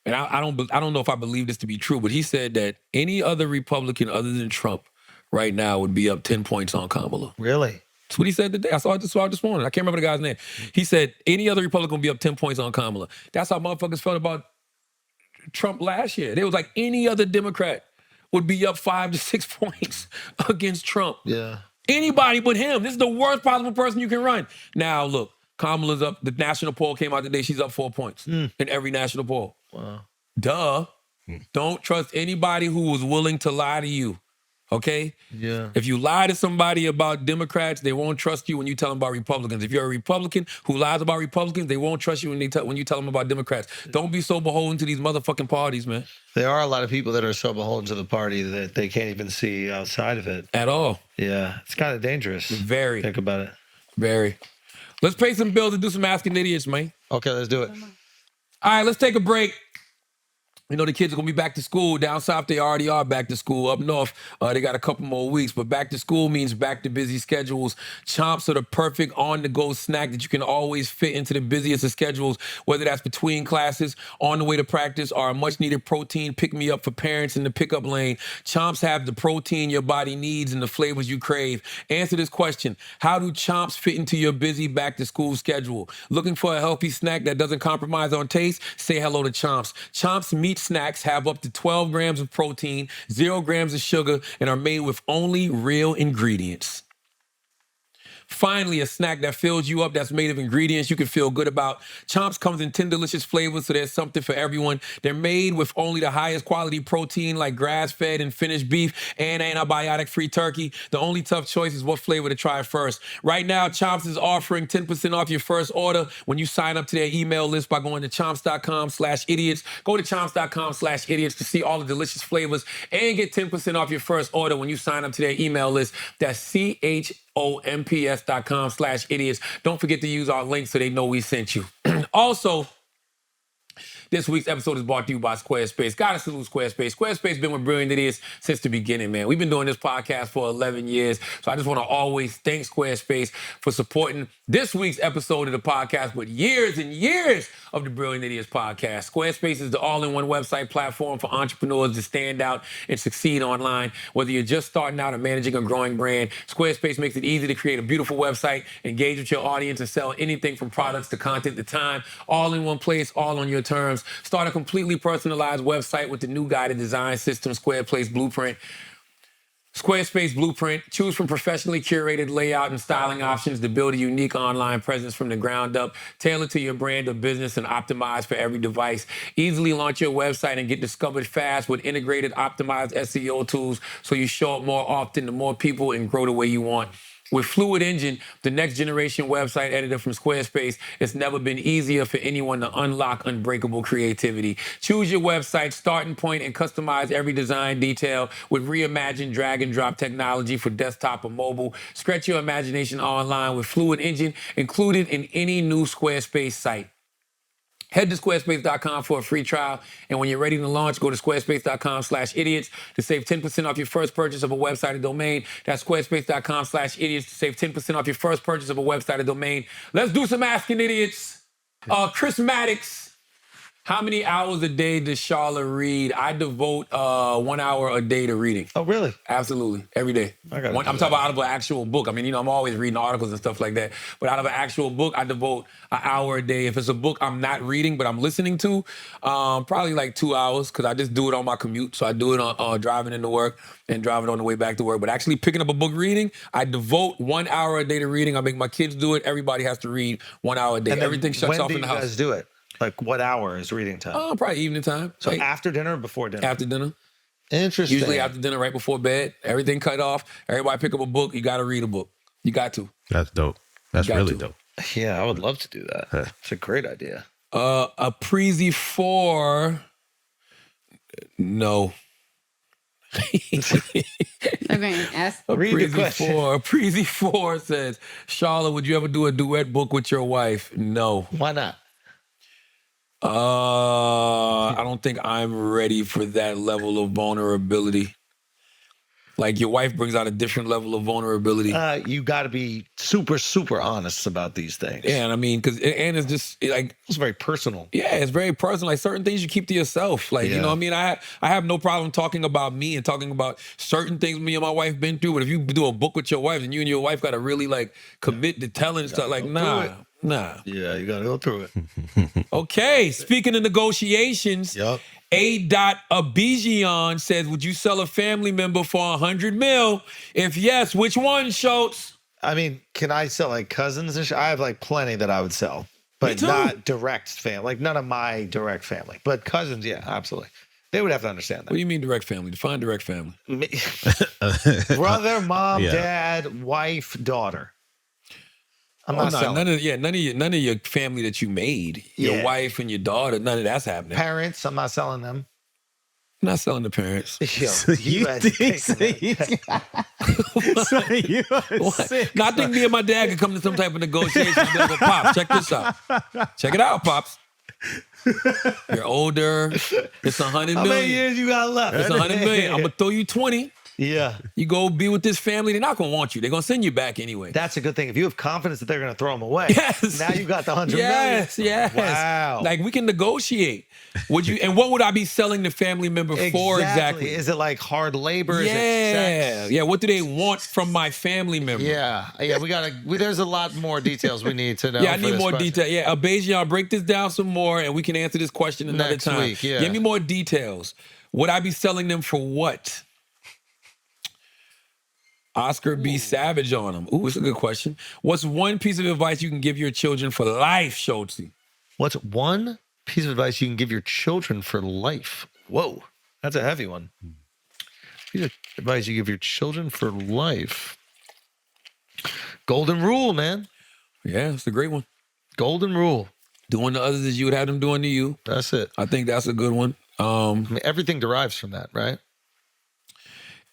And I don't know if I believe this to be true, but he said that any other Republican other than Trump right now would be up 10 points on Kamala. Really? That's what he said today. I saw it this morning. I can't remember the guy's name. He said any other Republican would be up 10 points on Kamala. That's how motherfuckers felt about Trump last year. They was like any other Democrat would be up 5 to 6 points against Trump. Yeah. Anybody but him. This is the worst possible person you can run. Now, look, Kamala's up. The national poll came out today. She's up 4 points in every national poll. Wow. Duh. Don't trust anybody who was willing to lie to you. Okay? Yeah. If you lie to somebody about Democrats, they won't trust you when you tell them about Republicans. If you're a Republican who lies about Republicans, they won't trust you when you tell them about Democrats. Don't be so beholden to these motherfucking parties, man. There are a lot of people that are so beholden to the party that they can't even see outside of it. At all. Yeah. It's kind of dangerous. Very. Think about it. Very. Let's pay some bills and do some Asking Idiots, man. Okay, let's do it. All right, let's take a break. You know, the kids are going to be back to school. Down south, they already are back to school. Up north, they got a couple more weeks. But back to school means back to busy schedules. Chomps are the perfect on-the-go snack that you can always fit into the busiest of schedules, whether that's between classes, on the way to practice, or a much-needed protein pick-me-up for parents in the pickup lane. Chomps have the protein your body needs and the flavors you crave. Answer this question. How do Chomps fit into your busy back-to-school schedule? Looking for a healthy snack that doesn't compromise on taste? Say hello to Chomps. Chomps meets snacks have up to 12 grams of protein, 0 grams of sugar, and are made with only real ingredients. Finally, a snack that fills you up that's made of ingredients you can feel good about. Chomps comes in 10 delicious flavors, so there's something for everyone. They're made with only the highest quality protein like grass-fed and finished beef and antibiotic-free turkey. The only tough choice is what flavor to try first. Right now, Chomps is offering 10% off your first order when you sign up to their email list by going to chomps.com/idiots. Go to chomps.com/idiots to see all the delicious flavors and get 10% off your first order when you sign up to their email list. That's CHOMPS.com/idiots. Don't forget to use our link so they know we sent you. Also, this week's episode is brought to you by Squarespace. Gotta salute Squarespace. Squarespace been with Brilliant Idiots since the beginning, man. We've been doing this podcast for 11 years, so I just want to always thank Squarespace for supporting this week's episode of the podcast, but years and years of the Brilliant Idiots podcast. Squarespace is the all-in-one website platform for entrepreneurs to stand out and succeed online. Whether you're just starting out or managing a growing brand, Squarespace makes it easy to create a beautiful website, engage with your audience, and sell anything from products to content to time, all in one place, all on your terms. Start a completely personalized website with the new guided design system, Squarespace Blueprint. Squarespace Blueprint. Choose from professionally curated layout and styling options to build a unique online presence from the ground up, tailored to your brand or business and optimized for every device. Easily launch your website and get discovered fast with integrated optimized SEO tools so you show up more often to more people and grow the way you want. With Fluid Engine, the next generation website editor from Squarespace, it's never been easier for anyone to unlock unbreakable creativity. Choose your website starting point and customize every design detail with reimagined drag and drop technology for desktop or mobile. Stretch your imagination online with Fluid Engine included in any new Squarespace site. Head to squarespace.com for a free trial. And when you're ready to launch, go to squarespace.com/idiots to save 10% off your first purchase of a website or domain. That's squarespace.com/idiots to save 10% off your first purchase of a website or domain. Let's do some Asking Idiots. Chris Maddox. How many hours a day does Charla read? I devote 1 hour a day to reading. Oh, really? Absolutely. Every day. I'm talking about out of an actual book. I mean, I'm always reading articles and stuff like that. But out of an actual book, I devote an hour a day. If it's a book I'm not reading, but I'm listening to, probably like 2 hours, because I just do it on my commute. So I do it on driving into work and driving on the way back to work. But actually picking up a book reading, I devote 1 hour a day to reading. I make my kids do it. Everybody has to read 1 hour a day. Everything shuts off in the house. When do you guys do it? Like, what hour is reading time? Oh, probably evening time. So after dinner or before dinner? After dinner. Interesting. Usually after dinner, right before bed. Everything cut off. Everybody pick up a book. You got to read a book. You got to. That's dope. That's really dope. Yeah, I would love to do that. It's a great idea. A Preezy 4. No. Okay, ask. Read the question. Preezy 4 says, Charla, would you ever do a duet book with your wife? No. Why not? I don't think I'm ready for that level of vulnerability. Like, your wife brings out a different level of vulnerability. You got to be super, super honest about these things. Yeah, and I mean, and it's just like, it's very personal. Yeah, it's very personal. Like, certain things you keep to yourself. Like, you know what I mean? I have no problem talking about me and talking about certain things me and my wife been through. But if you do a book with your wife and your wife got to really like commit to telling stuff, like, nah. Yeah, you got to go through it. Okay, speaking of negotiations, A.Abijian says, would you sell a family member for $100 million? If yes, which one, Schultz? I mean, can I sell like cousins and shit? I have like plenty that I would sell, but not direct family, like none of my direct family. But cousins, yeah, absolutely. They would have to understand that. What do you mean direct family? Define direct family. Brother, mom, dad, wife, daughter. I'm not selling. None of your family that you made, your wife and your daughter, none of that's happening. Parents, I'm not selling them. I'm not selling the parents. Yo, you think No, I think me and my dad could come to some type of negotiation and go, Pops, check this out. Check it out, Pops. You're older. It's $100 million. How many years you got left? It's $100 million. I'm gonna throw you 20. Yeah. You go be with this family, they're not going to want you. They're going to send you back anyway. That's a good thing. If you have confidence that they're going to throw them away, Yes. now you got the 100 yes, million. Yes. Wow. Like we can negotiate. Would you? And what would I be selling the family member for exactly? Is it like hard labor? Yeah. Is it sex? Yeah. What do they want from my family member? Yeah. There's a lot more details we need to know. Yeah, I need more detail. Yeah, Bejan, break this down some more and we can answer this question another Next time. week, yeah. Give me more details. Would I be selling them for what? Oscar B. Savage on them. Ooh, it's a good question. What's one piece of advice you can give your children for life, Schultz? What's one piece of advice you can give your children for life? Whoa, that's a heavy one. Piece of advice you give your children for life. Golden rule, man. Yeah, it's a great one. Golden rule. Doing to others as you would have them doing to you. That's it. I think that's a good one. I mean, everything derives from that, right?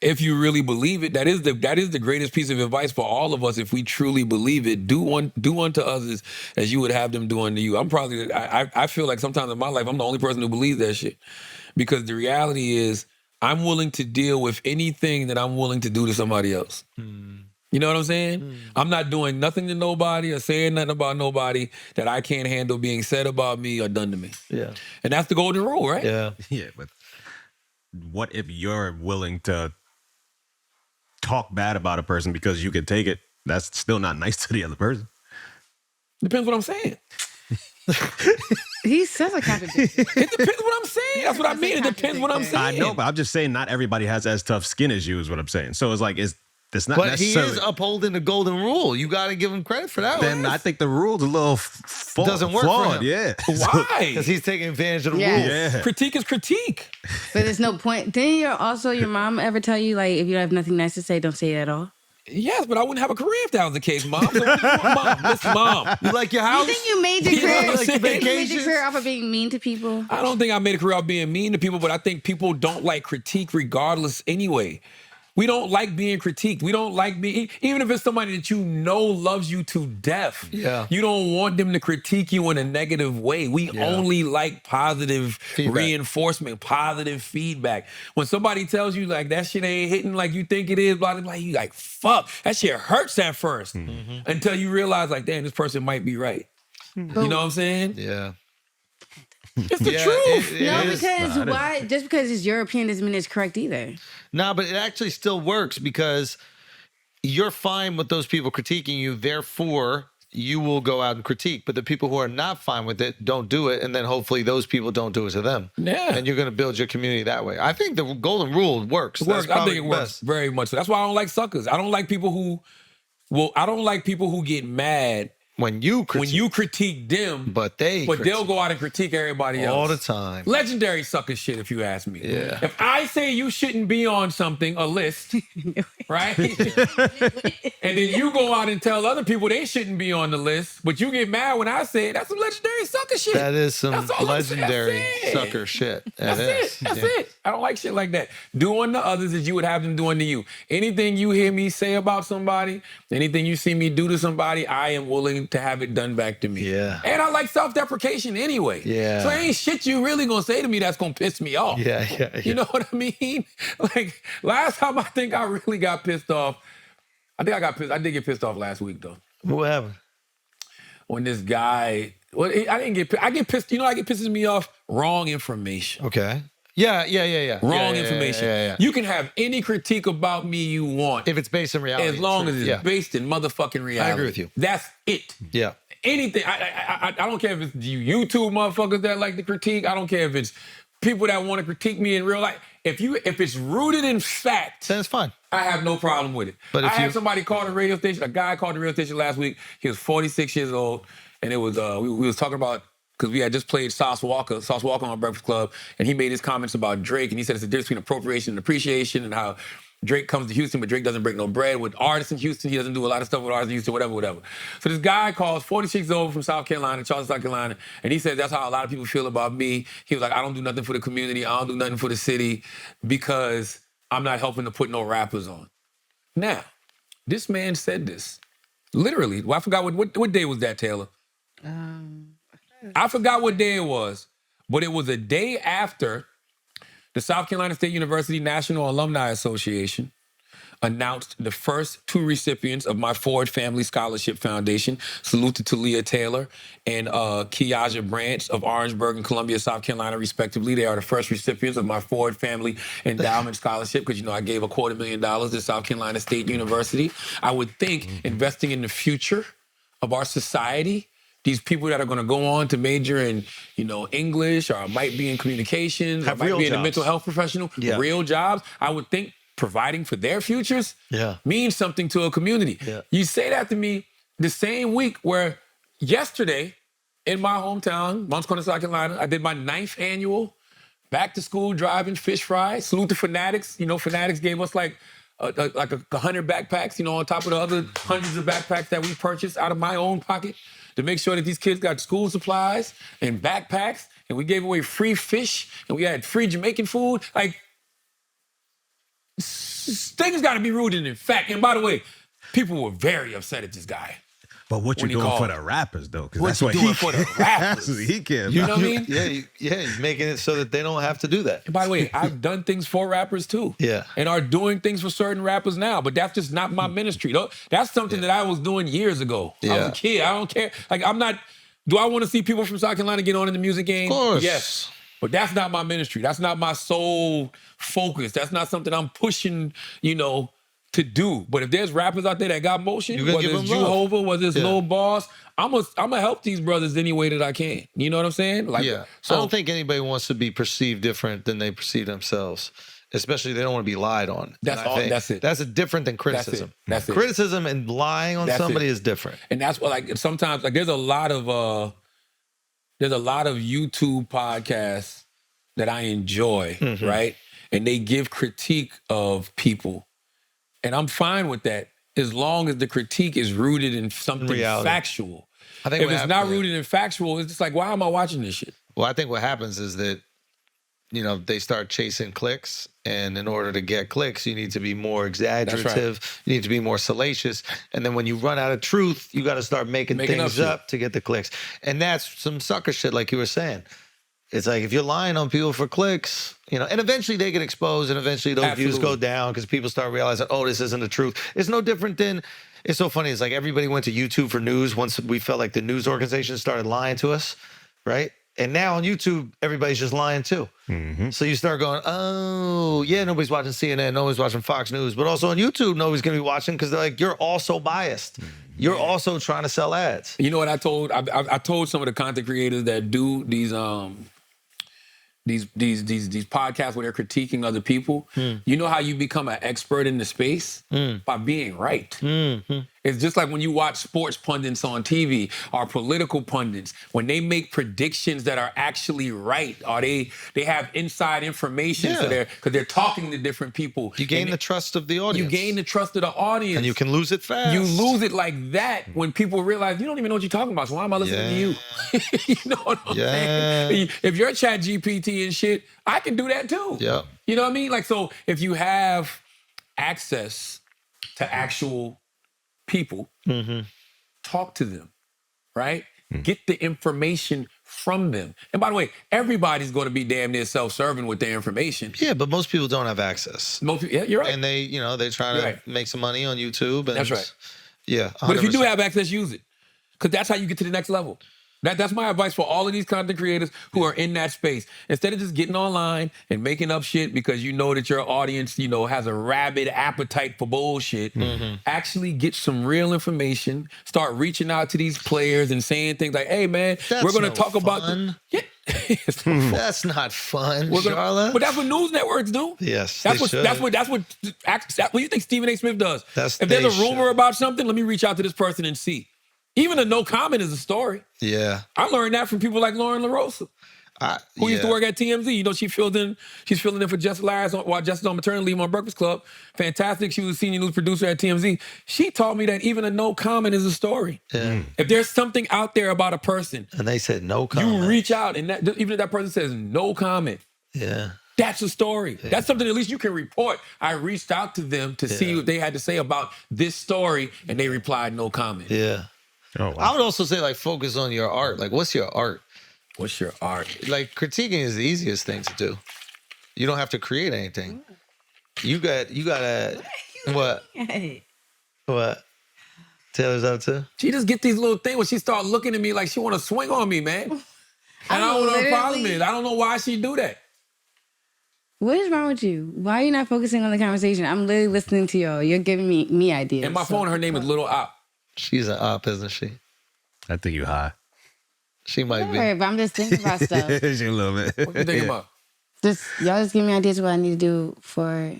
If you really believe it, that is the greatest piece of advice for all of us. If we truly believe it, do unto others as you would have them do unto you. I feel like sometimes in my life I'm the only person who believes that shit, because the reality is I'm willing to deal with anything that I'm willing to do to somebody else. You know what I'm saying? I'm not doing nothing to nobody or saying nothing about nobody that I can't handle being said about me or done to me. Yeah, and that's the golden rule, right? Yeah, yeah. But what if you're willing to talk bad about a person because you can take it? That's still not nice to the other person. Depends what I'm saying. He says a contradiction. It depends what I'm saying. That's what I mean. It depends what I'm saying. I know, but I'm just saying not everybody has as tough skin as you is what I'm saying. So it's like, it's not but necessarily. he is upholding the golden rule. You got to give him credit for that. Then I think the rule's a little doesn't work flawed. for him. Yeah. Why? Because he's taking advantage of the Yes. rule. Yeah. Critique is critique. But there's no point. Didn't your mom ever tell you, like, if you have nothing nice to say, don't say it at all? Yes, but I wouldn't have a career if that was the case, Mom. So what do you want, Mom? Listen, Mom. You like your house? You think you made your You know career? what I'm You think you made vacations? your career off of being mean to people? I don't think I made a career out of being mean to people, but I think people don't like critique regardless anyway. We don't like being critiqued. We don't like being, even if it's somebody that you know loves you to death. Yeah. You don't want them to critique you in a negative way. We only like positive reinforcement, positive feedback. When somebody tells you like that shit ain't hitting like you think it is, blah, blah, blah, you like, fuck, that shit hurts at first. Until you realize like, damn, this person might be right. You know what I'm saying? Yeah. It's the truth. No, because why? Just because it's your opinion doesn't mean it's correct either. No, but it actually still works because you're fine with those people critiquing you. Therefore, you will go out and critique. But the people who are not fine with it don't do it. And then hopefully those people don't do it to them. Yeah. And you're going to build your community that way. I think the golden rule works. It works. I think it works very much. So that's why I don't like suckers. I don't like people who get mad when you critique them, but they'll go out and critique everybody else all the time. Legendary sucker shit, if you ask me. Yeah. If I say you shouldn't be on something, a list, right? And then you go out and tell other people they shouldn't be on the list, but you get mad when I say it, that's some legendary sucker shit. That is some That's all I'm saying. legendary That's it. sucker shit. That's it. I don't like shit like that. Do unto others as you would have them do unto you. Anything you hear me say about somebody, anything you see me do to somebody, I am willing to have it done back to me. Yeah. And I like self-deprecation anyway. Yeah. So ain't shit you really gonna say to me that's gonna piss me off. Yeah. You know what I mean? Like last time I think I really got pissed off. I did get pissed off last week though. What happened? When this guy, I get pissed. You know, it pisses me off. Wrong information. Okay. Yeah. Wrong information. Yeah. You can have any critique about me you want. If it's based in reality. As long as it's based in motherfucking reality. I agree with you. That's it. Yeah. Anything. I don't care if it's you YouTube motherfuckers that like to critique. I don't care if it's people that want to critique me in real life. If it's rooted in fact, then it's fine. I have no problem with it. But I had somebody call the radio station. A guy called the radio station last week. He was 46 years old, and it was we was talking about, because we had just played Sauce Walker on Breakfast Club, and he made his comments about Drake, and he said it's the difference between appropriation and appreciation, and how Drake comes to Houston, but Drake doesn't break no bread with artists in Houston. He doesn't do a lot of stuff with artists in Houston, whatever. So this guy calls, 46 years old, from South Carolina, Charleston, South Carolina, and he said that's how a lot of people feel about me. He was like, I don't do nothing for the community. I don't do nothing for the city because I'm not helping to put no rappers on. Now, this man said this. Literally. Well, I forgot what day was that, Taylor? I forgot what day it was, but it was a day after The South Carolina State University National Alumni Association announced the first 2 recipients of my Ford Family Scholarship Foundation. Salute to Talia Taylor and Kiaja Branch of Orangeburg and Columbia, South Carolina, respectively. They are the first recipients of my Ford Family Endowment Scholarship because, I gave $250,000 to South Carolina State University. I would think investing in the future of our society, these people that are going to go on to major in, English or might be in communications or might be in a mental health professional, real jobs, I would think providing for their futures means something to a community. Yeah. You say that to me the same week where yesterday in my hometown, Moncks Corner, South Carolina, I did my 9th annual back to school driving fish fry. Salute to Fanatics. Fanatics gave us like 100 backpacks, on top of the other hundreds of backpacks that we purchased out of my own pocket to make sure that these kids got school supplies and backpacks. And we gave away free fish and we had free Jamaican food. Things got to be rooted in fact. And by the way, people were very upset at this guy. But what you doing for the rappers, though? Because that's what doing for the rappers. That's what he cares You know about. what I mean? He's making it so that they don't have to do that. And by the way, I've done things for rappers too. Yeah. And are doing things for certain rappers now, but that's just not my ministry. That's something that I was doing years ago. I was a kid. I don't care. Do I want to see people from South Carolina get on in the music game? Of course. Yes. But that's not my ministry. That's not my sole focus. That's not something I'm pushing, to do. But if there's rappers out there that got motion, whether it's Jehovah, whether it's Lil Boss, I'm gonna help these brothers any way that I can. You know what I'm saying? So I don't think anybody wants to be perceived different than they perceive themselves. Especially they don't want to be lied on. That's it. That's different than criticism. That's it. Criticism and lying on somebody is different. And that's what sometimes there's a lot of YouTube podcasts that I enjoy, right? And they give critique of people. And I'm fine with that as long as the critique is rooted in something factual. I think if it's not rooted in factual, it's just like, why am I watching this shit? Well, I think what happens is that, they start chasing clicks. And in order to get clicks, you need to be more exaggerative. You need to be more salacious. And then when you run out of truth, you got to start making things up to get the clicks. And that's some sucker shit, like you were saying. It's like if you're lying on people for clicks, and eventually they get exposed and eventually those views go down because people start realizing, oh, this isn't the truth. It's no different than, it's so funny. It's like everybody went to YouTube for news once we felt like the news organizations started lying to us, right? And now on YouTube, everybody's just lying too. So you start going, oh, yeah, nobody's watching CNN, nobody's watching Fox News, but also on YouTube, nobody's going to be watching because they're like, you're also biased. You're also trying to sell ads. You know what I told? I told some of the content creators that do these podcasts where they're critiquing other people. You know how you become an expert in the space? By being right. It's just like when you watch sports pundits on TV or political pundits, when they make predictions that are actually right, or they have inside information because they're talking to different people. You gain the trust of the audience. You gain the trust of the audience. And you can lose it fast. You lose it like that when people realize you don't even know what you're talking about, so why am I listening to you? You know what I'm saying? If you're Chat GPT and shit, I can do that too. Yeah. You know what I mean? So if you have access to actual people, talk to them, right? Get the information from them. And by the way, everybody's going to be damn near self-serving with their information. Yeah, but most people don't have access. You're right. And they try to make some money on YouTube. And that's right. Yeah, 100%. But if you do have access, use it. Because that's how you get to the next level. That's my advice for all of these content creators who are in that space. Instead of just getting online and making up shit because you know that your audience, has a rabid appetite for bullshit, actually get some real information, start reaching out to these players and saying things like, hey, man, we're going to talk about... That's not fun, Charla. But that's what news networks do. Yes, that's what you think Stephen A. Smith does. If there's a rumor about something, let me reach out to this person and see. Even a no comment is a story. Yeah. I learned that from people like Lauren LaRosa, who used to work at TMZ. She's filling in for Jess Lyons while Jess is on maternity leave on Breakfast Club. Fantastic. She was a senior news producer at TMZ. She taught me that even a no comment is a story. Yeah. If there's something out there about a person, and they said no comment, you reach out, and even if that person says no comment, that's a story. Yeah. That's something at least you can report. I reached out to them to see what they had to say about this story, and they replied no comment. Yeah. Oh, wow. I would also say focus on your art. What's your art? What's your art? Critiquing is the easiest thing to do. You don't have to create anything. You gotta what? Taylor's up to? She just get these little things when she start looking at me like she want to swing on me, man. And I don't know what her problem is. I don't know why she do that. What is wrong with you? Why are you not focusing on the conversation? I'm literally listening to you. You're giving me ideas. In my phone, her name is Little Op. She's an op, isn't she? I think you high. She might be. But I'm just thinking about stuff. She a little bit. What you thinking about? Y'all just give me ideas of what I need to do for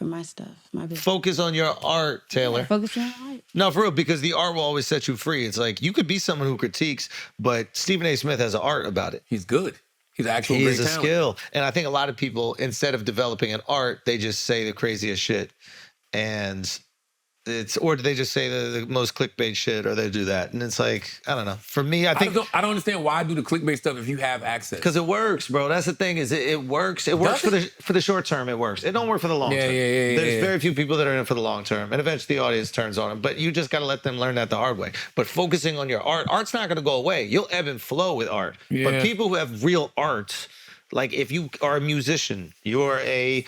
my stuff, my business. Focus on your art, Taylor. Focus on art. No, for real, because the art will always set you free. It's like you could be someone who critiques, but Stephen A. Smith has an art about it. He's good. He's actually He is a skill. And I think a lot of people, instead of developing an art, they just say the craziest shit. And or they just say the most clickbait shit, or they do that. And it's like, I don't know. For me, I don't understand why I do the clickbait stuff if you have access. Because it works, bro. That's the thing, is it works. It works for the short term, it works. It don't work for the long term. There's very few people that are in it for the long term. And eventually the audience turns on them. But you just gotta let them learn that the hard way. But focusing on your art's not gonna go away. You'll ebb and flow with art. Yeah. But people who have real art, like if you are a musician, you're a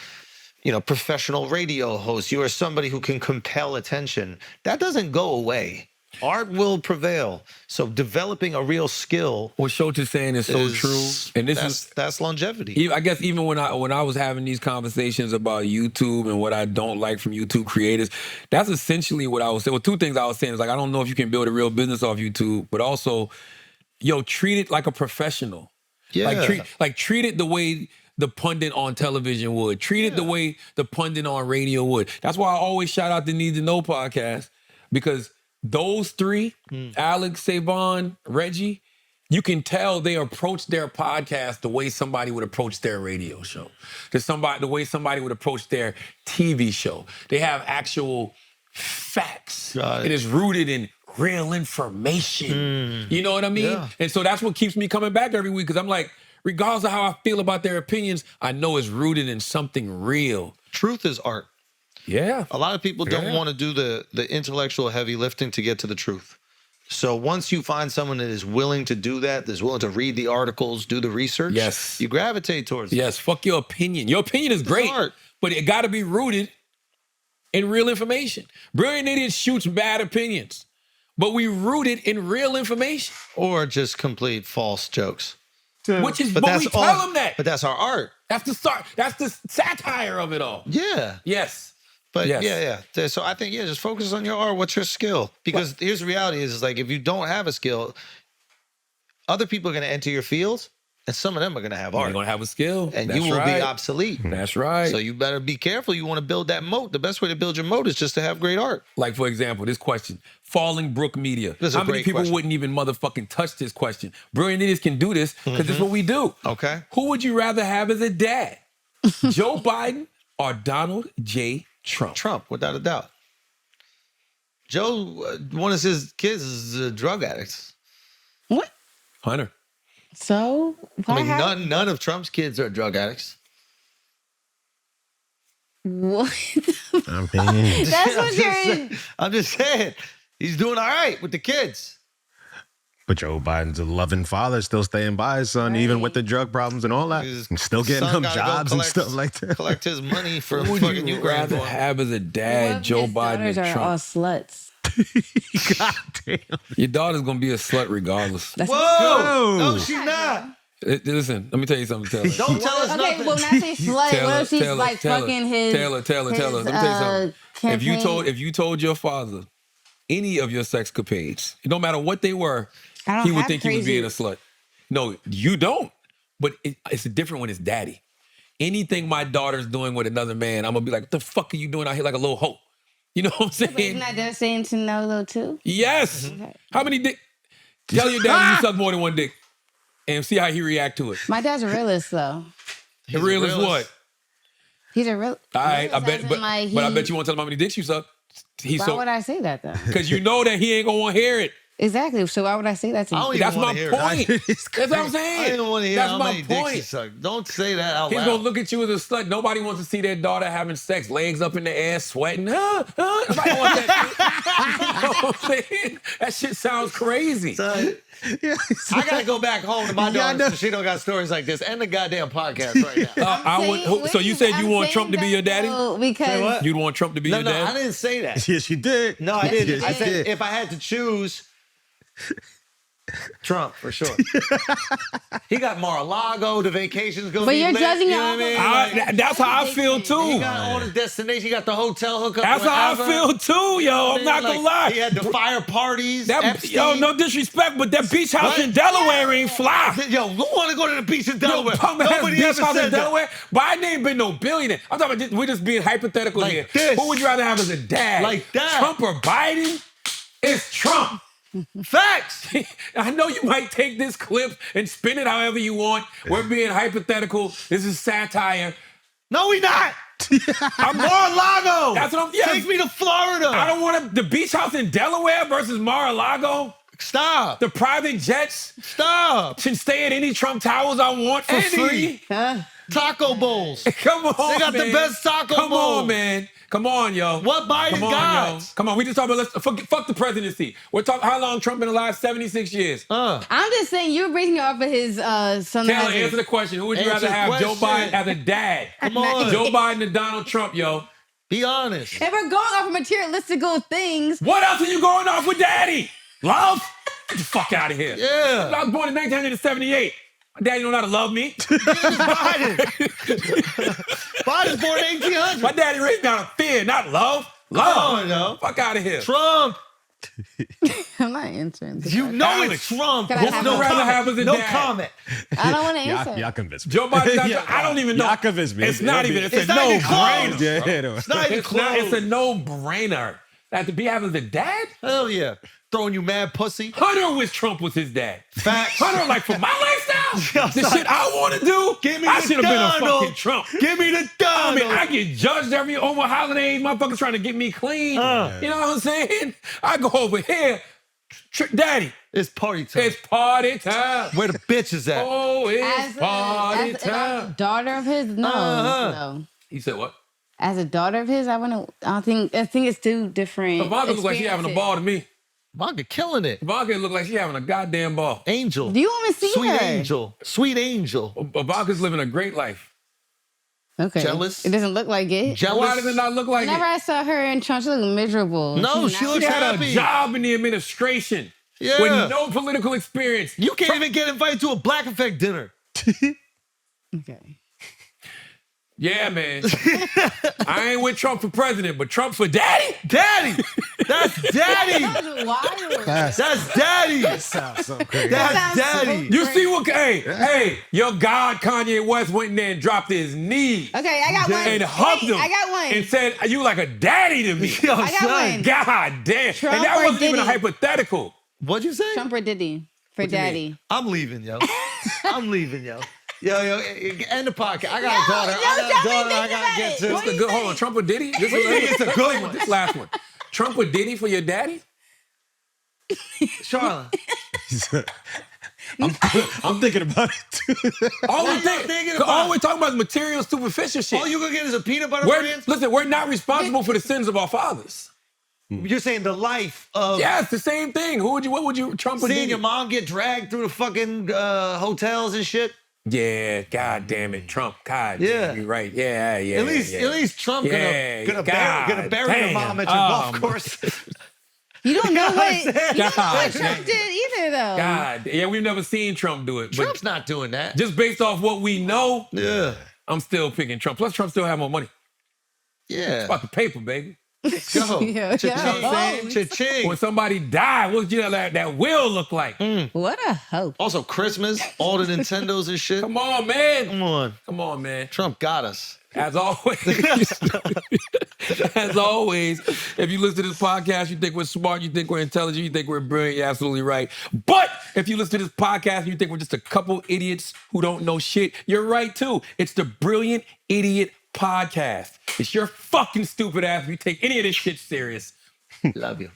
professional radio host, you are somebody who can compel attention, that doesn't go away. Art will prevail. So developing a real skill. What Schulz is saying is so true. And that's longevity. I guess even when I was having these conversations about YouTube and what I don't like from YouTube creators, that's essentially what I was saying. Well, two things I was saying is like, I don't know if you can build a real business off YouTube, but also, treat it like a professional. Yeah. Treat it the way the pundit on television would. Treat it the way the pundit on radio would. That's why I always shout out the Need to Know podcast, because those three, Alex, Savon, Reggie, you can tell they approach their podcast the way somebody would approach their radio show. The way somebody would approach their TV show. They have actual facts. It is rooted in real information. You know what I mean? Yeah. And so that's what keeps me coming back every week, because I'm like, regardless of how I feel about their opinions, I know it's rooted in something real. Truth is art. Yeah. A lot of people don't want to do the intellectual heavy lifting to get to the truth. So once you find someone that is willing to do that, that's willing to read the articles, do the research, you gravitate towards it. Yes, fuck your opinion. Your opinion is great, but it got to be rooted in real information. Brilliant Idiots shoots bad opinions, but we root it in real information. Or just complete false jokes. Which is, but we tell them that. But that's our art. That's the satire of it all. Yeah. Yes. But yeah. So I think, just focus on your art. What's your skill? Because here's the reality is like, if you don't have a skill, other people are going to enter your field, and some of them are going to have art. They're going to have a skill. And you will be obsolete. That's right. So you better be careful. You want to build that moat. The best way to build your moat is just to have great art. Like, for example, this question, Falling Brook Media. How many people wouldn't even motherfucking touch this question? Brilliant Idiots can do this because this is what we do. Okay. Who would you rather have as a dad? Joe Biden or Donald J. Trump? Trump, without a doubt. Joe, one of his kids is a drug addict. What? Hunter. So? None of Trump's kids are drug addicts. What? I'm saying. That's what you're... I'm just saying. He's doing all right with the kids. But Joe Biden's a loving father, still staying by his son, even with the drug problems and all that. And still getting them jobs and stuff like that. Collect his money for Who would fucking you rather have as a dad, Joe Biden or are Trump? all sluts. God damn. Your daughter's going to be a slut regardless. Whoa! No, she's not. Listen, let me tell you something, Taylor. Don't tell us nothing. Okay, well, not say slut. What if she's like fucking his... Taylor, let me tell you something. If you told your father any of your sexcapades, no matter what they were, he would think you was being a slut. No, you don't. But it's different when it's daddy. Anything my daughter's doing with another man, I'm going to be like, what the fuck are you doing out here like a little hoe? You know what I'm saying? But isn't that just saying to know though too? Yes. Okay. How many dick? Tell your daddy you suck more than one dick. And see how he react to it. My dad's a realist though. A realist what? He's a real. All right, I bet. But I bet you won't tell him how many dicks you suck. Why would I say that though? Because you know that he ain't gonna want to hear it. Exactly. So why would I say that to you? That's my point. That's what I'm I saying. didn't want to hear That's how my many dicks he point. sucked. Don't say that out He's loud. gonna look at you as a slut. Nobody wants to see their daughter having sex, legs up in the air, sweating. Nobody wants that shit. You know what I'm saying? That shit sounds crazy. I gotta go back home to my daughter so she don't got stories like this and the goddamn podcast right now. So you said you want Trump to be your daddy? Because You'd want Trump to be your No, daddy? I didn't say that. Yes, you did. No, I Yes, didn't. you I said did. if I had to choose, Trump for sure. He got Mar-a-Lago, the vacations going. But you're judging you know off what I of- mean? Like, That's how I feel too. he got all the destinations. He got the hotel hookup. That's how I wherever. feel too, yo. I'm not gonna lie. He had the fire parties. Yo, no disrespect, but that beach house in Delaware ain't fly. Yo, who want to go to the beach in Delaware? Nobody beach ever house said in that. Delaware. Biden ain't been no billionaire. I'm talking about we're just being hypothetical Like here. this. Who would you rather have as a dad? Like that. Trump or Biden? It's Trump. Facts. I know you might take this clip and spin it however you want. We're being hypothetical. This is satire. No, we not. I'm Mar-a-Lago. That's what I'm. Yes. Take me to Florida. I don't want the beach house in Delaware versus Mar-a-Lago. Stop. The private jets. Stop. Can stay at any Trump towers I want for free. Huh? Taco bowls. Come on, They got man. the best taco Come bowls. on, man. Come on, yo. What Biden Come on, got? yo. Come on. We just talking about fuck the presidency. We're talking how long Trump been alive? 76 years. I'm just saying you're breaking it off of his son. Taylor, answer the question. Who would you Answer rather have, the Joe question. Biden as a dad? Come on. Joe Biden and Donald Trump, yo. Be honest. If we're going off of materialistical things, What else are you going off with daddy? Love? Get the fuck out of here. Yeah. I was born in 1978. My daddy don't know how to love me. Biden. Biden's born in 1800. My daddy raised me out of fear, not love. Love. Come on, yo. Fuck out of here. Trump. I'm not answering. this. You know it's Trump. Can I have no a- rather have as a no dad? comment. I don't want to answer. Y'all convinced me. Joe Biden, I don't even know. Y'all convinced me. It's not even. It's a not even no-brainer. close. Yeah, It's not even close. It's a no-brainer. That to be having a dad? Hell yeah. Throwing you mad pussy. Hunter wish Trump was his dad. Facts. Hunter, like, for my lifestyle, the shit I want to do, Give me I the should have been a Donald. fucking Trump. Give me the I mean, Donald. I get judged every over holidays. Motherfuckers trying to get me clean. You know what I'm saying? I go over here. Daddy, It's party time. it's party time. Where the bitch is at? Oh, it's party if I'm a time. daughter of his, no, no. He said what? As a daughter of his, I think it's two different. Ivanka looks like she having a ball to me. Ivanka killing it. Ivanka look like she having a goddamn ball. Angel. Do you want to see Sweet her? angel. Sweet angel. Ivanka's living a great life. Okay. Jealous? It doesn't look like it. Jealous. Why does it not look like Whenever it? I saw her in Trump, she looked miserable. No, She's she not- looks She had happy. a job in the administration Yeah. with no political experience. You can't even get invited to a Black Effect dinner. Okay. Yeah, man. I ain't with Trump for president, but Trump for daddy? Daddy. That's daddy. That was wild. That's daddy. That sounds so crazy. That's sounds daddy. You see what? Hey, your God Kanye West went in there and dropped his knee Okay, I got one. and hugged him. I got one. And said, "You like a daddy to me." Yo, I got son. one. God damn. Trump and that or wasn't even a Diddy? hypothetical. What'd you say? Trump or Diddy for What you mean? daddy. I'm leaving, yo. I'm leaving, yo. Yo, end the podcast. I got No, a daughter. no, I got tell a me daughter I think gotta about get it. to. What do you Hold on, Trump or Diddy? This What do you think it's a good one? This last one. Trump or Diddy for your daddy? Charla. I'm thinking about it too. All What y'all thinking about? all we're talking about is material, superficial shit. All you gonna get is a peanut butter We're, brand? listen, we're not responsible for the sins of our fathers. You're saying the life of Yeah, it's the same thing. What would you, Trump or seeing Diddy? your mom get dragged through the fucking hotels and shit? Yeah, God damn it, Trump. God, Yeah. you're right. Yeah. At least Trump Yeah, gonna God bury your damn. mom at your golf course. You don't know what, You know you don't know what God Trump did either, though. God, yeah, we've never seen Trump do it. But Trump's not doing that. just based off what we know, Yeah. I'm still picking Trump. Plus, Trump still have more money. Yeah. It's about the paper, baby. Let's go. Yeah, Cha-ching. Cha-ching. When somebody died, what you know that will look like? What a hope. Also, Christmas, all the Nintendos and shit. Come on, man. Come on. Come on, man. Trump got us. As always, if you listen to this podcast, you think we're smart, you think we're intelligent, you think we're brilliant, you're absolutely right. But if you listen to this podcast and you think we're just a couple idiots who don't know shit, you're right too. It's the Brilliant Idiot Podcast. It's your fucking stupid ass if you take any of this shit serious. Love you.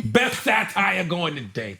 Best satire going today.